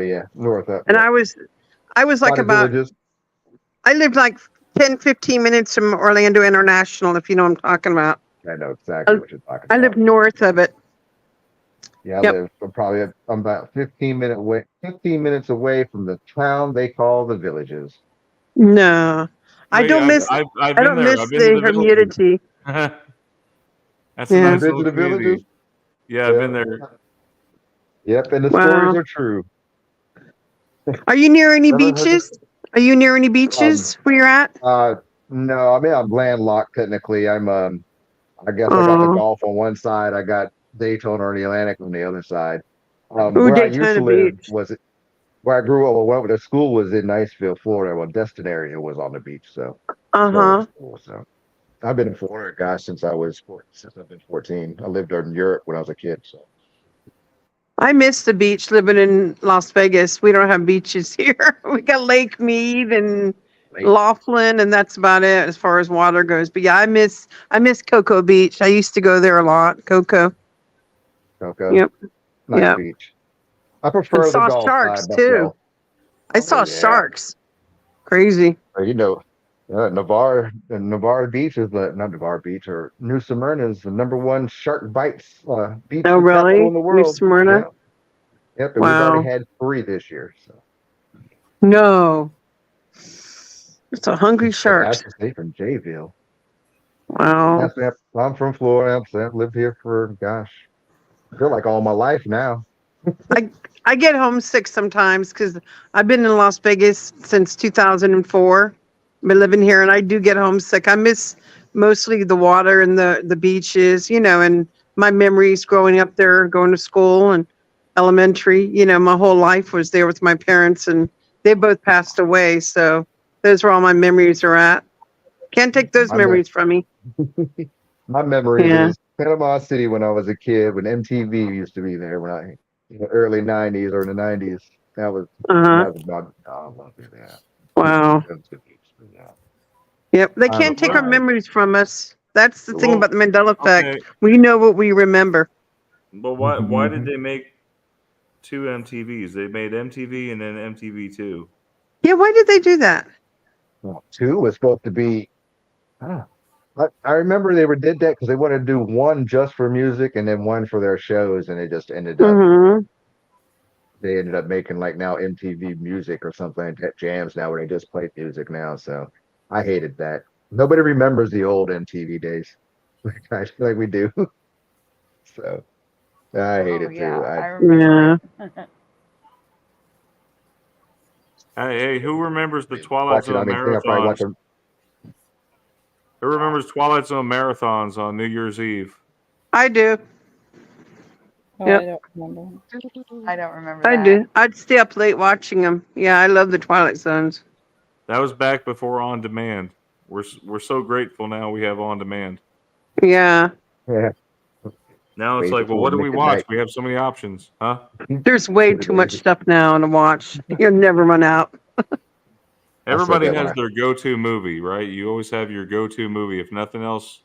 yeah, north up. and Yeah. I was like Lot of about, villages. I lived like 10, 15 minutes from Orlando International, if you know what I'm talking about. I know exactly what you're talking I about. live north of it. Yeah, Yep. I'm about 15 minutes away from the town they call the Villages. No, I Wait, don't miss. I've I been don't there. I've miss been to the the villages. humidity. That's a Yeah. nice Been little to the Villages? community. Yeah, I've been there. Yep, and the stories Wow. are true. Are you near any Ever heard the beaches? Are you near any um beaches where you're at? no, I mean I'm landlocked technically. I guess I got the Oh, Gulf on one side, I got Daytona or the Atlantic on the other side. ooh, Where I used to Daytona live Beach. was where I grew up. Well, went to school was in Niceville, Florida. Well, Destin area was on the beach, so Uh that's where I went huh. to school. So I've been in Florida, guys, since I've been 14. I lived there in Europe when I was a kid. So I miss the beach living in Las Vegas. We don't have beaches here. We got Lake Mead and late Laughlin, and that's about it as far as water goes. But yeah, I miss Cocoa Beach. I used to go there a lot. Cocoa. Cocoa, Yep. nice Yep. beach. I And prefer the saw Gulf sharks side too. myself. I Oh saw yeah, sharks. Crazy. you know, Navarre Beach is not Navarre Beach or New Smyrna is the #1 shark bites beach Oh capital in really? the New world. Smyrna? Yeah, yep, and we've already Wow. had 3 this year. So No. It's a hungry sharks. that's the from Jayville. Wow. I'm from Florida. I've lived here for gosh, I feel like all my life now. I I get homesick sometimes because I've been in Las Vegas since 2004. Been living here, and I do get homesick. I miss mostly the water and the beaches, and my memories growing up there, going to school and elementary. My whole life was there with my parents, and they both passed away. So those are all my memories are at. Can't take those My me- memories from me. my memories Yeah. is Panama City when I was a kid when MTV used to be there when in the early '90s or in the '90s. That was Uh huh. that was about I love it. Yeah, Wow. that was good. Yeah. Yep, they I'm can't take our fried. memories from us. That's the thing Well, about the Mandela effect. okay, We know what we remember. but why did they make 2 MTVs? They made MTV and then MTV2. Yeah, why did they do that? Well, 2 was supposed to be. ah, I remember they did that because they wanted to do one just for music and then one for their shows, and it just Mm-hmm. they ended up making like now MTV Music or something at jams now where they just play music now. So I hated that. Nobody remembers the old MTV days like we do. So I hate Oh it too. yeah, I I remember Yeah. it. Hey, who remembers the Twilight watch it. I Zone mean, I think I probably watched marathons? Who remembers Twilight Zone marathons on New Year's Eve? I do. Oh, Yep, I don't remember. I don't remember I that. do. I'd stay up late watching them. Yeah, I love the Twilight Zones. That was back before on demand. We're so grateful now we have on demand. Yeah, yeah, Now it's way like, well, before what do we Nick at watch? Night. We have so many options, huh? there's way The too much days. stuff now to watch. You'll never run out. I said Everybody that when has their go-to movie, right? You always have your go-to movie. If nothing else,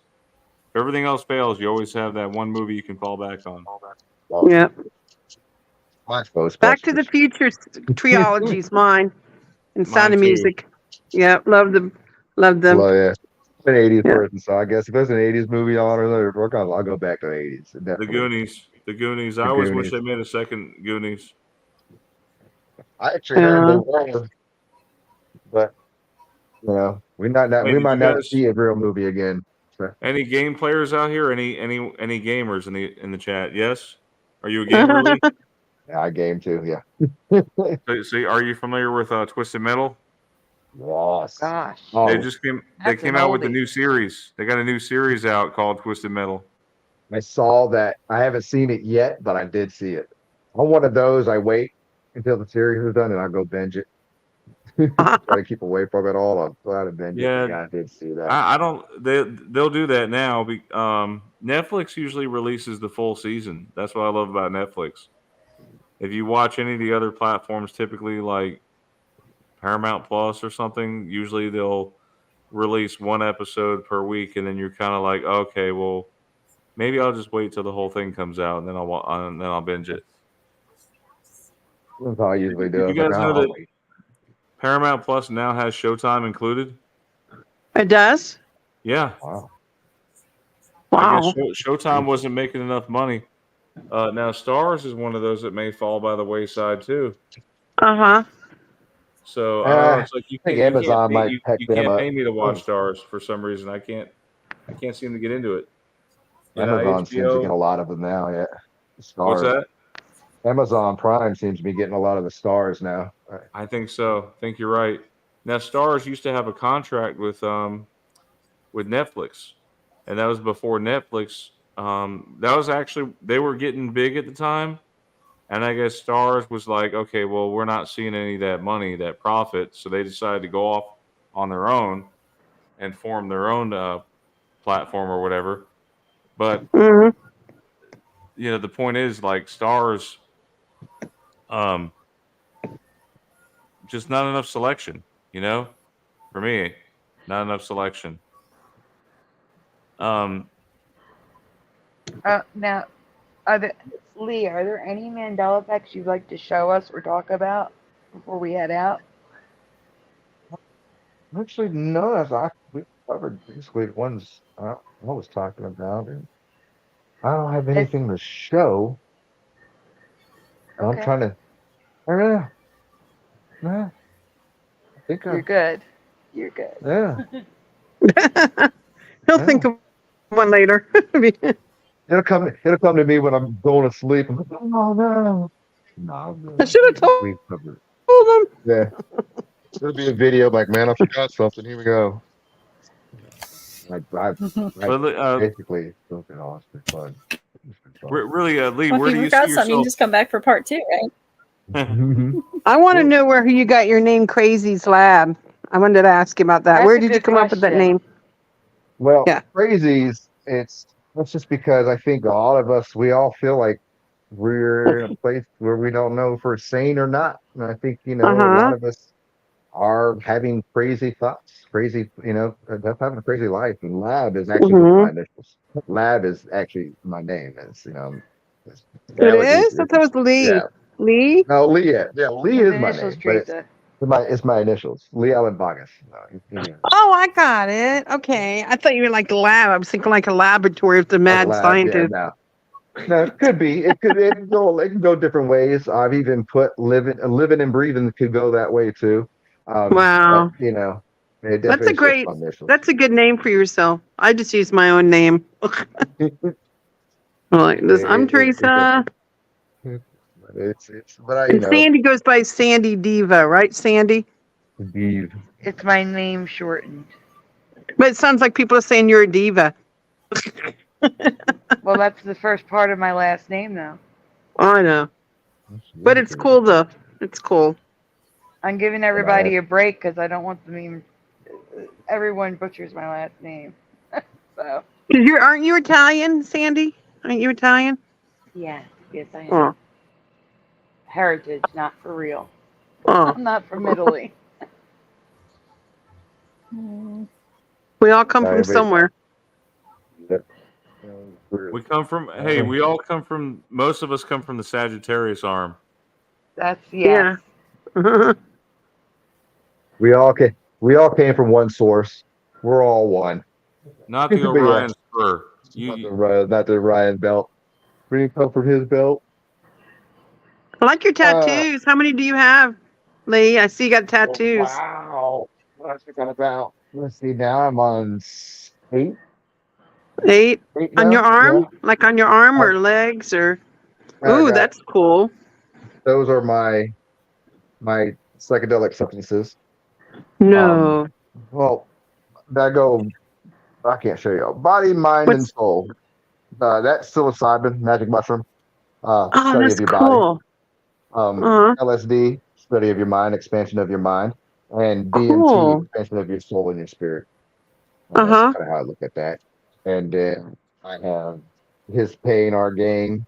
if everything else fails, you always have that one movie you can fall back on. Yeah. watch Back to the Ghostbusters. Future trilogy's mine and Sound Mine of too. Music. Yeah, love them. Love them. Well, yeah. I'm an 80s Yeah. person, so I guess if there's an 80s movie on or I'll go back to the 80s. The Definitely. Goonies. The Goonies. I The always wish Goonies. they made a second Goonies. I actually heard they Uh, were, but we Hey, did might you not guys? see a real movie again. So, Any game players out here? Any gamers in the chat? Yes. Are you a gamer, Lee? yeah, I game too. Yeah. So are you familiar with Twisted Metal? Yes. Gosh, They Oh, just came. They that's an came out with a oldie. new series. They got a new series out called Twisted Metal. I saw that. I haven't seen it yet, but I did see it. I'm one of those. I wait until the series is done and I go binge it. Try to keep away from it all. I'm glad to binge it. Yeah, Yeah, I did see that. I don't. They'll do that now. Netflix usually releases the full season. That's what I love about Netflix. If you watch any of the other platforms, typically like Paramount Plus or something, usually they'll release one episode per week, and then you're kind of like, okay, well, maybe I'll just wait till the whole thing comes out, and then I'll binge it. That's how I usually do. You It's like, guys know oh, that Paramount Plus now has Showtime included? It does? Yeah. wow. I guess Wow. Showtime wasn't making enough money. Now Stars is one of those that may fall by the wayside too. Uh-huh. So I don't know. It's like I think Amazon might pick you them can't up. pay me to watch Stars for some reason. I can't seem to get into it. You know, Amazon seems to get a HBO. lot of them now. Yeah, What's stars. that? Amazon Prime seems to be getting a lot of the stars now. I think so. I think you're right. Now Stars used to have a contract with Netflix, and that was before Netflix. That was actually they were getting big at the time, and I guess Stars was like, okay, well, we're not seeing any of that money, that profit, so they decided to go off on their own and form their own platform or whatever. But Hmm. the point is, like, Stars, um, just not enough selection. For me, not enough selection. Um, Now, Lee, are there any Mandela effects you'd like to show us or talk about before we head out? Actually, no. We covered basically the ones I was talking about, and I don't have It's anything to show. I'm okay. trying to. I don't know. Yeah, I think You're good. You're good. yeah. He'll Yeah. think of one later. It'll come to me when I'm going to sleep. I'm like, oh no. No, I should have told we covered. them. Yeah. It'll be a video like, man, I forgot something. Here we go. I but basically took it all. It's been fun. It's been fun. really, Lee, Well, where if do you you see forgot something, you yourself? can just come back for part 2, right? I want to know where you got your name, CraziesLab. I wanted to ask you about that. That's Where a did you good come up with that question. name? Well, Yeah. crazies, that's just because I think all of us, we all feel like we're in a place where we don't know if we're sane or not. And I think, a lot Uh-huh. of us are having crazy thoughts, that's having a crazy life. And lab is actually just Hmm. my initials. Lab is actually my name. It's It valid. is? I thought it was Yeah. Lee. Lee? No, Lee. Yeah, Lee His is my initials, name, but Teresa. it's my initials. Lee Allen Vargas. Yeah. Oh, I got it. Okay. I thought you were like lab. I was thinking like a laboratory with the Like a mad lab. Yeah, scientist. no. No, it could be. It can go different ways. I've even put living and breathing could go that way too. But Wow. it That's definitely a is just great, my initials. that's a good name for yourself. I just use my own name. I'm like this. I'm Teresa. But I, And Sandy goes by Sandy Diva, right, Sandy? indeed. It's my name shortened. But it sounds like people are saying you're a diva. Well, that's the first part of my last name, though. I know. But it's cool, though. It's cool. I'm giving everybody a break because I don't want them. Everyone butchers my last name. So. Aren't you Italian, Sandy? Aren't you Italian? Yes, I am. Oh. Heritage, not for real. Oh. I'm not from Italy. We all come from somewhere. We come from. Hey, most of us come from the Sagittarius arm. That's yeah. We all came from one source. We're all one. Not the Orion spur. Not the Orion belt. Where do you come from? His belt. I like your tattoos. How many do you have, Lee? I see you got tattoos. Wow. What's it about? Let's see. Now I'm on 8. 8 on your arm? Yeah. Like on your arm or legs or? Ooh, that's cool. Those are my psychedelic substances. No. Well, I can't show you. Body, mind, and soul. That's psilocybin, magic mushroom. Study that's of your cool. body. LSD, study of your mind, expansion of your mind. And DMT, expansion of your soul and your spirit. That's kind of how I look at that. And then I have his pain, our gain,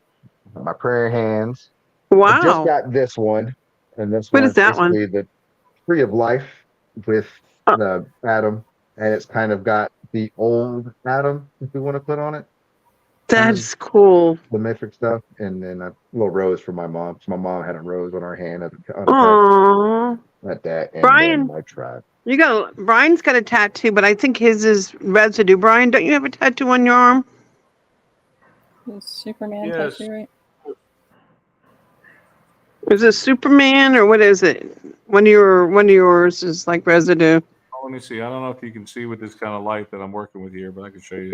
my prayer hands. Wow. I just got this one. And this what one is that basically the tree of life with the atom. And it's kind of got the old atom, if you want to put on it. That's cool. the metric stuff, and then a little rose for my mom. So my mom had a rose on her hand on a tattoo Aww. like that, and Brian, then I tried. Brian's got a tattoo, but I think his is residue. Brian, don't you have a tattoo on your arm? Superman Yes. tattoo, right? Is it Superman or what is it? One of yours is like residue. Oh, let me see. I don't know if you can see with this kind of light that I'm working with here, but I can show you.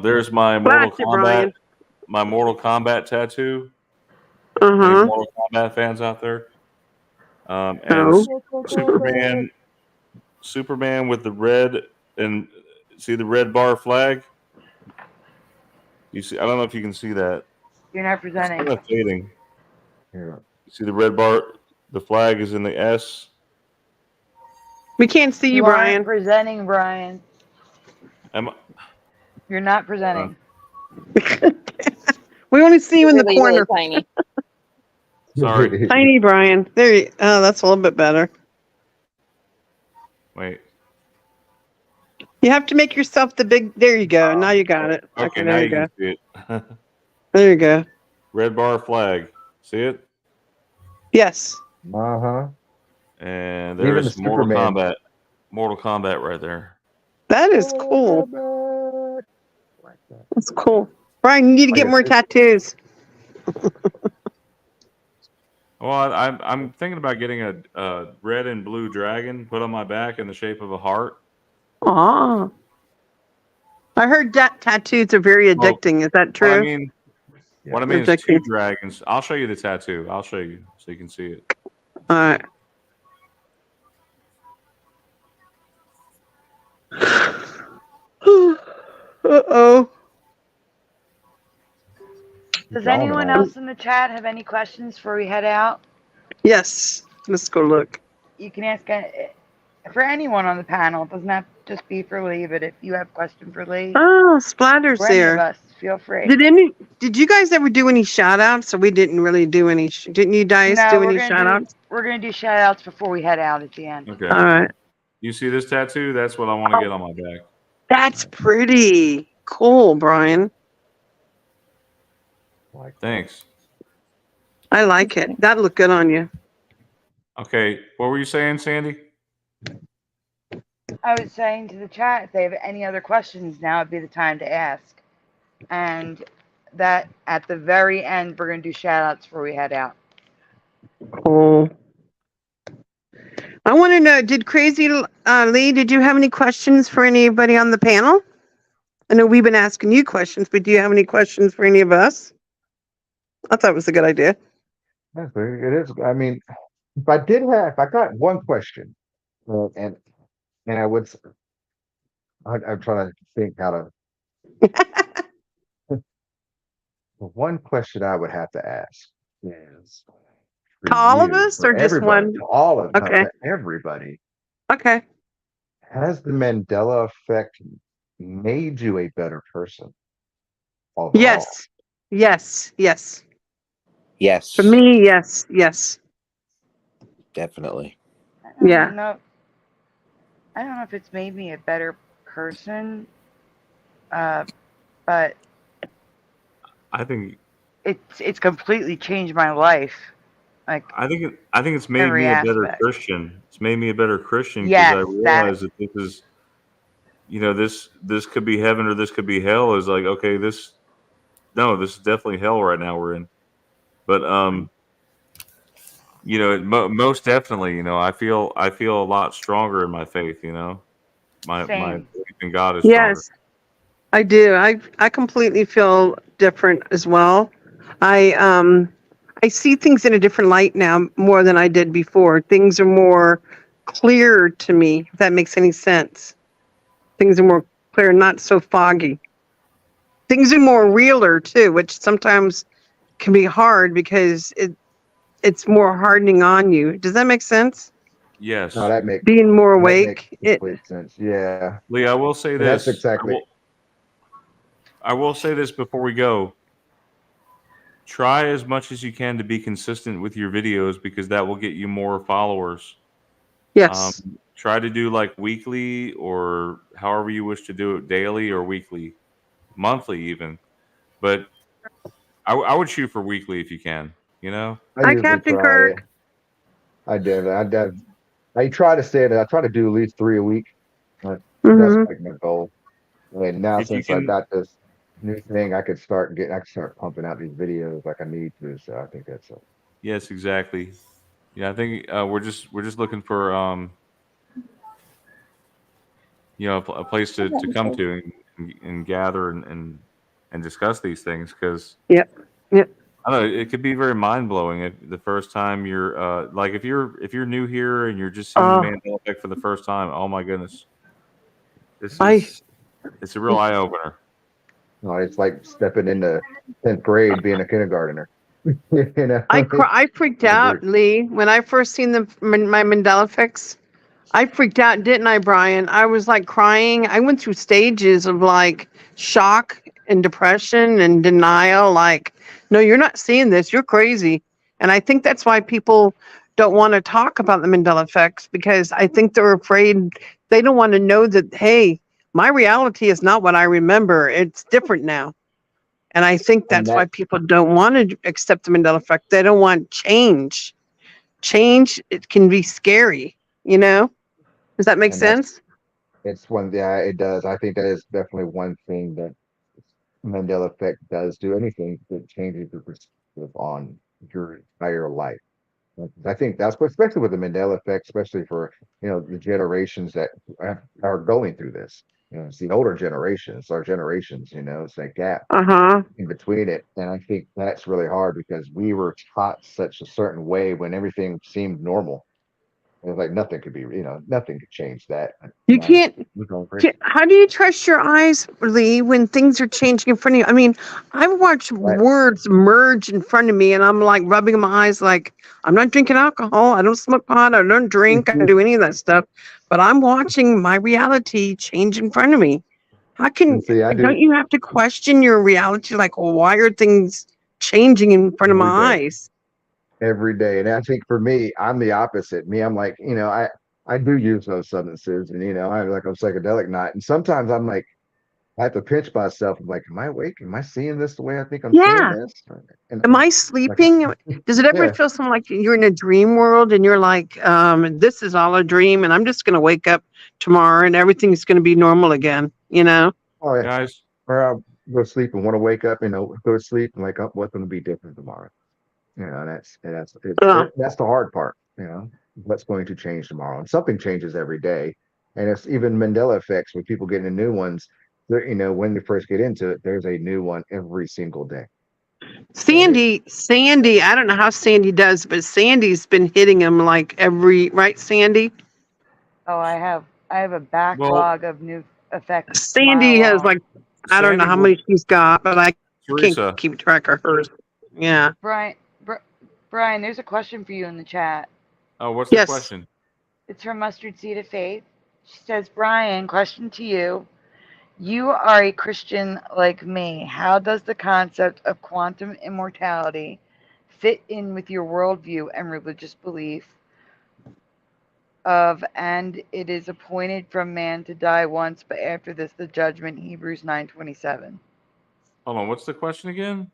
There's my Mortal Flash it, Brian. Kombat, my Mortal Kombat tattoo. Uh Any huh. Mortal Kombat fans out there? And No. Superman with the red and see the red bar flag. You see? I don't know if you can see that. You're not It's presenting. kind of fading. Yeah. You see the red bar? The flag is in the S. We can't see you, aren't Brian. presenting, Brian. Am I- You're not presenting. We only see you in the Really, corner. really tiny. Sorry. Tiny Brian. There you. Oh, that's a little bit better. Wait. You have to make yourself the big. There you go. Now you got it. Okay, there now you you go. can see it. There you go. Red bar flag. See it? Yes. Uh-huh. And Even there's the Mortal Superman. Kombat. Mortal Kombat right there. That is cool. That's cool. Brian, you need to get more tattoos. Well, I'm thinking about getting a red and blue dragon put on my back in the shape of a heart. Ah. I heard that tattoos are very Well, addicting. Is that What true? I mean, what I mean is two Addicting. dragons. I'll show you the tattoo. I'll show you so you can see it. All right. Uh-oh. Does anyone else in the chat have any questions before we head out? Yes. Let's go look. You can ask for anyone on the panel. It doesn't have to just be for Lee, but if you have a question for Lee Oh, Splatter's or any of there. us, feel free. Did you guys ever do any shout outs? Or we didn't really do any. Didn't you guys No, do we're any gonna shout outs? We're going to do shout outs before we head out at the end. Okay. All right. You see this tattoo? That's what I want to get on my back. That's pretty cool, Brian. Thanks. I like it. That looked good on you. Okay. What were you saying, Sandy? I was saying to the chat, if they have any other questions, now would be the time to ask. And that at the very end, we're going to do shout outs before we head out. Cool. I want to know, did Crazy Lee, did you have any questions for anybody on the panel? I know we've been asking you questions, but do you have any questions for any of us? I thought it was a good idea. Yes, it is. I mean, if I got one question, and I would, I'm trying to think how to. The one question I would have to ask is To all of us for or just everybody, one? to all of them, Okay. to everybody. Okay. Has the Mandela effect made you a better person? Overall? Yes. Yes. Yes. Yes. For me, yes. Yes. Definitely. Yeah. I don't know if it's made me a better person, but I think it's completely changed my life. Like I think it's made every me a better aspect. Christian. It's made me a better Christian because Yes, I realize that this is, this could be heaven or this could be hell. Is like, okay, this is definitely hell right now we're in. But most definitely, I feel a lot stronger in my faith. My Same. faith in God is stronger. Yes. I do. I completely feel different as well. I see things in a different light now more than I did before. Things are more clear to me, if that makes any sense. Things are more clear, not so foggy. Things are more realer too, which sometimes can be hard because it's more hardening on you. Does that make sense? Yes. No, that makes Being more awake. complete sense. Yeah. Lee, I will say And this. that's exactly. I will say this before we go. Try as much as you can to be consistent with your videos because that will get you more followers. Yes. try to do like weekly or however you wish to do it, daily or weekly, monthly even. But I would shoot for weekly if you can. You know. I Hi, usually Captain try. Kirk. I try to stay. I try to do at least 3 a week. That's Hmm. like my goal. And now If you since I can, got this new thing, I could start pumping out these videos like I need to. So I think that's yes, exactly. Yeah, I think we're just looking for a place to come to and gather and discuss these things because Yep. Yep. I don't know it could be very mind blowing if the first time you're like if you're new here and you're just seeing the Uh, Mandela effect for the first time. Oh my goodness, this I is it's a real eye opener. it's like stepping into 10th grade, being a kindergartner. You know, I freaked I agree. out, Lee, when I first seen my Mandela fix. I freaked out, didn't I, Brian? I was like crying. I went through stages of like shock and depression and denial. Like, no, you're not seeing this. You're crazy. And I think that's why people don't want to talk about the Mandela effects because I think they're afraid. They don't want to know that, hey, my reality is not what I remember. It's different now. And I think And that's why people don't want to accept the Mandela effect. They don't want change. Change, it can be scary, you know? Does that make and that's sense? it's one. Yeah, it does. I think that is definitely one thing that Mandela effect does do. Anything that changes your perspective on your entire life. I think that's what, especially with the Mandela effect, especially for the generations that are going through this. It's the older generations, our generations. It's that gap Uh-huh. in between it, and I think that's really hard because we were taught such a certain way when everything seemed normal. It was like nothing could be, nothing could change that. You can't, We're going crazy. how do you trust your eyes, Lee, when things are changing in front of you? I mean, I've watched Right. words merge in front of me and I'm like rubbing my eyes like, I'm not drinking alcohol. I don't smoke pot. I don't drink. I don't do any of that stuff. But I'm watching my reality change in front of me. How can, And see, I do don't you have to question your reality? Like, well, why are things changing in front of every my day. eyes? Every day. And I think for me, I'm the opposite. I'm like, I do use those substances and I'm like a psychedelic night. And sometimes I'm like, I have to pinch myself. I'm like, am I awake? Am I seeing this the way I think I'm seeing Yeah. this? And Am I like, sleeping? Does it ever yeah. feel something like you're in a dream world and you're like, this is all a dream and I'm just going to wake up tomorrow and everything's going to be normal again, you know? Oh yeah. Guys, Or I'll go to sleep and want to wake up, go to sleep and like, oh, what's going to be different tomorrow? Uh, That's the hard part, what's going to change tomorrow. And something changes every day. And it's even Mandela effects with people getting the new ones. When they first get into it, there's a new one every single day. And Sandy, I don't know how Sandy does, but Sandy's been hitting him like right, Sandy? Oh, I have a well, backlog of new effects a mile Sandy has long. like, I don't know Sandy, how many she's got, but I can't Teresa. keep track of hers. Yeah. Brian, Brian, there's a question for you in the chat. Oh, what's the Yes. question? It's from Mustard Seed of Faith. She says, Brian, question to you. You are a Christian like me. How does the concept of quantum immortality fit in with your worldview and religious belief of, and it is appointed from man to die once, but after this the judgment, Hebrews 9:27. Hold on, what's the question again?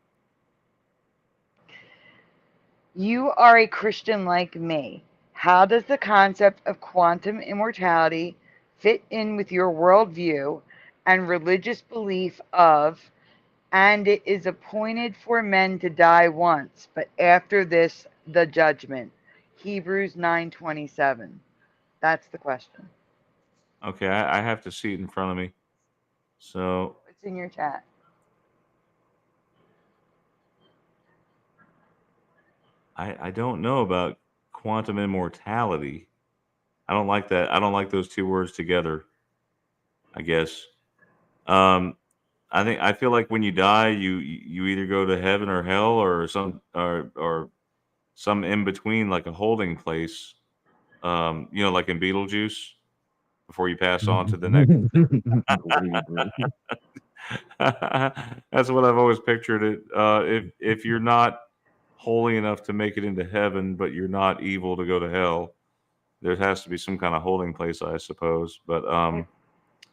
You are a Christian like me. How does the concept of quantum immortality fit in with your worldview and religious belief of, and it is appointed for men to die once, but after this the judgment? Hebrews 9:27. That's the question. Okay, I have to see it in front of me. So It's in your chat. I don't know about quantum immortality. I don't like that. I don't like those two words together, I guess. Um, I feel like when you die, you either go to heaven or hell or some in between, like a holding place. Like in Beetlejuice, before you pass on to the next. That's what I've always pictured it. If you're not holy enough to make it into heaven, but you're not evil to go to hell, there has to be some kind of holding place, I suppose. But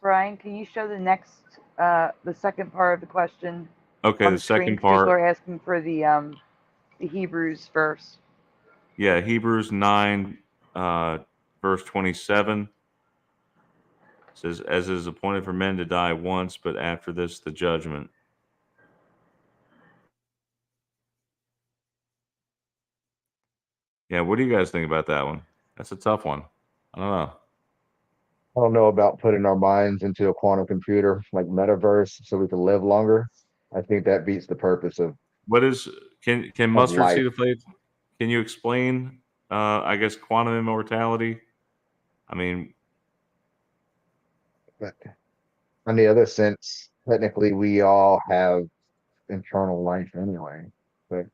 Brian, can you show the next, the second part of the question okay, on the the screen? second 'Cause people part, are asking for the Hebrews verse. yeah, Hebrews 9, verse 27 says, "As it is appointed for men to die once, but after this, the judgment." Yeah, what do you guys think about that one? That's a tough one. I don't know. I don't know about putting our minds into a quantum computer like metaverse so we can live longer. I think that beats the purpose What is can of Mustard life. Seed of Faith? Can you explain? I guess quantum immortality. I mean, But on the other sense, technically we all have internal life anyway. But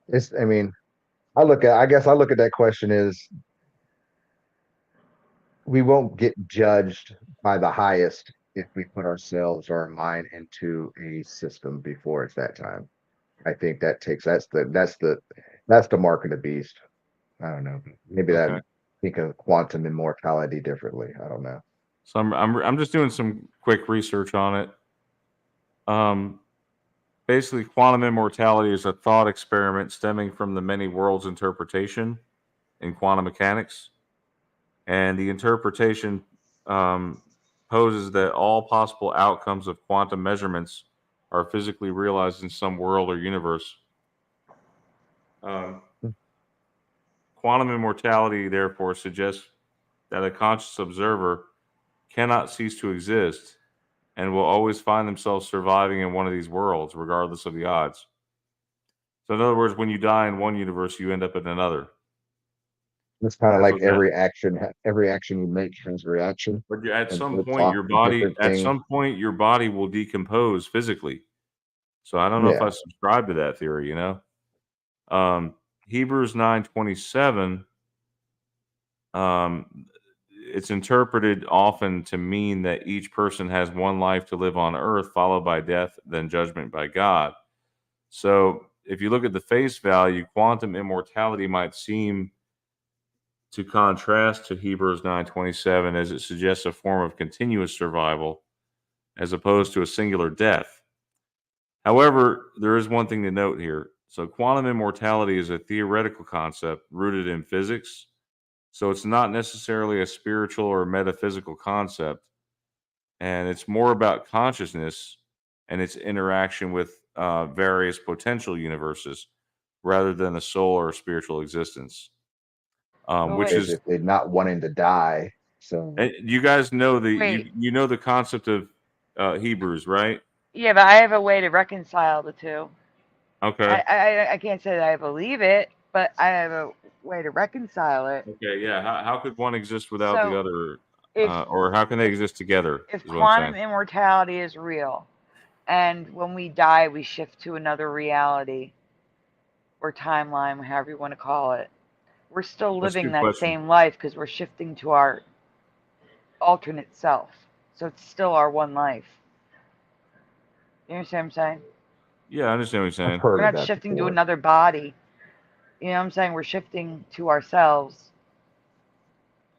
it's I mean, I guess I look at that question as we won't get judged by the highest if we put ourselves or our mind into a system before it's that time. I think that's the mark of the beast. I don't know. Maybe that okay. think of quantum immortality differently. I don't know. So I'm just doing some quick research on it. Basically, quantum immortality is a thought experiment stemming from the many worlds interpretation in quantum mechanics, and the interpretation um, poses that all possible outcomes of quantum measurements are physically realized in some world or universe. Um, Quantum immortality, therefore, suggests that a conscious observer cannot cease to exist and will always find themselves surviving in one of these worlds, regardless of the odds. So, in other words, when you die in one universe, you end up in another. It's kind of That's like what that. every action you make has a reaction, But at and some flips point, off your of body, different things. will decompose physically. So, I don't know if Yeah, I subscribe to that theory. Hebrews 9:27. It's interpreted often to mean that each person has one life to live on earth, followed by death, then judgment by God. So, if you look at the face value, quantum immortality might seem to contrast to Hebrews 9:27, as it suggests a form of continuous survival as opposed to a singular death. However, there is one thing to note here. So, quantum immortality is a theoretical concept rooted in physics. So, it's not necessarily a spiritual or metaphysical concept. And it's more about consciousness and its interaction with various potential universes rather than a soul or a spiritual existence. But Which wait, is, basically not wanting to die. So you guys know wait. you know the concept of Hebrews, right? Yeah, but I have a way to reconcile the two. Okay. I can't say that I believe it, but I have a way to reconcile it. Okay. Yeah. How could one exist without the So other, if or how can they exist together? if Is what I'm quantum saying. immortality is real, and when we die we shift to another reality or timeline, however you want to call it, we're still That's a living good that question. same life because we're shifting to our alternate self. So it's still our one life. You understand what I'm saying? Yeah, I understand what you're I've saying. heard We're of not that shifting to before. another body. You know what I'm saying? We're shifting to ourselves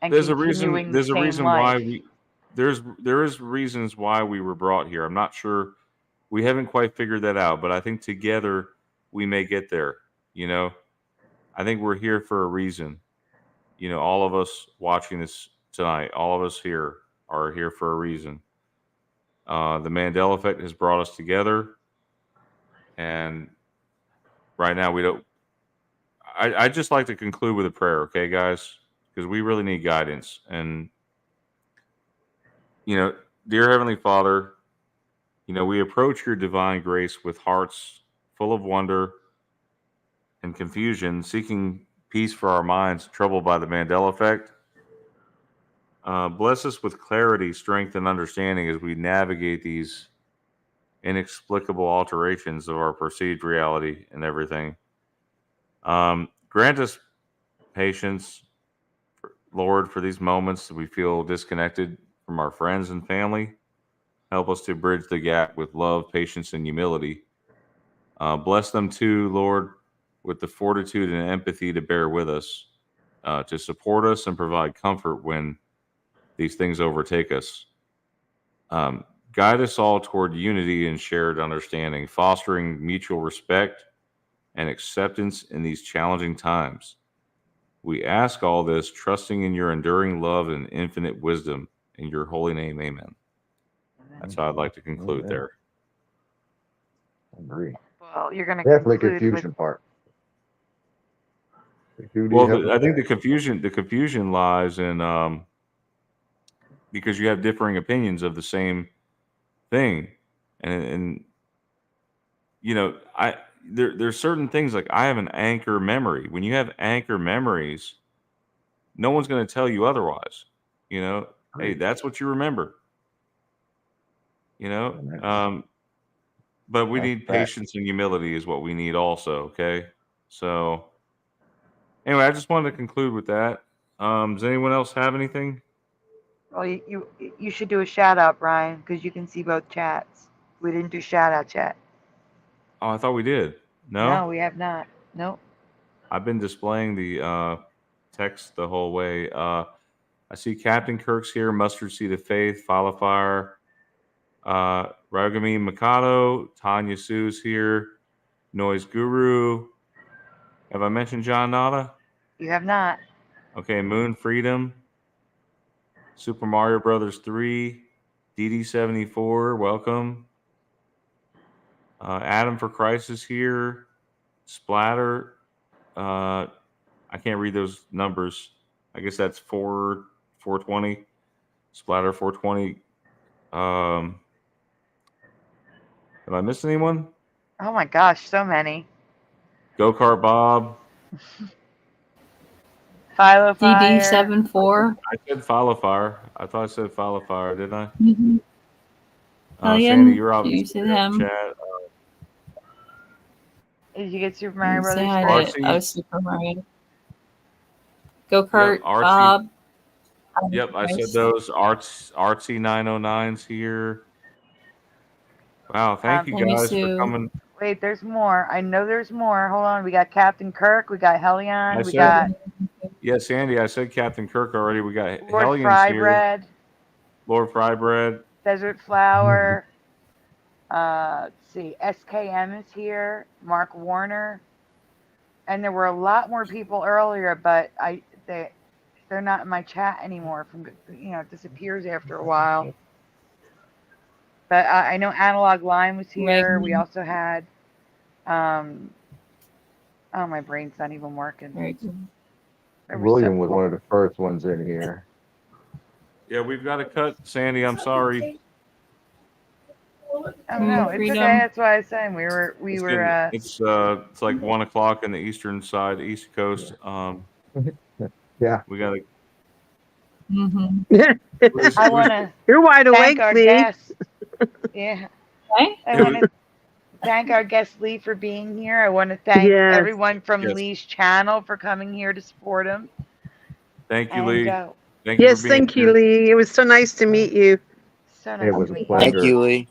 and There's a reason. continuing the There's a same reason why life. there is reasons why we were brought here. I'm not sure. We haven't quite figured that out, but I think together we may get there. You know, I think we're here for a reason. All of us watching this tonight, all of us here are here for a reason. The Mandela effect has brought us together, and right now we don't. I just like to conclude with a prayer, okay, guys, because we really need guidance. And dear Heavenly Father, we approach your divine grace with hearts full of wonder and confusion, seeking peace for our minds troubled by the Mandela effect. Bless us with clarity, strength, and understanding as we navigate these inexplicable alterations of our perceived reality and everything. Grant us patience, Lord, for these moments that we feel disconnected from our friends and family. Help us to bridge the gap with love, patience, and humility. Bless them too, Lord, with the fortitude and empathy to bear with us. to support us and provide comfort when these things overtake us. Guide us all toward unity and shared understanding, fostering mutual respect and acceptance in these challenging times. We ask all this, trusting in your enduring love and infinite wisdom. In your holy name, amen. That's how I'd like to conclude there. I agree. Well, you're going to Definitely conclude confusion with, part. Well, I think the confusion lies in because you have differing opinions of the same thing, and you know, there's certain things like I have an anchor memory. When you have anchor memories, no one's going to tell you otherwise. You know, hey, that's what you remember. You know, but we need patience and humility is what we need also. Okay, so anyway, I just wanted to conclude with that. Does anyone else have anything? well, you should do a shout out, Brian, because you can see both chats. We didn't do shout out yet. Oh, I thought we did. No, we have not. Nope. I've been displaying the text the whole way. I see Captain Kirk's here, Mustard Seed of Faith, Fire, Ragami Mikado, Tanya Sue's here, Noise Guru. Have I mentioned John Nada? You have not. Okay, Moon Freedom, Super Mario Brothers 3, DD74, welcome. Adam for Christ is here. Splatter. I can't read those numbers. I guess that's 420. Splatter 420. Have I missed anyone? Oh my gosh, so many. Go Kart Bob. Philo Fire. DD74. I said Follow Fire. I thought I said Follow Fire, didn't I? Mm-hmm. Sandy, you're you obviously see in the him. chat. Did you get Super Mario Say Brothers? hi to Super Mario. Go Kart, Yep, Artsy. Bob. Yep, I said those. Artsy 909's here. Wow, thank you guys for coming. Wait, there's more. I know there's more. Hold on. We got Captain Kirk. We got Hellion. We got. Yeah, Sandy, I said Captain Kirk already. We got Lord Hellion's here. Frybread. Lord Frybread. Desert Flower. Let's see. SKM is here. Mark Warner. And there were a lot more people earlier, but they're not in my chat anymore. It disappears after a while. But I know Analog Line was here. We also had, oh, my brain's not even working. William was one of the first ones in here. Yeah, we've got to cut, Sandy. I'm sorry. Oh no, it's okay. That's why I was saying we were. It's like 1 o'clock in the eastern side, East Coast. Yeah, we got to. Mm-hmm. I want to. You're wide awake, our Lee. Guests. Yeah. I want to thank our guest Lee for being here. I want to thank everyone from Lee's channel for coming here to support him. Thank you, Lee. Thank you, Lee. It was so nice to meet you. So nice to meet you. Thank you, Lee.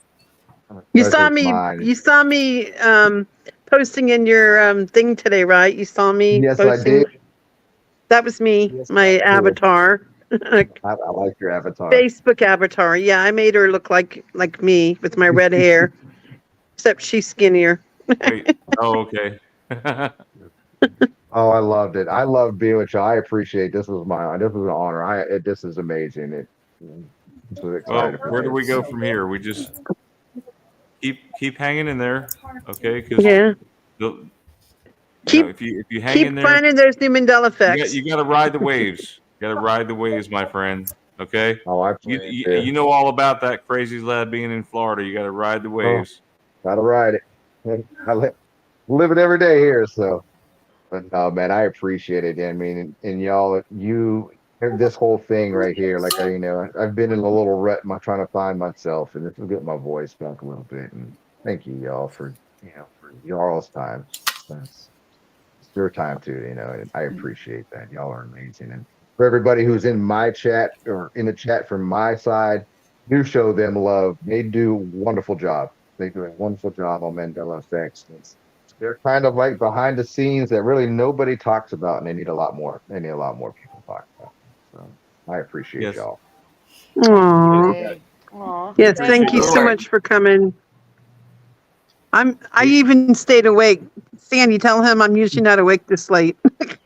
You saw me. You saw me posting in your thing today, right? You saw me. Yes, posting. I did. That was me. Yes, my avatar. I like your avatar. Facebook avatar. Yeah, I made her look like me with my red hair, except she's skinnier. Wait. Oh, okay. Oh, I loved it. I love being with you. I appreciate this. Was an honor. This is amazing. Well, where do we go from here? We just keep hanging in there, okay? If you hang in there, keep finding those new Mandela effects. You got to ride the waves. You got to ride the waves, my friend. Okay. Oh, you know all about that CraziesLab being in Florida. You got to ride the waves. Gotta ride it. I live it every day here, so. But no, man, I appreciate it. I mean, and y'all, this whole thing right here, like I've been in a little rut, trying to find myself, and this will get my voice back a little bit. And thank you, y'all, for y'all's time. It's your time too, and I appreciate that. Y'all are amazing, and for everybody who's in my chat or in the chat from my side, do show them love. They do a wonderful job. They do a wonderful job on Mandela Effects. they're kind of like behind the scenes that really nobody talks about, and they need a lot more. They need a lot more people talk about them. So I appreciate Yes. y'all. Aww. Aw, Yes, Appreciate thank you the so work. much for coming. I even stayed awake. Sandy, tell him I'm usually not awake this late.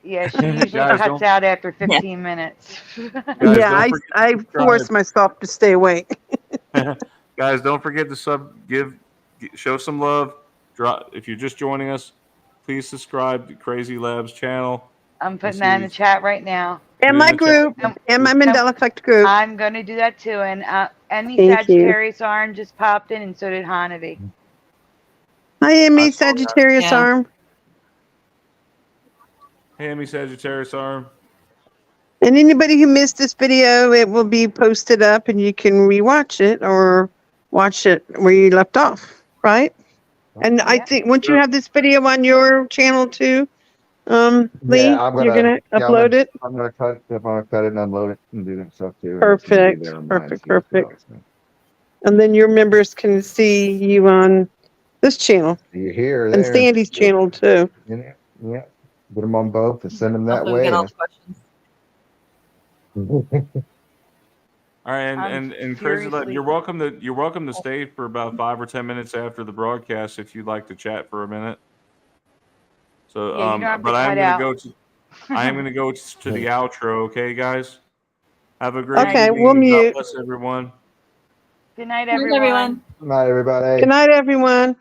Yeah, she usually Guys, cuts don't- out after 15 minutes. Guys, Yeah, don't forget to I subscribe. force myself to stay awake. Guys, don't forget to show some love. If you're just joining us, please subscribe to Crazy Lab's channel. I'm putting that in the chat right now. And my group, and my Mandela Effect group. I'm going to do that too. And Emmy Thank you. Sagittarius Orange just popped in, and so did Hanavi. Hi, I Emmy saw that. Sagittarius Yeah. Arm. Hey, Amy Sagittarius Arm. And anybody who missed this video, it will be posted up and you can rewatch it or watch it where you left off, right? And I Yeah. think once you have this video on your channel too, Lee, Yeah, I'm you're gonna yeah, upload it. I'm gonna cut it and unload it and do that stuff too. and it's gonna be Perfect, there on mine perfect, too, so perfect. it's gonna- And then your members can see you on this channel You here, and there. Sandy's channel too. Yeah, yeah. Put them on both and send them that Hopefully we way. get all And the questions. All right, I'm and Crazy Lab, furiously- you're welcome to stay for about 5 or 10 minutes after the broadcast if you'd like to chat for a minute. So, Yeah, you don't have to but I am cut going out. to go to I am going to go to the outro. Okay, guys. Have a great Okay, evening. we'll God mute. bless everyone. Good night, Good night, everyone. everyone. Good night, everybody. Good night, everyone.